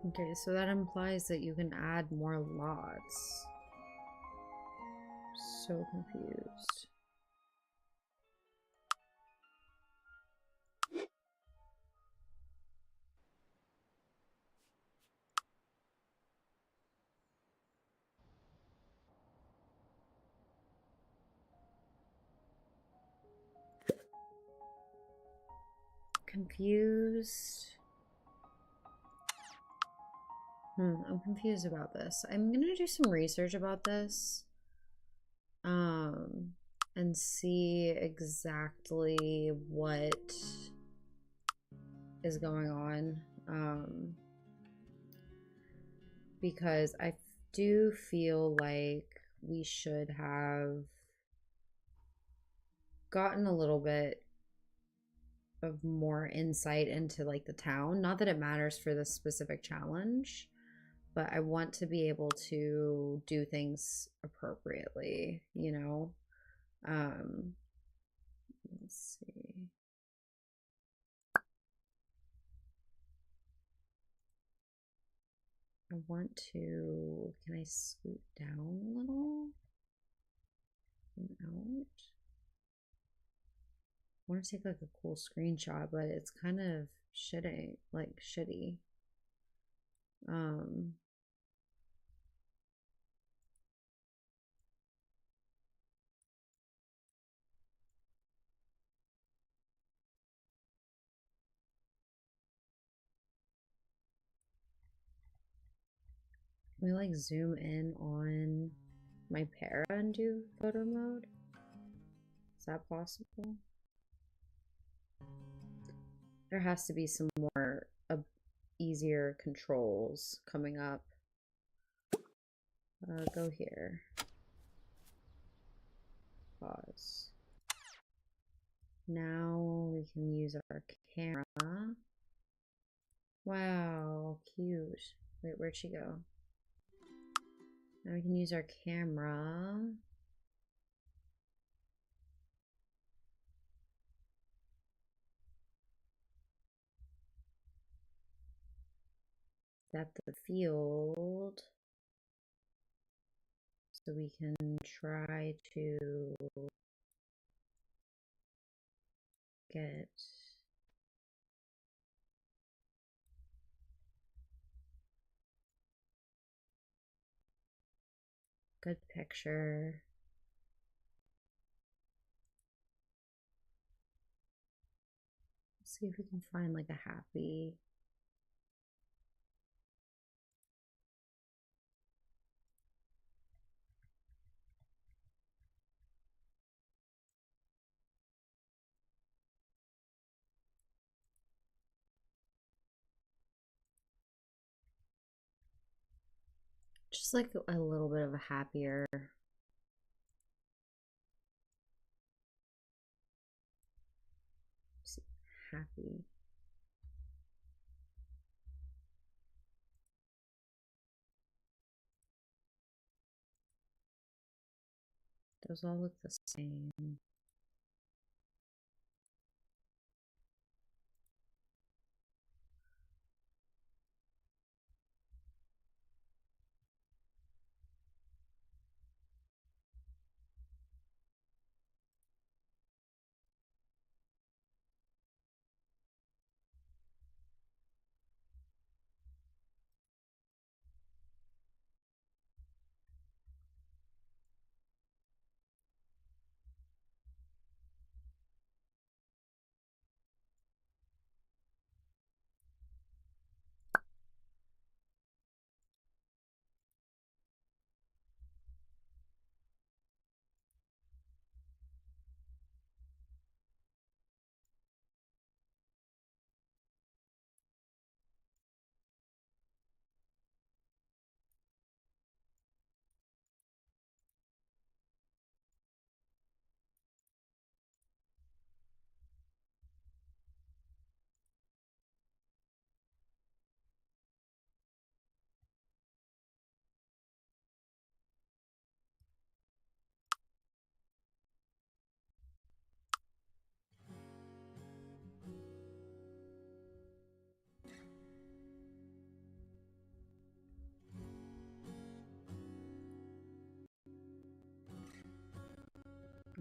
Okay, so that implies that you can add more lots. So confused. Confused. I'm confused about this. I'm gonna do some research about this. Um, and see exactly what is going on. Because I do feel like we should have gotten a little bit of more insight into like the town. Not that it matters for this specific challenge, but I want to be able to do things appropriately, you know? Um, let's see. I want to, can I scoot down a little? And out? I want to take like a cool screenshot, but it's kind of shitty, like shitty. Um, Let me like zoom in on my para and do photo mode. Is that possible? There has to be some more easier controls coming up. Go here. Pause. Now we can use our camera. Wow, cute. Wait, where'd she go? Now we can use our camera. Depth of field. So we can try to get good picture. Let's see if we can find like a happy. Just like a little bit of a happier. Happy. Those all look the same.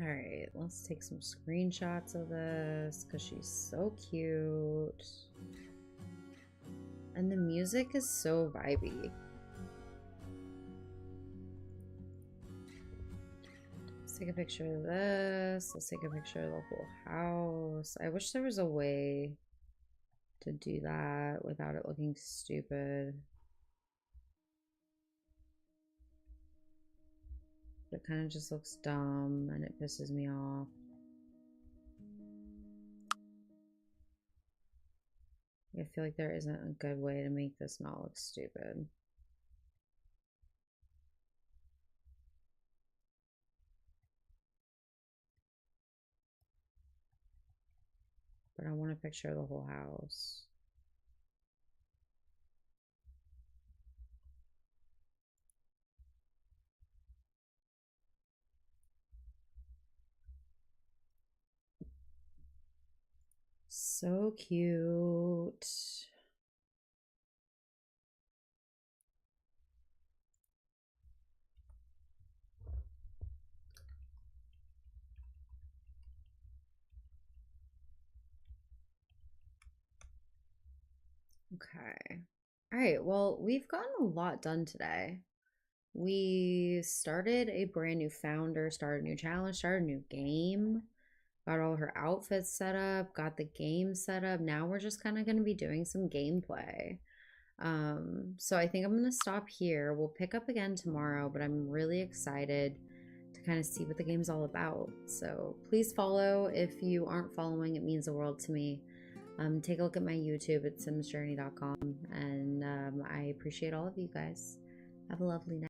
All right, let's take some screenshots of this because she's so cute. And the music is so vibey. Let's take a picture of this. Let's take a picture of the whole house. I wish there was a way to do that without it looking stupid. It kind of just looks dumb and it pisses me off. I feel like there isn't a good way to make this not look stupid. But I want to picture the whole house. So cute. Okay. All right, well, we've gotten a lot done today. We started a brand new founder, started a new challenge, started a new game, got all her outfits set up, got the game set up. Now we're just kind of going to be doing some gameplay. So I think I'm going to stop here. We'll pick up again tomorrow, but I'm really excited to kind of see what the game's all about. So please follow. If you aren't following, it means the world to me. Take a look at my YouTube at simsjourney.com, and I appreciate all of you guys. Have a lovely night.